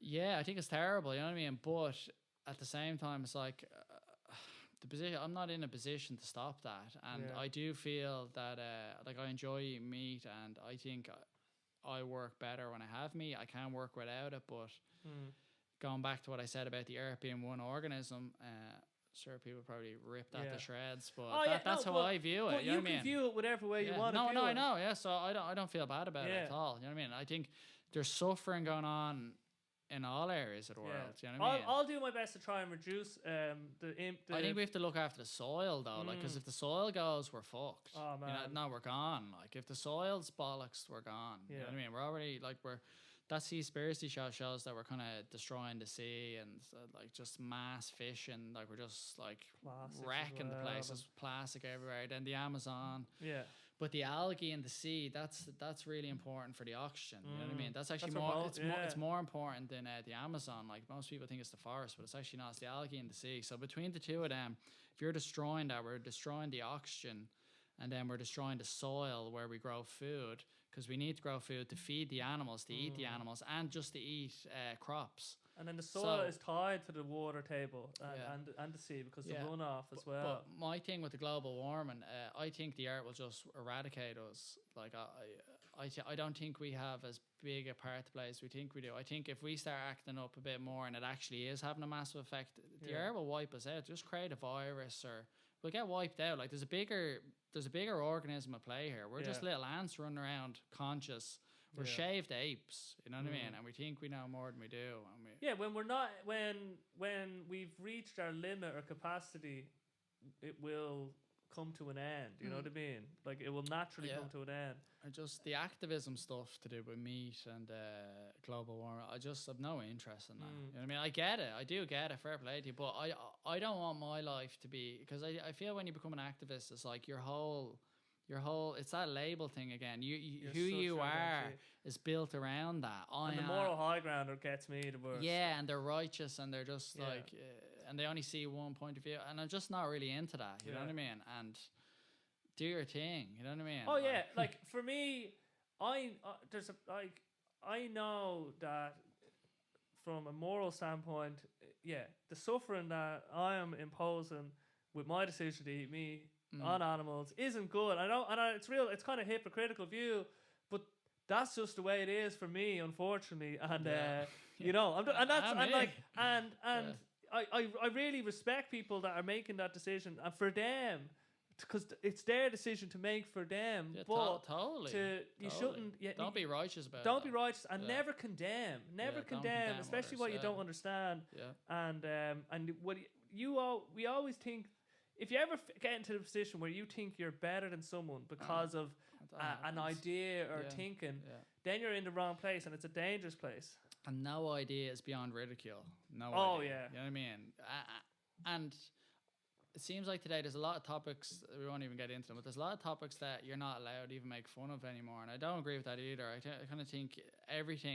Yeah, I think it's terrible. You know what I mean? But at the same time, it's like. I'm not in a position to stop that, and I do feel that like I enjoy eating meat, and I think I work better when I have meat. I can work without it, but going back to what I said about the earth being one organism, sure, people probably rip that to shreds, but that's how I view it. But you can view it whatever way you want. No, I know. Yeah, so I don't feel bad about it at all. You know what I mean? I think there's suffering going on in all areas of the world. You know what I mean? I'll do my best to try and reduce the I think we have to look after the soil though, like, because if the soil goes, we're fucked. Oh man, you know, no, we're gone. Like, if the soil's bollocks, we're gone. You know what I mean? We're already like that Seaspiracy show shows that we're kind of destroying the sea and like just mass fishing. Like, we're just like wrecking the place. There's plastic everywhere. Then the Amazon. Yeah. But the algae in the sea, that's really important for the oxygen. You know what I mean? That's actually it's more important than the Amazon. Like, most people think it's the forest, but it's actually not. It's the algae in the sea. So between the two of them, if you're destroying that, we're destroying the oxygen, and then we're destroying the soil where we grow food, because we need to grow food to feed the animals, to eat the animals, and just to eat crops. And then the soil is tied to the water table and the sea because of runoff as well. But my thing with the global warming, I think the earth will just eradicate us. Like, I don't think we have as big a part to play as we think we do. I think if we start acting up a bit more and it actually is having a massive effect, the earth will wipe us out. Just create a virus, or we'll get wiped out. Like, there's a bigger organism at play here. We're just little ants running around conscious. We're shaved apes, you know what I mean? And we think we know more than we do. When we're not, when we've reached our limit or capacity, it will come to an end. You know what I mean? Like, it will naturally come to an end. I just, the activism stuff to do with meat and global warming, I just have no interest in that. You know what I mean? I get it. I do get it. Fair play to you. But I don't want my life to be, because I feel when you become an activist, it's like your whole, it's that label thing again. Who you are is built around that. And the moral high grounder gets me the worst. Yeah, and they're righteous, and they're just like, and they only see one point of view, and I'm just not really into that. You know what I mean? And do your thing. You know what I mean? Oh yeah, like for me, I know that from a moral standpoint, the suffering that I am imposing with my decision to eat meat on animals isn't good. It's real. It's kind of hypocritical view, but that's just the way it is for me, unfortunately. And you know, I really respect people that are making that decision, and for them, because it's their decision to make for them. Yeah, but totally. You shouldn't. Don't be righteous about it. Don't be righteous, and never condemn. Never condemn, especially what you don't understand. Yeah. And what we always think. If you ever get into a position where you think you're better than someone because of an idea or thinking, then you're in the wrong place, and it's a dangerous place. And no idea is beyond ridicule. No idea. Oh, yeah. You know what I mean? And it seems like today there's a lot of topics, we won't even get into them, but there's a lot of topics that you're not allowed to even make fun of anymore. And I don't agree with that either. I kind of think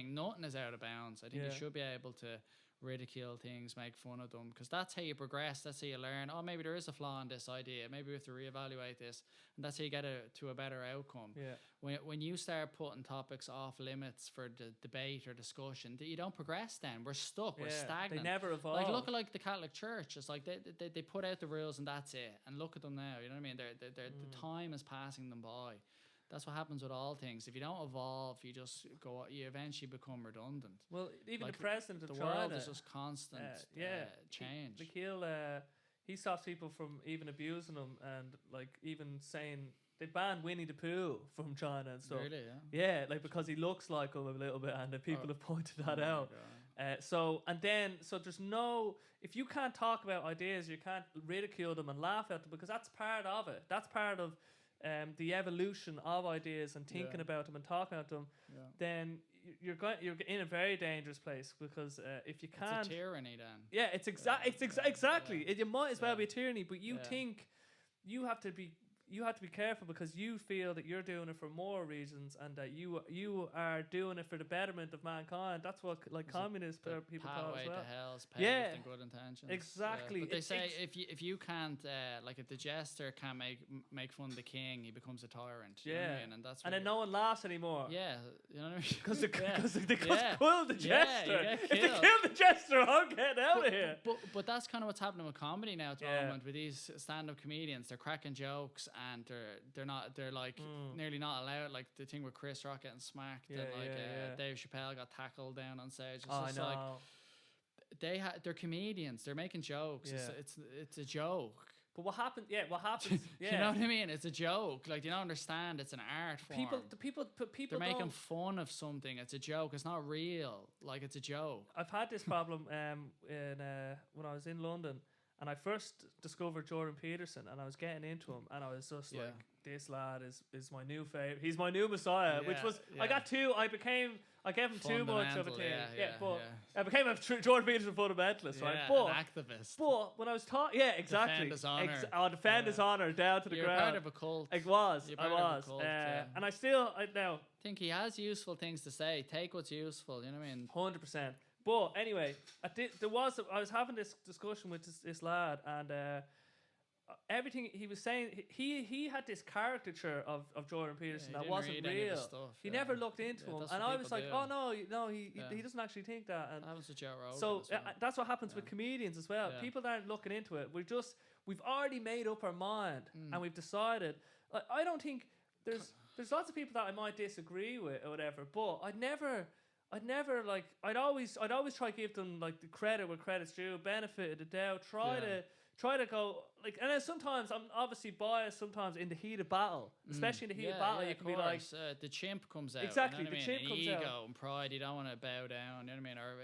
nothing is out of bounds. I think you should be able to ridicule things, make fun of them, because that's how you progress. That's how you learn. Oh, maybe there is a flaw in this idea. Maybe we have to reevaluate this, and that's how you get to a better outcome. Yeah. When you start putting topics off limits for the debate or discussion, you don't progress. Then we're stuck. We're stagnant. They never evolve. Like, look at like the Catholic Church. It's like they put out the rules and that's it. And look at them now. You know what I mean? The time is passing them by. That's what happens with all things. If you don't evolve, you eventually become redundant. Well, even like the president of the China, world is just constant change. He stops people from even abusing them, and like even saying they banned Winnie the Pooh from China and stuff. Really? Yeah, like because he looks like him a little bit, and the people have pointed that out. So there's no, if you can't talk about ideas, you can't ridicule them and laugh at them, because that's part of it. That's part of the evolution of ideas and thinking about them and talking about them. Then you're in a very dangerous place, because if you can't, it's a tyranny then. Yeah, it's exactly. You might as well be a tyranny, but you think you have to be careful because you feel that you're doing it for moral reasons, and that you are doing it for the betterment of mankind. That's what communist people call it as well. To hell's paved in good intentions. Exactly. But they say if you can't if the jester can't make fun of the king, he becomes a tyrant. You know what I mean? And then no one laughs anymore. Yeah, you know what I mean? Because they killed the jester. If they killed the gesture. I'm getting out of here. But that's kind of what's happening with comedy now at the moment with these stand-up comedians. They're cracking jokes and they're like nearly not allowed. Like the thing with Chris Rock getting smacked and Dave Chappelle got tackled down on stage. It's just like they're comedians. They're making jokes. It's a joke. But what happens? Yeah, what happens? Yeah, you know what I mean. It's a joke. Like, you don't understand. It's an art form. People. They're making fun of something. It's a joke. It's not real. Like, it's a joke. I've had this problem when I was in London, and I first discovered Jordan Peterson, and I was getting into him, and I was just like, this lad is my new favorite. He's my new messiah. Which was I gave him too much of a thing. I became a Jordan Peterson fundamentalist, right? But an activist. But when I was taught, exactly. Defend his honor. I'll defend his honor down to the You're ground. part of a cult. I was. And I now think he has useful things to say. Take what's useful. You know what I mean? 100%. But anyway, I was having this discussion with this lad, and everything he was saying, he had this caricature of Jordan Peterson that wasn't real. He never looked into him, and I was like, oh no, he doesn't actually think that. And happens with Joe Rogan. So that's what happens with comedians as well. People aren't looking into it. We've already made up our mind, and we've decided. I don't think there's lots of people that I might disagree with or whatever, but I'd always try to give them like the credit where credit's due, benefit of the doubt, try to go like, and then sometimes I'm obviously biased. Sometimes in the heat of battle, especially in the heat of battle, you can be like, the chimp comes out. Exactly, you know the chimp comes ego out. Ego and pride. You don't want to bow down. You know what I mean? Or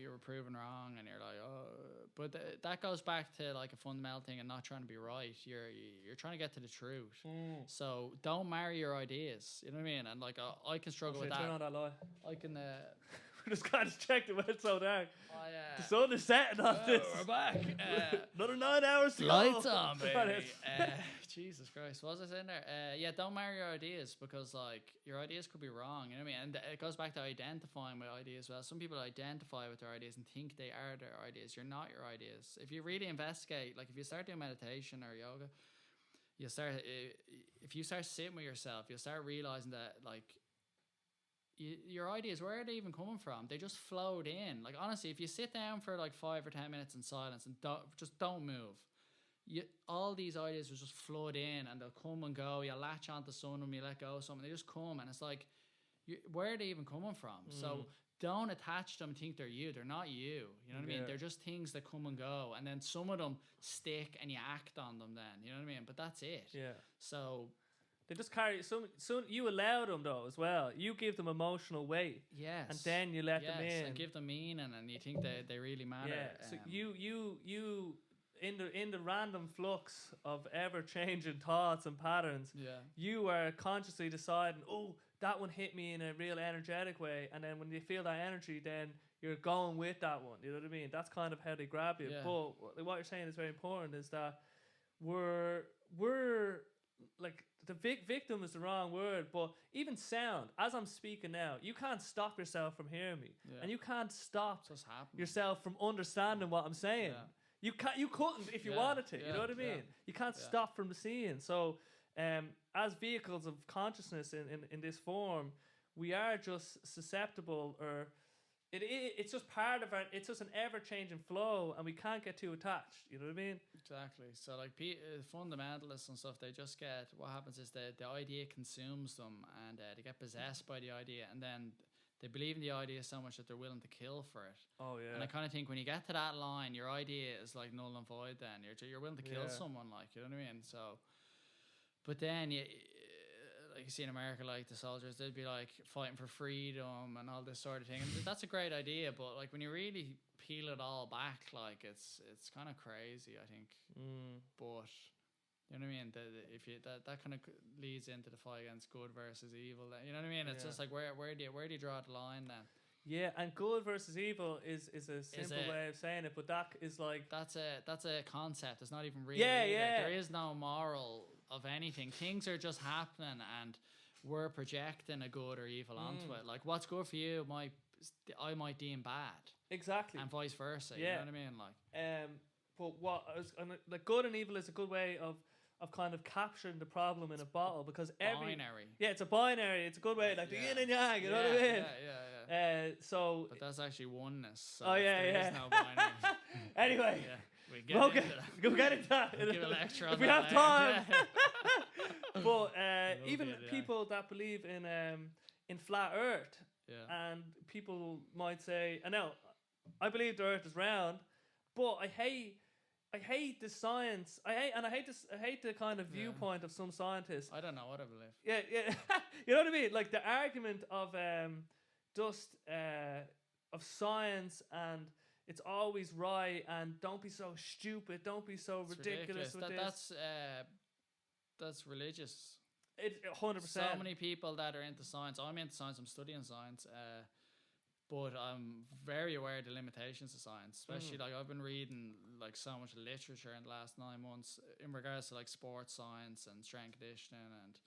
you were proven wrong, and you're like, oh. But that goes back to like a fundamental thing and not trying to be right. You're trying to get to the truth. So don't marry your ideas. You know what I mean? And like I can struggle with that. Turn on that light. I can. Just kind of checked it when it's so dark. The sun is setting on this. We're back. Another 9 hours to lights go. on, baby. Jesus Christ, what was I saying there? Don't marry your ideas because like your ideas could be wrong. You know what I mean? And it goes back to identifying with ideas. Well, some people identify with their ideas and think they are their ideas. You're not your ideas. If you really investigate, like if you start doing meditation or yoga, if you start sitting with yourself, you'll start realizing that like. Your ideas, where are they even coming from? They just flowed in. Like honestly, if you sit down for like 5 or 10 minutes in silence and don't move, all these ideas will just flood in and they'll come and go. You latch onto some of them, you let go of some, they just come, and it's like, where are they even coming from? So don't attach them and think they're you. They're not you. You know what I mean? They're just things that come and go, and then some of them stick and you act on them. Then you know what I mean? But that's it. Yeah. So. They just carry some. You allow them though as well. You give them emotional weight. Yes. And then you let them in and give them meaning, and you think they really matter. Yeah. So you in the random flux of ever changing thoughts and patterns. Yeah. You are consciously deciding, oh, that one hit me in a real energetic way, and then when you feel that energy, then you're going with that one. You know what I mean? That's kind of how they grab you. Yeah. But what you're saying is very important. Is that we're like. The victim is the wrong word, but even sound, as I'm speaking now, you can't stop yourself from hearing me, and you can't stop yourself from understanding what I'm saying. You couldn't if you wanted to. You know what I mean? You can't stop from seeing. So, as vehicles of consciousness in this form, we are just susceptible, or it's just part of it's just an ever-changing flow, and we can't get too attached. You know what I mean? Exactly. So like fundamentalists and stuff, they just get, what happens is the idea consumes them, and they get possessed by the idea, and then they believe in the idea so much that they're willing to kill for it. Oh yeah. And I kind of think when you get to that line, your idea is like null and void. Then you're willing to kill someone, like, you know what I mean? So, but then like you see in America, like the soldiers, they'd be like fighting for freedom and all this sort of thing. And that's a great idea, but like when you really peel it all back, like it's kind of crazy, I think. But you know what I mean? If you that kind of leads into the fight against good versus evil. You know what I mean? It's just like where do you draw the line then? Yeah, and good versus evil is a simple way of saying it, but that is like that's a concept. It's not even real. Yeah. There is no moral of anything. Things are just happening, and we're projecting a good or evil onto it. Like what's good for you I might deem bad. Exactly. And vice versa. You know what I mean? Like but what like good and evil is a good way of of kind of capturing the problem in a bottle, because binary. Yeah, it's a binary. It's a good way, like the yin and yang. You know what I mean? Yeah. So. But that's actually oneness. So There is no binary. Anyway. Yeah. We get into that. Go get into that. We'll give a lecture on if we that have time. But even it, yeah. people that believe in flat Earth, yeah. and people might say, I know, I believe the Earth is round, but I hate the science. I hate the kind of viewpoint of some scientists. I don't know what I believe. Yeah. You know what I mean? Like the argument of just of science, and it's always right, and don't be so stupid, don't be so ridiculous with this. That's religious. It's 100%. So many people that are into science. I'm into science. I'm studying science. But I'm very aware of the limitations of science, especially like I've been reading like so much literature in the last 9 months in regards to like sports science and strength conditioning and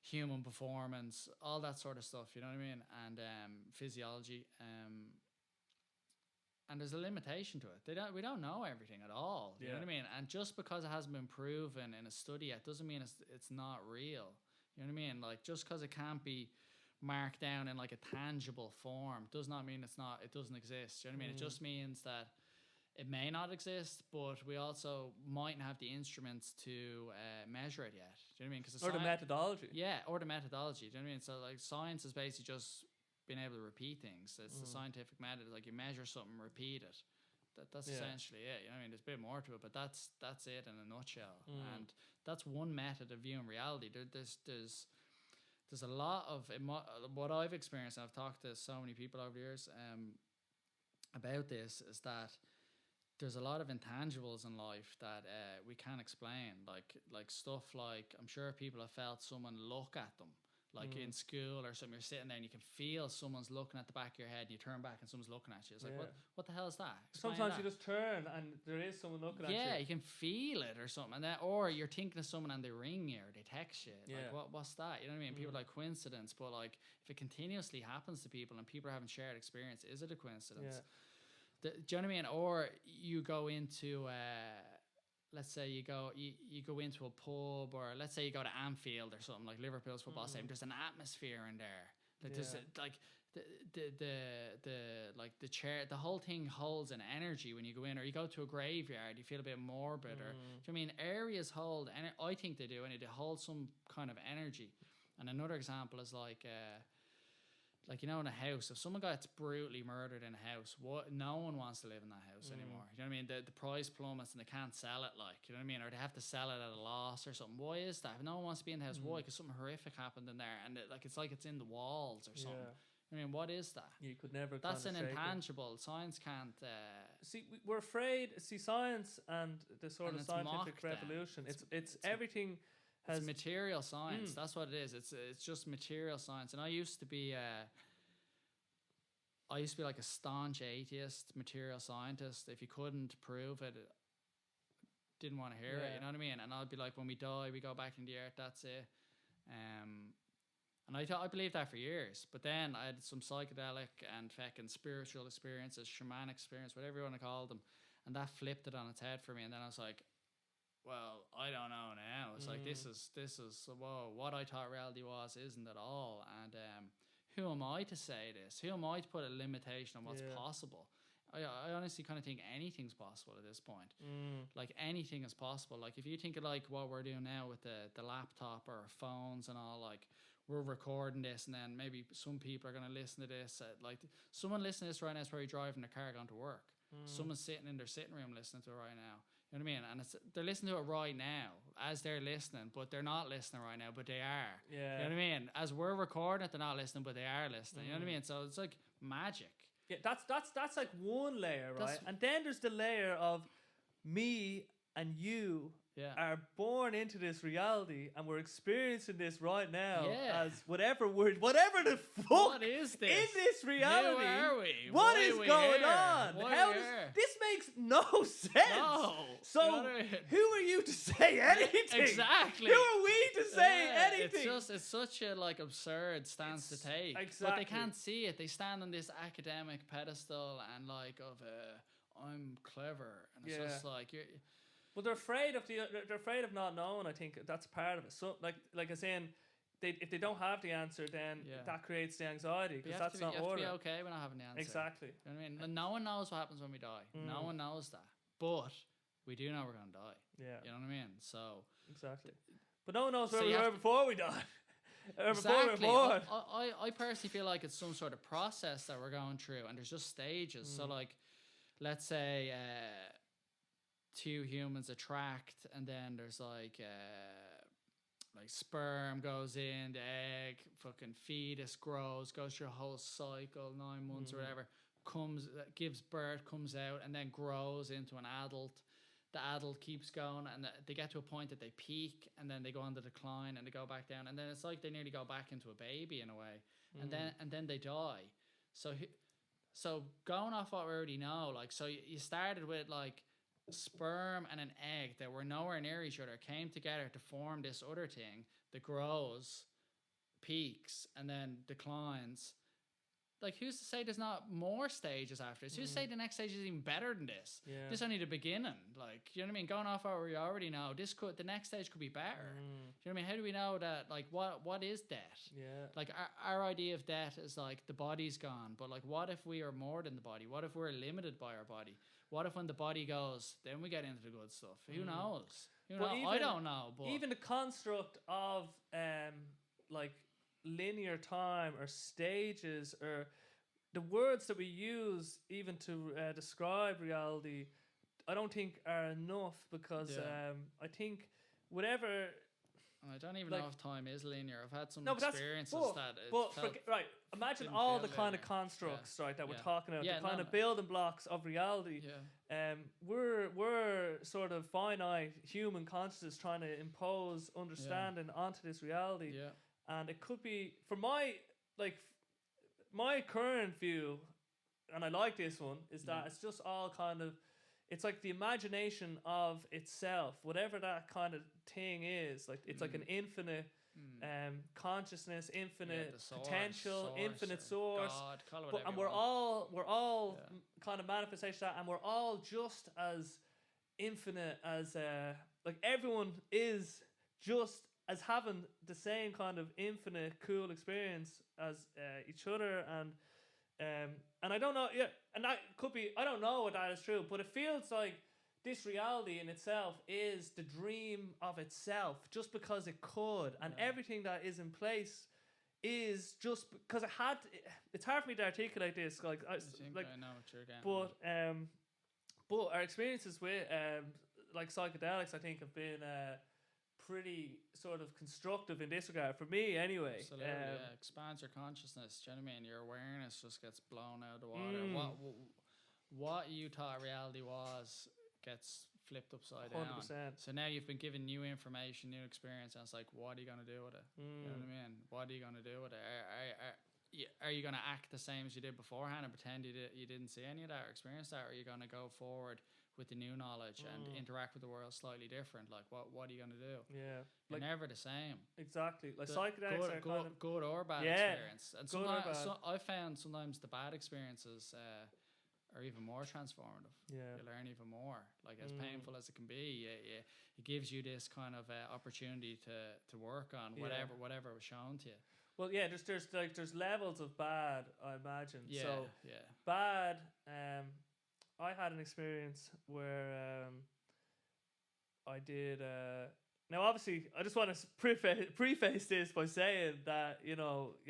human performance, all that sort of stuff, you know what I mean? And physiology. And there's a limitation to it. We don't know everything at all. You know what I mean? And just because it hasn't been proven in a study yet doesn't mean it's not real. You know what I mean? Like just because it can't be marked down in like a tangible form does not mean it doesn't exist. You know what I mean? It just means that it may not exist, but we also mightn't have the instruments to measure it yet. Do you know what I mean? Or the methodology. Yeah, or the methodology. Do you know what I mean? So like science is basically just being able to repeat things. It's the scientific method. Like you measure something, repeat it. That's essentially it. You know what I mean? There's a bit more to it, but that's it in a nutshell. And that's one method of viewing reality. There's a lot of what I've experienced, and I've talked to so many people over the years about this, is that there's a lot of intangibles in life that we can't explain. Like stuff like, I'm sure people have felt someone look at them. Like in school or something, you're sitting there and you can feel someone's looking at the back of your head, and you turn back and someone's looking at you. It's like, what the hell is that? Explain Sometimes that. you just turn and there is someone looking at you. Yeah, you can feel it or something. And or you're thinking of someone and they ring you or they text you. Like, what's that? You know what I mean? People are like, coincidence. But like, if it continuously happens to people and people are having shared experience, is it a coincidence? Do you know what I mean? Or you go into... let's say you go into a pub, or let's say you go to Anfield or something, like Liverpool's football stadium. There's an atmosphere in there. Like there's like the chair, the whole thing holds an energy when you go in, or you go to a graveyard, you feel a bit morbid, or do you know what I mean? Areas hold, and I think they do, and they hold some kind of energy. And another example is like you know, in a house, if someone gets brutally murdered in a house, no one wants to live in that house anymore. You know what I mean? The price plummets and they can't sell it, like, you know what I mean? Or they have to sell it at a loss or something. Why is that? No one wants to be in the house. Why? Because something horrific happened in there, and it's like it's in the walls or something. I mean, what is that? You could never. That's an intangible. Science can't. See, we're afraid. See, science and the sort of scientific revolution. It's everything. It's material science. That's what it is. It's just material science. And I used to be like a staunch atheist, material scientist. If you couldn't prove it, didn't want to hear it. You know what I mean? And I'd be like, when we die, we go back in the earth. That's it. And I believed that for years. But then I had some psychedelic and fucking spiritual experiences, shamanic experience, whatever you want to call them, and that flipped it on its head for me. And then I was like, well, I don't know now. It's like this is whoa, what I thought reality was isn't at all. And who am I to say this? Who am I to put a limitation on what's possible? I honestly kind of think anything's possible at this point. Like anything is possible. Like if you think of like what we're doing now with the laptop or phones and all, like we're recording this, and then maybe some people are going to listen to this. Like someone listening to this right now is probably driving their car going to work. Someone's sitting in their sitting room listening to it right now. You know what I mean? And they're listening to it right now as they're listening, but they're not listening right now, but they are. Yeah. You know what I mean? As we're recording it, they're not listening, but they are listening. You know what I mean? So it's like magic. Yeah, that's like one layer, right? And then there's the layer of me and you are born into this reality, and we're experiencing this right now as whatever the fuck what is this? In this reality. Who are we? What is going on? This makes no sense. No. So who are you to say anything? Exactly. Who are we to say anything? It's such a like absurd stance to take. Exactly. But they can't see it. They stand on this academic pedestal and like I'm clever, and it's just like But they're afraid of they're afraid of not knowing. I think that's part of it. So like I saying, if they don't have the answer, then that creates the anxiety because that's not order. You have to be okay with not having the answer. Exactly. You know what I mean? No one knows what happens when we die. No one knows that. But we do know we're going to die. Yeah. You know what I mean? So exactly. But no one knows where we were before we died. Exactly. Before we were born. I personally feel like it's some sort of process that we're going through, and there's just stages. So like, let's say two humans attract, and then there's like sperm goes in, the egg, fucking fetus grows, goes through a whole cycle, 9 months or whatever, gives birth, comes out, and then grows into an adult. The adult keeps going, and they get to a point that they peak, and then they go on the decline, and they go back down, and then it's like they nearly go back into a baby in a way, and then they die. So going off what we already know, like, so you started with like sperm and an egg that were nowhere near each other, came together to form this other thing that grows, peaks, and then declines. Like, who's to say there's not more stages after this? Who's to say the next stage is even better than this? Yeah. This is only the beginning. Like, you know what I mean? Going off what we already know, the next stage could be better. Do you know what I mean? How do we know that? Like, what is death? Yeah. Like, our idea of death is like the body's gone. But like, what if we are more than the body? What if we're limited by our body? What if when the body goes, then we get into the good stuff? Who knows? I don't know. But even the construct of like linear time or stages or the words that we use even to describe reality, I don't think are enough because I think whatever. I don't even know if time is linear. I've had some experiences right. Imagine all the kind of constructs that we're talking about, the kind of building blocks of reality. Yeah. We're sort of finite human consciousness trying to impose understanding onto this reality. Yeah. And it could be, for my current view, and I like this one, is that it's just all kind of, it's like the imagination of itself, whatever that kind of thing is. Like it's like an infinite consciousness, infinite potential, infinite source. God, and we're all kind of manifestation of that, and we're all just as infinite as like everyone is just as having the same kind of infinite cool experience as each other, and I don't know, and that could be, I don't know what that is true, but it feels like this reality in itself is the dream of itself, just because it could, and everything that is in place is just because it's hard for me to articulate this, like I know what you're getting. But our experiences with like psychedelics, I think, have been pretty sort of constructive in this regard, for me anyway. Absolutely, expands your consciousness. Do you know what I mean? Your awareness just gets blown out of the water. What you thought reality was gets flipped upside 100%. down. So now you've been given new information, new experience, and it's like, what are you going to do with it? You know what I mean? What are you going to do with it? Are you going to act the same as you did beforehand and pretend you didn't see any of that or experience that? Or are you going to go forward with the new knowledge and interact with the world slightly different? Like, what are you going to do? Yeah. You're never the same. Exactly. Like psychedelics are kind of good or bad experience. And good or bad. I found sometimes the bad experiences are even more transformative. Yeah. You learn even more. Like, as painful as it can be, it gives you this kind of opportunity to work on whatever was shown to you. Well, yeah, there's levels of bad, I imagine. Yeah, so bad. I had an experience where I did. Now, obviously, I just want to preface this by saying that, you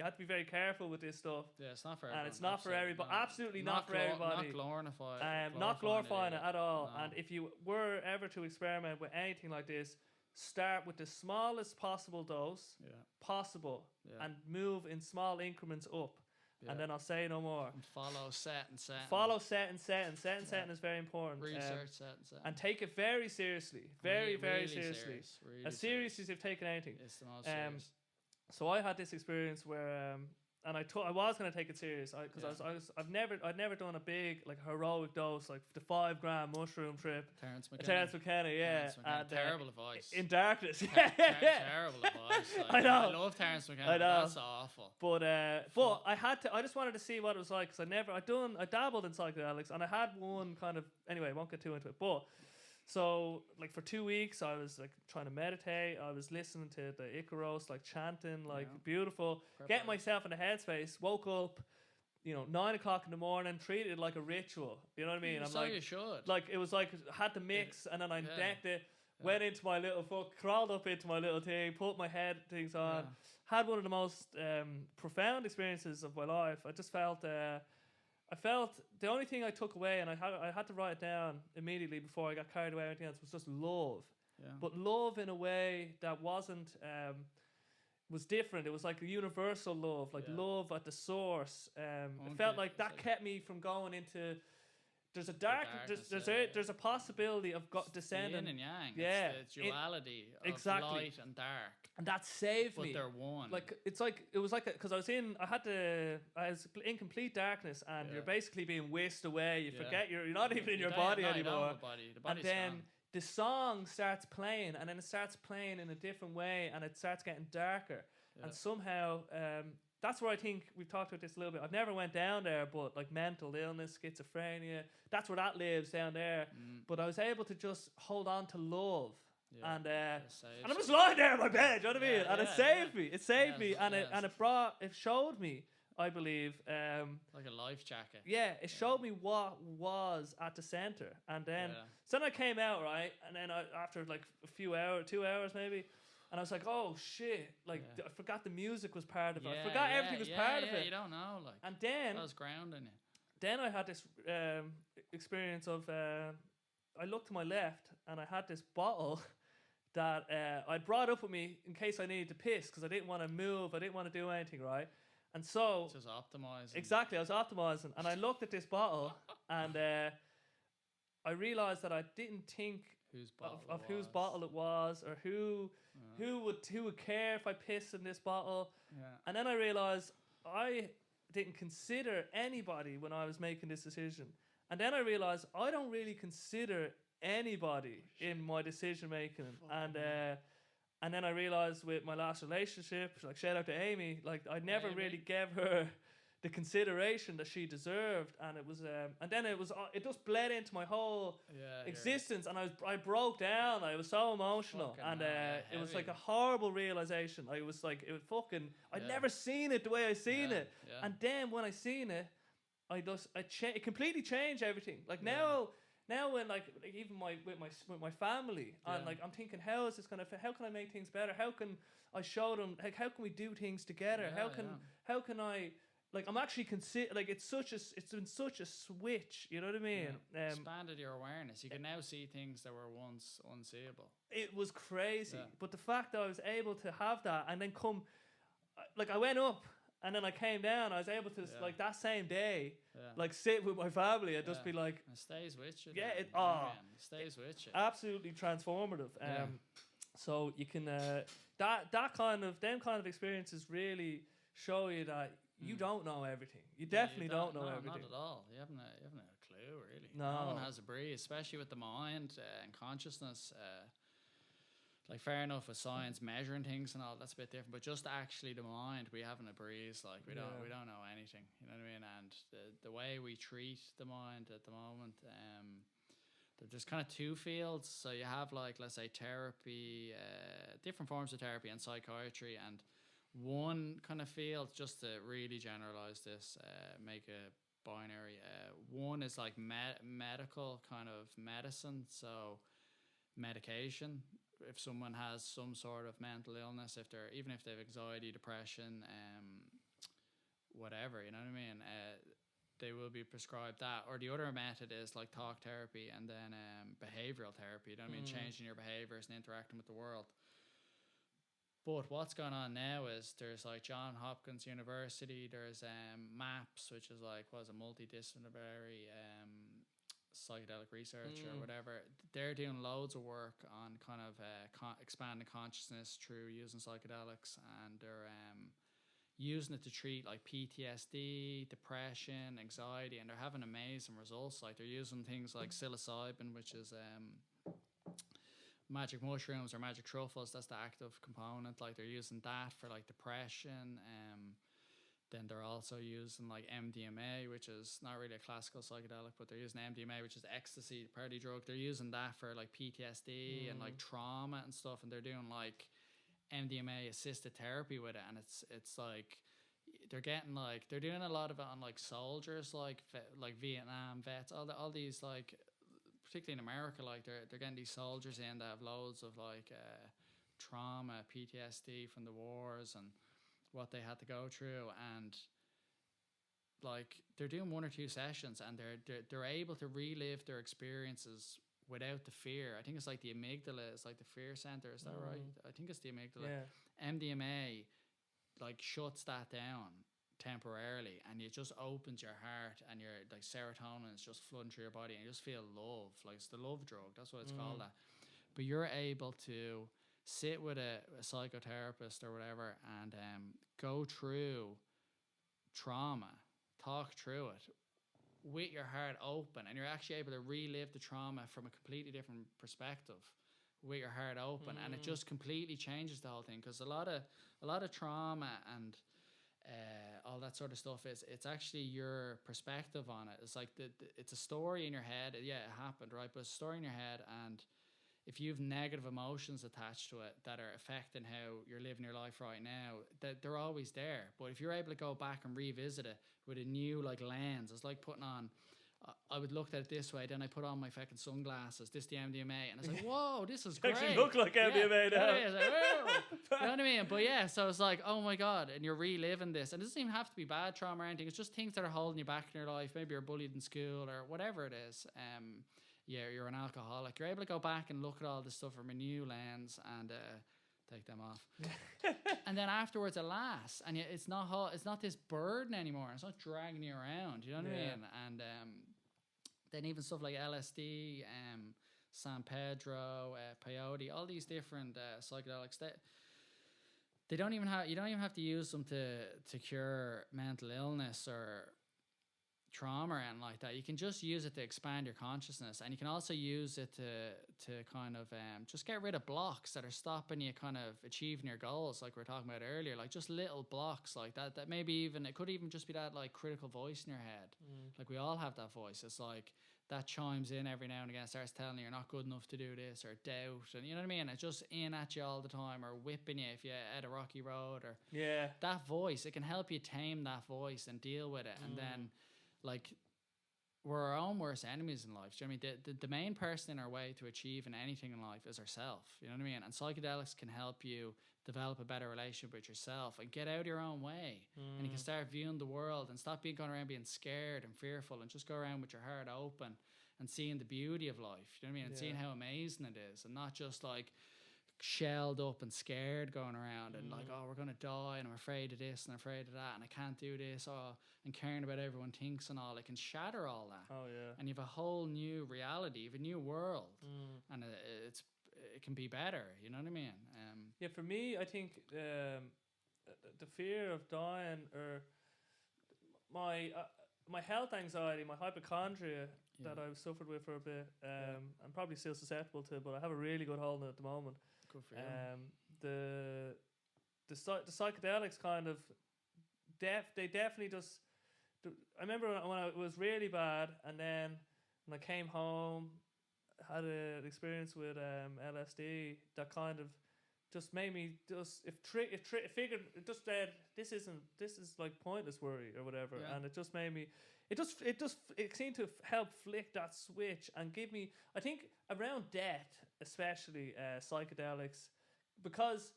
have to be very careful with this stuff. Yeah, it's not for everyone. And it's not for everybody, absolutely not for everybody. Not glorifying it at all. No. And if you were ever to experiment with anything like this, start with the smallest possible dose possible and move in small increments up. And then I'll say no more. And follow set and set. Setting is very important. Research set and set. And take it very seriously. Very, very seriously. Really as serious as you've taken anything. It's the most serious. So I had this experience where and I was going to take it serious because I'd never done a big, like, heroic dose, like the 5 gram mushroom trip. Terence McKenna, yeah. And, terrible advice. In darkness. Terrible advice. Like, I know. I love Terence McKenna. That's awful. But I just wanted to see what it was like, because I dabbled in psychedelics, and I had one kind of, anyway, I won't get too into it, but So like for 2 weeks, I was like trying to meditate. I was listening to the Icaros, like chanting, like beautiful, getting myself in the headspace. Woke up, 9 o'clock in the morning, treated it like a ritual. You know what I mean? So you should. Like it was like had the mix, and then I decked it. Went into my little crawled up into my little thing, put my head things on. Had one of the most profound experiences of my life. I just felt. I felt the only thing I took away, and I had to write it down immediately before I got carried away with anything else, was just love. Yeah. But love in a way that wasn't was different. It was like a universal love, like love at the source. It felt like that kept me from going into. There's a there's a possibility of descending. Yin and yang. Yeah, it's the duality of light and dark, and that saved me. But they're one. Like it was like because I was in in complete darkness, and you're basically being whisked away. You forget you're not even in your body anymore. And then the song starts playing, and then it starts playing in a different way, and it starts getting darker, and somehow. That's where I think we've talked about this a little bit. I've never went down there, but like mental illness, schizophrenia, that's where that lives down there. But I was able to just hold on to love. And I'm just lying there in my bed, you know what I mean? And it saved me. It saved me, and it showed me, I believe, like a life jacket. Yeah, it showed me what was at the center. And then so then I came out, right? And then after like a few hours, 2 hours maybe. And I was like, oh shit! Like I forgot the music was part of it. I forgot everything was part of it. You don't know, like. And then that was grounding you. Then I had this experience of I looked to my left and I had this bottle that I brought up with me in case I needed to piss because I didn't want to move, I didn't want to do anything, right? And so just optimizing. Exactly, I was optimizing, and I looked at this bottle and I realized that I didn't think whose bottle it was, or who would care if I pissed in this bottle. And then I realized I didn't consider anybody when I was making this decision. And then I realized I don't really consider anybody in my decision making. And then I realized with my last relationship, like shout out to Amy, like I never really gave her the consideration that she deserved, and it was and then it just bled into my whole existence, and I broke down. I was so emotional, and it was like a horrible realization. I was like, it was fucking. I'd never seen it the way I seen it, and then when I seen it, it completely changed everything. Like now when like even with my family, and like I'm thinking, how is this gonna? How can I make things better? How can I show them? Like how can we do things together? How can I? Like I'm actually like it's been such a switch, you know what I mean? Expanded your awareness. You can now see things that were once unseeable. It was crazy, but the fact that I was able to have that, and then like I went up, and then I came down. I was able to like that same day, like sit with my family and just be like, it stays with you. Yeah, it stays with you. Absolutely transformative. So you can them kind of experiences really show you that. You don't know everything. You definitely don't know everything. Not at all. You haven't a clue, really. No one has a breeze, especially with the mind and consciousness. Like fair enough with science measuring things and all, that's a bit different. But just actually the mind, we haven't a breeze. Like we don't know anything. You know what I mean? And the way we treat the mind at the moment, there's kind of two fields. So you have like, let's say, therapy, different forms of therapy and psychiatry, and one kind of field, just to really generalize this, make a binary, one is like medical kind of medicine, so medication. If someone has some sort of mental illness, even if they have anxiety, depression, whatever, you know what I mean, they will be prescribed that. Or the other method is like talk therapy, and then behavioral therapy, you know what I mean, changing your behaviors and interacting with the world. But what's going on now is there's like Johns Hopkins University, there's MAPS, which is like a multidisciplinary psychedelic research or whatever. They're doing loads of work on kind of expanding consciousness through using psychedelics, and they're using it to treat like PTSD, depression, anxiety, and they're having amazing results. Like they're using things like psilocybin, which is magic mushrooms or magic truffles. That's the active component. Like they're using that for like depression. Then they're also using like MDMA, which is not really a classical psychedelic, but they're using MDMA, which is ecstasy, party drug. They're using that for like PTSD and like trauma and stuff, and they're doing like MDMA assisted therapy with it, and it's like they're doing a lot of it on like soldiers, like Vietnam vets, all these like, particularly in America, like they're getting these soldiers in that have loads of like trauma, PTSD from the wars and what they had to go through, and like they're doing 1 or 2 sessions, and they're able to relive their experiences without the fear. I think it's like the amygdala, it's like the fear center. Is that right? I think it's the amygdala. Yeah. MDMA like shuts that down temporarily, and it just opens your heart, and your like serotonin is just flooding through your body, and you just feel love. Like it's the love drug. That's what it's called. That. But you're able to sit with a psychotherapist or whatever, and go through trauma, talk through it with your heart open, and you're actually able to relive the trauma from a completely different perspective with your heart open, and it just completely changes the whole thing. Because a lot of trauma and all that sort of stuff it's actually your perspective on it. It's like it's a story in your head. Yeah, it happened, right? But it's a story in your head, and if you've negative emotions attached to it that are affecting how you're living your life right now, that they're always there. But if you're able to go back and revisit it with a new like lens, it's like putting on, I would look at it this way, then I put on my fucking sunglasses, this the MDMA, and it's like, whoa, this is great. Actually look like MDMA now. Yeah, like, oh. You know what I mean? But yeah, so it's like, oh my God, and you're reliving this. And it doesn't even have to be bad trauma or anything. It's just things that are holding you back in your life. Maybe you're bullied in school or whatever it is. Yeah, you're an alcoholic. You're able to go back and look at all this stuff from a new lens and take them off. And then afterwards it lasts, and it's not this burden anymore. It's not dragging you around. You know what I mean? And then even stuff like LSD, San Pedro, peyote, all these different psychedelics that you don't even have to use them to cure mental illness or trauma or anything like that. You can just use it to expand your consciousness, and you can also use it to kind of just get rid of blocks that are stopping you kind of achieving your goals, like we were talking about earlier, like just little blocks like that maybe even, it could even just be that like critical voice in your head. Like we all have that voice. It's like that chimes in every now and again, starts telling you you're not good enough to do this, or doubt, and you know what I mean? It's just in at you all the time, or whipping you if you're at a rocky road, or that voice. It can help you tame that voice and deal with it. And then like we're our own worst enemies in life. Do you know what I mean? The main person in our way to achieving anything in life is ourself. You know what I mean? And psychedelics can help you develop a better relationship with yourself and get out of your own way. And you can start viewing the world and stop going around being scared and fearful, and just go around with your heart open and seeing the beauty of life. You know what I mean? And seeing how amazing it is, and not just like shelled up and scared going around and like, oh, we're gonna die, and I'm afraid of this and I'm afraid of that, and I can't do this, and caring about everyone thinks and all. It can shatter all that. And you have a whole new reality, you have a new world, and it can be better. You know what I mean? For me, I think the fear of dying, or my health anxiety, my hypochondria that I've suffered with for a bit, I'm probably still susceptible to, but I have a really good hold on it at the moment. Good for you. The psychedelics kind of they definitely just. I remember when it was really bad, and then when I came home, had an experience with LSD that kind of just made me just figured it just said this is like pointless worry or whatever, and it just made me. It seemed to help flick that switch and give me, I think, around death, especially psychedelics, because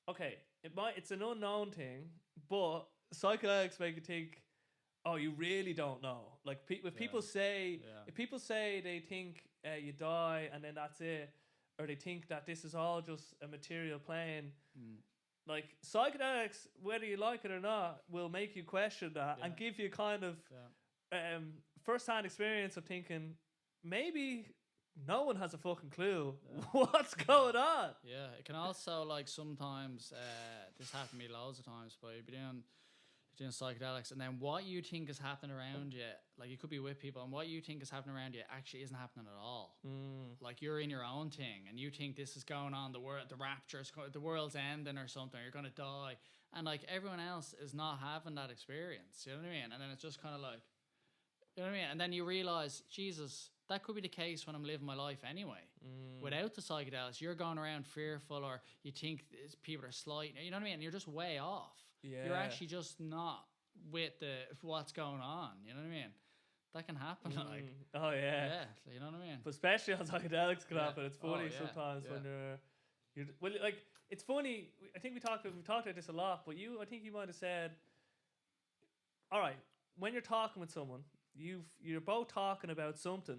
it's an unknown thing, but psychedelics make you think, oh, you really don't know. Like if people say they think you die and then that's it, or they think that this is all just a material plane. Like psychedelics, whether you like it or not, will make you question that and give you kind of first-hand experience of thinking maybe no one has a fucking clue what's going on. Yeah, it can also, like, sometimes this happened to me loads of times, but doing psychedelics, and then what you think is happening around you, like you could be with people, and what you think is happening around you actually isn't happening at all. Like you're in your own thing, and you think this is going on, the rapture is the world's ending or something, you're gonna die, and like everyone else is not having that experience. You know what I mean? And then it's just kind of like, you know what I mean? And then you realize, Jesus, that could be the case when I'm living my life anyway. Without the psychedelics, you're going around fearful, or you think people are slighting. You know what I mean? And you're just way off. Yeah. You're actually just not with what's going on. You know what I mean? That can happen. Like, oh yeah, yeah. You know what I mean? But especially on psychedelics can happen. It's funny sometimes when you're well, like it's funny. I think we talked about this a lot. But I think you might have said, all right, when you're talking with someone, you're both talking about something,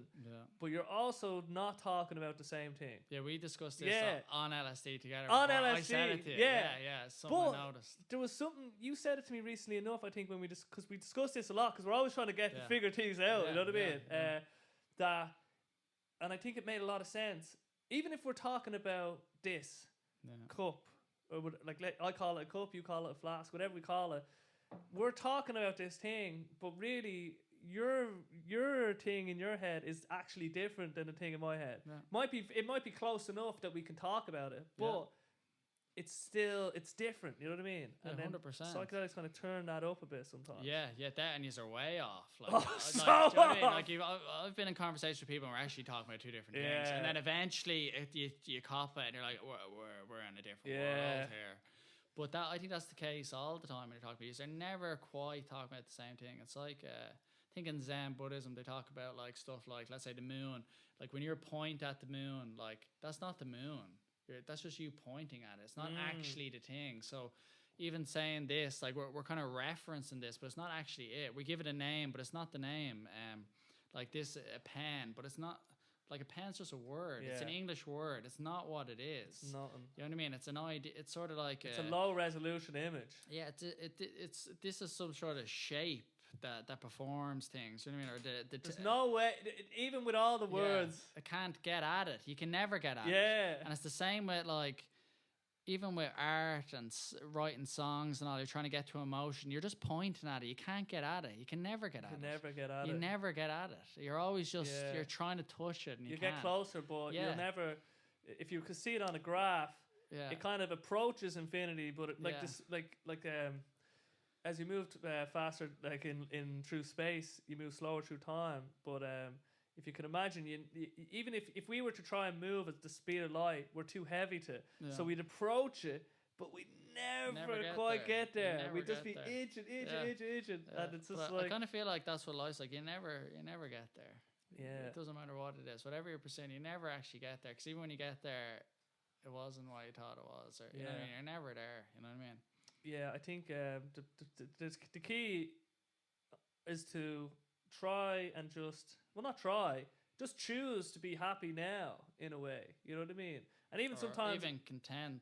but you're also not talking about the same thing. Yeah, we discussed this on LSD together. On LSD, I said it to you. yeah. Something I noticed. There was something you said it to me recently enough. I think when because we discussed this a lot, because we're always trying to get to figure things out. You know what I mean? And I think it made a lot of sense. Even if we're talking about this cup, or I call it a cup, you call it a flask, whatever we call it. We're talking about this thing, but really, your thing in your head is actually different than the thing in my head. It might be close enough that we can talk about it, but it's different. You know what I mean? And 100%. Psychedelics kind of turn that up a bit sometimes. That and you're way off. Like, do you know what I mean? Like I've been in conversation with people and we're actually talking about two different things, and then eventually you cop it and you're like, we're in a different world here. But I think that's the case all the time when you're talking about these. They're never quite talking about the same thing. It's like I think in Zen Buddhism they talk about like stuff like, let's say, the moon. Like when you're pointing at the moon, like that's not the moon. That's just you pointing at it. It's not actually the thing. So even saying this, like we're kind of referencing this, but it's not actually it. We give it a name, but it's not the name. Like this, a pen, but it's not. Like a pen's just a word. It's an English word. It's not what it is. It's nothing. You know what I mean? It's an idea. It's sort of like it's a low resolution image. Yeah, this is some sort of shape that performs things. You know what I mean? Or there's no way, even with all the words, I can't get at it. You can never get at it. Yeah, and it's the same with like. Even with art and writing songs and all, you're trying to get to emotion. You're just pointing at it. You can't get at it. You can never get at it. You never get at it. You're always just you're trying to touch it, and you can't. Get closer, but you'll never. If you could see it on a graph, it kind of approaches infinity. But as you move faster, like in through space, you move slower through time. But if you can imagine, even if we were to try and move at the speed of light, we're too heavy to. So we'd approach it, but we'd never quite get there. We'd just be inching. And it's just I kind of feel like that's what life's like. You never get there. Yeah. It doesn't matter what it is. Whatever you're pursuing, you never actually get there. Because even when you get there, it wasn't what you thought it was. Or, you know what I mean? You're never there. You know what I mean? Yeah, I think the key is to try and just choose to be happy now, in a way. You know what I mean? And even sometimes even content.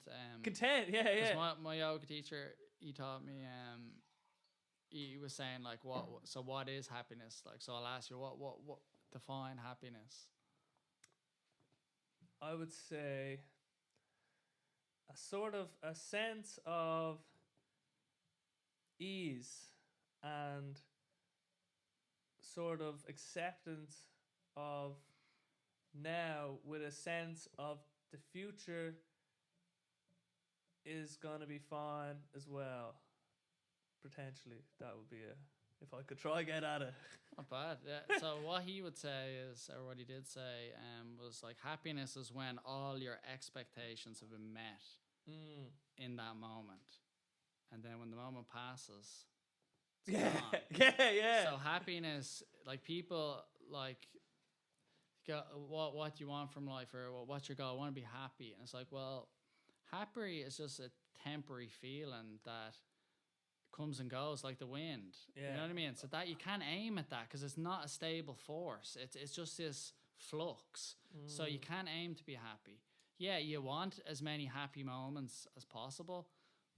My yoga teacher, he taught me. He was saying like, what is happiness? Like, so I'll ask you, what define happiness? I would say a sort of a sense of ease and sort of acceptance of now, with a sense of the future is gonna be fine as well. Potentially, that would be if I could try get at it. Not bad. Yeah. So what he would say is, or what he did say, was like happiness is when all your expectations have been met in that moment, and then when the moment passes. Yeah. So happiness, like people like go, what do you want from life, or what's your goal? I want to be happy, and it's like, well, happy is just a temporary feeling that comes and goes like the wind. You know what I mean? So that you can't aim at that because it's not a stable force. It's just this flux. So you can't aim to be happy. Yeah, you want as many happy moments as possible,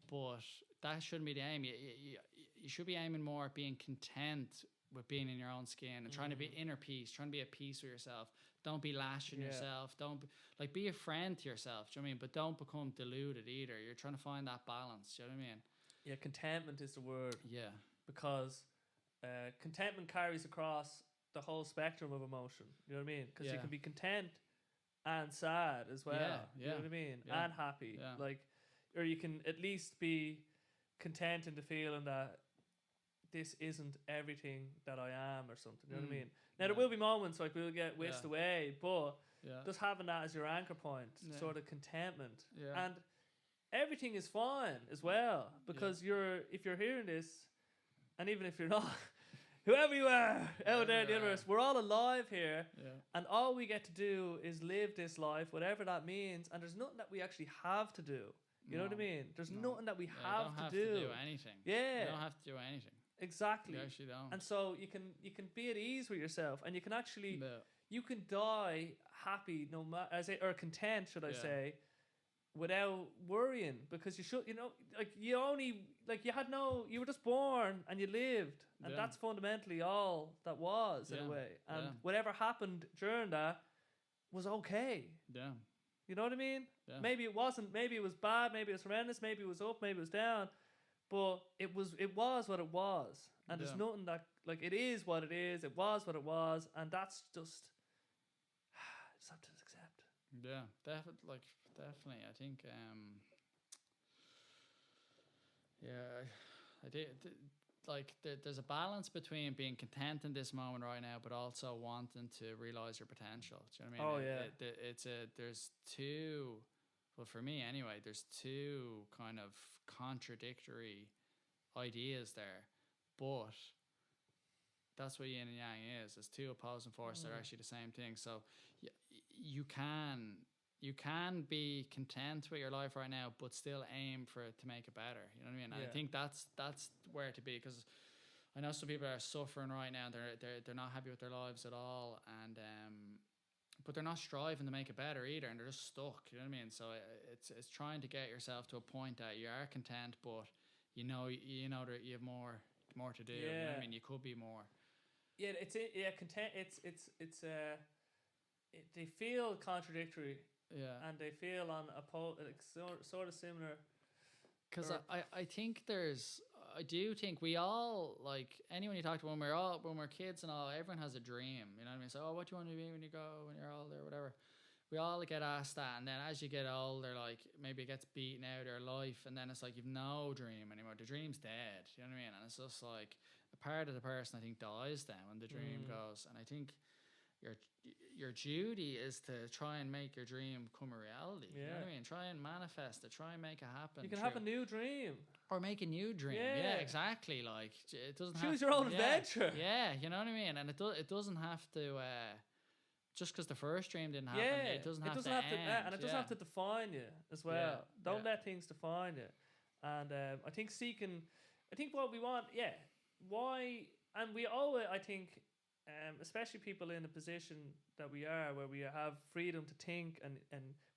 but that shouldn't be the aim. You should be aiming more at being content with being in your own skin and trying to be inner peace, trying to be at peace with yourself. Don't be lashing yourself. Don't be a friend to yourself. Do you know what I mean? But don't become deluded either. You're trying to find that balance. Do you know what I mean? Yeah, contentment is the word, Yeah. because contentment carries across the whole spectrum of emotion. You know what I mean? Because you Yeah. can be content and sad as well. Yeah, You know yeah, what I mean? yeah, And happy. yeah. Like, or you can at least be content in the feeling that this isn't everything that I am or something. You know what I mean? Now, there Yeah. will be moments like we'll get whisked Yeah. away, but Yeah. just having that as your anchor point, Yeah. sort of contentment. Yeah. And everything is fine as well, because if you're hearing this, and even if you're not, whoever you are out there in the universe, we're all alive here, and all we get to do is live this life, whatever that means, and there's nothing that we actually have to do. You know what I mean? There's nothing that we have to do anything. Yeah, You don't have to do anything. exactly. You actually don't. And so you can be at ease with yourself, and you can actually you can die happy, no matter, or content, should I say, without worrying, because you should, you were just born and you lived, and that's fundamentally all that was in a way, and whatever happened during that was okay. Yeah. You know what I mean? Yeah. Maybe it wasn't, maybe it was bad, maybe it was horrendous, maybe it was up, maybe it was down, but it was what it was, and there's nothing that, like, it is what it is, it was what it was, and that's just have to accept. Yeah, definitely. I think, I did. There's a balance between being content in this moment right now, but also wanting to realize your potential. Do you know what I mean? Oh yeah. There's two. Well, for me anyway, there's two kind of contradictory ideas there, but that's what yin and yang is. It's two opposing forces that are actually the same thing. So you can be content with your life right now, but still aim for it to make it better. You know what I mean? And I think that's where to be, because I know some people are suffering right now. They're not happy with their lives at all, and but they're not striving to make it better either, and they're just stuck. You know what I mean? So it's trying to get yourself to a point that you are content, but you know that you have more to do. You know what I mean? You could be more. Yeah, content. They feel contradictory. Yeah, and they feel on sort of similar. Because I do think we all, like, anyone you talk to when we're kids and all, everyone has a dream. You know what I mean? So, what do you want to be when you're older, or whatever. We all get asked that, and then as you get older, like, maybe it gets beaten out of your life, and then it's like you've no dream anymore. The dream's dead. You know what I mean? And it's just like a part of the person, I think, dies then when the dream goes. And I think your duty is to try and make your dream come a reality. You know what I mean? Try and manifest it. Try and make it happen. You can have a new dream. Or make a new dream. Yeah, exactly. Like, it doesn't choose your own adventure. Yeah, you know what I mean? And it doesn't have to, just because the first dream didn't happen, it doesn't have to end. And it doesn't have to define you as well. Don't let things define you. And I think what we want, why, and we owe it, I think, especially people in the position that we are, where we have freedom to think, and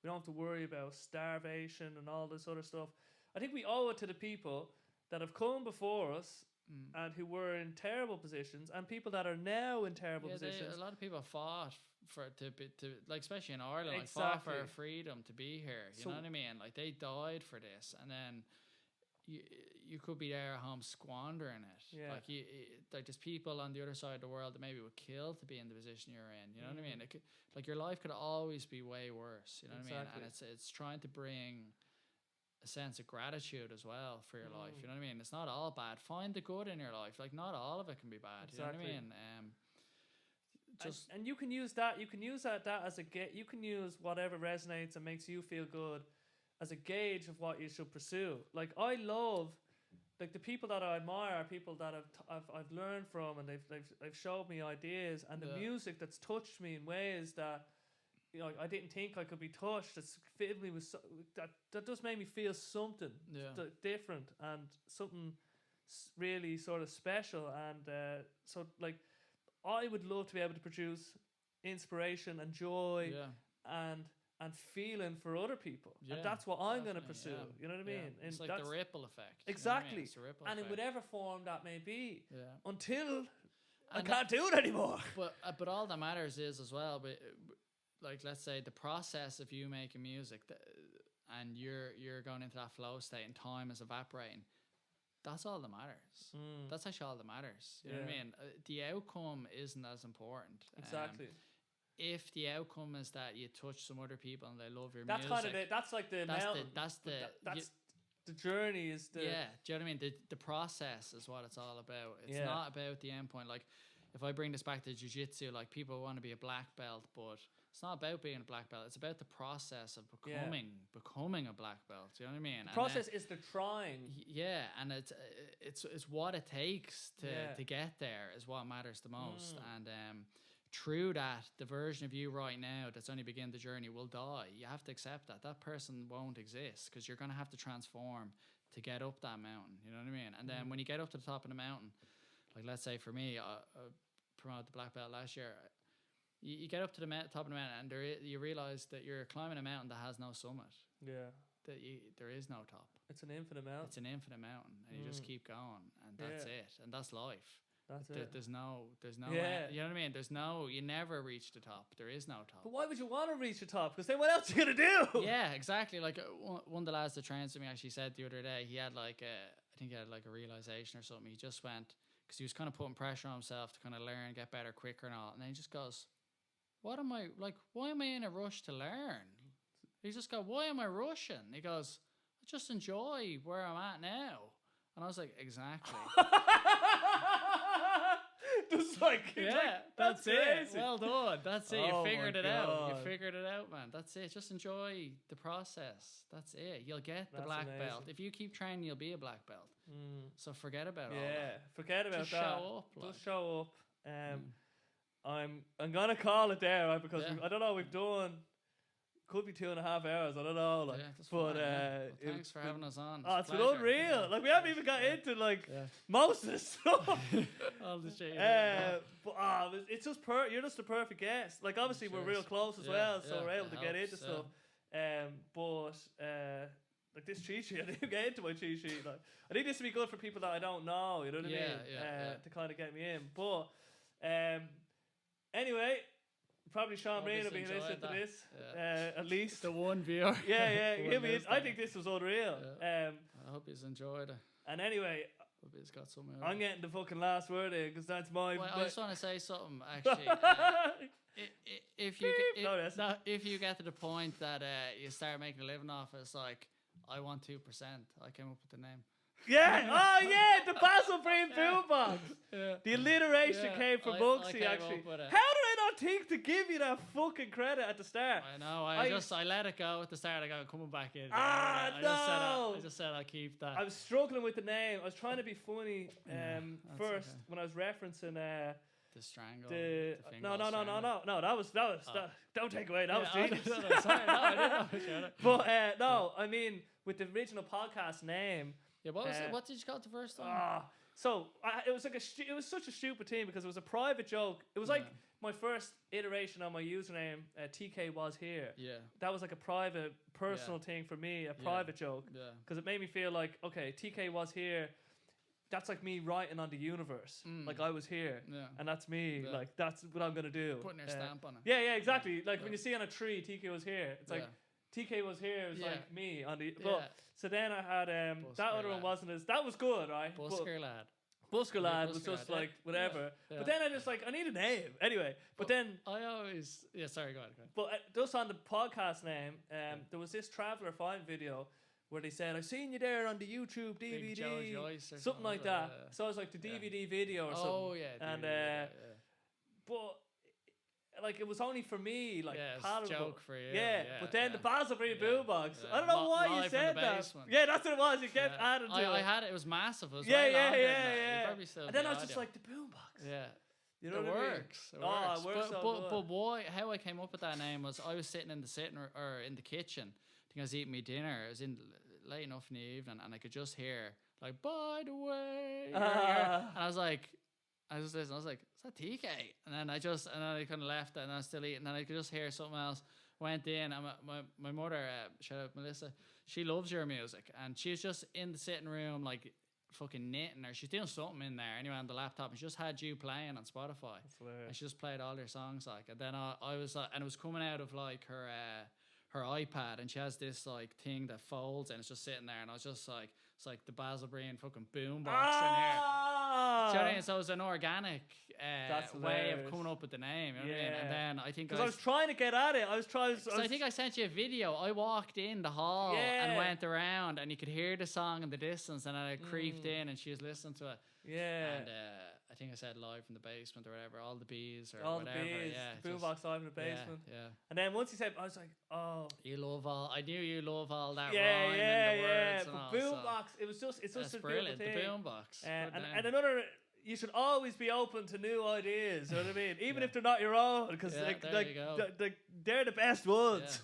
we don't have to worry about starvation and all this other stuff. I think we owe it to the people that have come before us and who were in terrible positions, and people that are now in terrible positions. A lot of people fought like, especially in Ireland, like, fought for freedom to be here. You know what I mean? Like, they died for this, and then you could be there at home squandering it. Yeah. Like there's people on the other side of the world that maybe would kill to be in the position you're in. You know what I mean? Like your life could always be way worse. You know what I mean? And it's trying to bring a sense of gratitude as well for your life. You know what I mean? It's not all bad. Find the good in your life. Like, not all of it can be bad. You know what I mean? And you can use that. You can use that as you can use whatever resonates and makes you feel good as a gauge of what you should pursue. Like, I love, like, the people that I admire are people that I've learned from, and they've showed me ideas, and the music that's touched me in ways that, you know, I didn't think I could be touched. That's filled me with that just made me feel something different, and something really sort of special. And so, like, I would love to be able to produce inspiration and joy and feeling for other people. And that's what I'm going to pursue. You know what I mean? And it's like the ripple effect. Exactly. You know what I mean? It's a ripple and effect. In whatever form that may be. Yeah. Until I can't do it anymore. But all that matters is, as well, like, let's say the process of you making music, and you're going into that flow state and time is evaporating, that's all that matters. That's actually all that matters. You know what I mean? The outcome isn't as important. Exactly. If the outcome is that you touch some other people and they love your that's music, kind of it. That's like the mountain. That's the journey is the... Yeah, do you know what I mean? The process is what it's all about. It's not about the end point. Like, if I bring this back to jiu-jitsu, like, people want to be a black belt, but it's not about being a black belt. It's about the process of becoming a black belt. Do you know what I mean? The process is the trying. Yeah, and it's what it takes to get there is what matters the most. And true that the version of you right now that's only beginning the journey will die. You have to accept that person won't exist, because you're going to have to transform to get up that mountain. You know what I mean? And then when you get up to the top of the mountain, like, let's say for me, I promoted the black belt last year. You get up to the top of the mountain, and you realize that you're climbing a mountain that has no summit. Yeah. That there is no top. It's an infinite mountain. It's an infinite mountain, and you just keep going, and that's it, and that's life. That's it. There's no you know what I mean? You never reach the top. There is no top. But why would you want to reach the top? Because then what else are you going to do? Yeah, exactly. Like, one of the lads that trains with me actually said the other day, he had like I think he had like a realization or something. He just went, because he was kind of putting pressure on himself to kind of learn, get better quicker and all. And then he just goes, why am I in a rush to learn? He just go, why am I rushing? He goes, I just enjoy where I'm at now. And I was like, exactly. Just like, that's it. crazy. Well done. That's it. Oh, you figured it out. God. You figured it out, man. That's it. Just enjoy the process. That's it. You'll get the black belt. If you keep training, you'll be a black belt. So forget about all that. Yeah, forget about just that. Show up. Just show up. I'm gonna call it there, right? Because I don't know. We've done. Could be 2.5 hours. I don't know. Like, that's fine, well, thanks for having us on. It's been unreal. Yeah. Like, we haven't even got into like most of the stuff. All the shit. But it's just you're just the perfect guest. Like, obviously we're real close as well, so we're able to get into stuff. But like this cheat sheet, I didn't get into my cheat sheet. Like, I think this would be good for people that I don't know. You know what I mean? To kind of get me in. But anyway. Probably Sean Breen will be listening to this, at least. The one viewer. Yeah. I think this was unreal. I hope he's enjoyed it. And anyway, hope he's got some. I'm getting the fucking last word in, because that's my. Well, I just want to say something, actually. If you get to the point that you start making a living off it, it's like, I want 2%. I came up with the name. Yeah. Oh yeah, the Basil Breen Boombox. The alliteration came from Monksey, actually. How did I not think to give you that fucking credit at the start? I know. I let it go at the start. I go, coming back in. I just said I'll keep that. I was struggling with the name. I was trying to be funny first when I was referencing the strangle. No. That was don't take away. That was genius. Sorry, no, I didn't know. But no, I mean, with the original podcast name. Yeah, what did you call it the first time? So it was like it was such a stupid thing, because it was a private joke. It was like my first iteration on my username. TK was here. Yeah, that was like a private, personal thing for me, a private joke. Yeah, because it made me feel like, okay, TK was here. That's like me writing on the universe. Like, I was here, and that's me. Yeah. Like, that's what I'm gonna do. Putting your stamp on it. Yeah, exactly. Like when you see on a tree, TK was here. It's like. TK was here. It was like me on the. So then I had that other one wasn't as that was good, right? Busker Lad. Busker Lad was just like whatever. Yeah. But then I just I need a name anyway. But then I always sorry, go on. But just on the podcast name, there was this Traveller 5 video where they said, "I've seen you there on the YouTube DVD, something like that." So it was like the DVD video or something. Oh yeah, and but. Like, it was only for me, like, palatable. Joke for you. Yeah, but then the Basil Breen Boombox. I don't know why you said that. Basement. Yeah, that's what it was. You kept adding to it. I had it. It was massive. It was yeah. And then I was just like, the Boombox. Yeah. You know it what works. I mean? It works so good. But why? How I came up with that name was I was sitting in the kitchen. I think I was eating my dinner. It was late enough in the evening, and I could just hear, like, by the way. And I was like, I was listening. I was like, "Is that TK?" And then I kind of left it, and I was still eating. And then I could just hear something else. Went in, and my mother, shout out Melissa, she loves your music, and she's just in the sitting room, like fucking knitting, or she's doing something in there anyway on the laptop, and she just had you playing on Spotify, and she just played all your songs, like. And then I was like, and it was coming out of like her iPad, and she has this like thing that folds, and it's just sitting there, and I was just like It's like the Basil Breen fucking boombox in here. Do you know what I mean? So it was an organic way of coming up with the name. You know what I mean? And then I think because I was trying to get at it. I think I sent you a video. I walked in the hall and went around, and you could hear the song in the distance, and then I creeped in, and she was listening to it. Yeah. And I think I said live from the basement or whatever. All the bees or all whatever. The bees, yeah. The boombox live in the basement. Yeah. And then once he said, I was like, oh. You love all. I knew you love all that. Yeah, rhyme yeah, and the words and all, but boombox, it's just a brilliant. Thing. The boombox. And another. You should always be open to new ideas. You know what I mean? Even if they're not your own, because they're the best ones.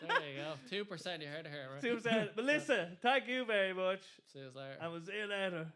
There you go. 2%. You heard it here, right? 2%. Melissa, thank you very much. See you later. And we'll see you later.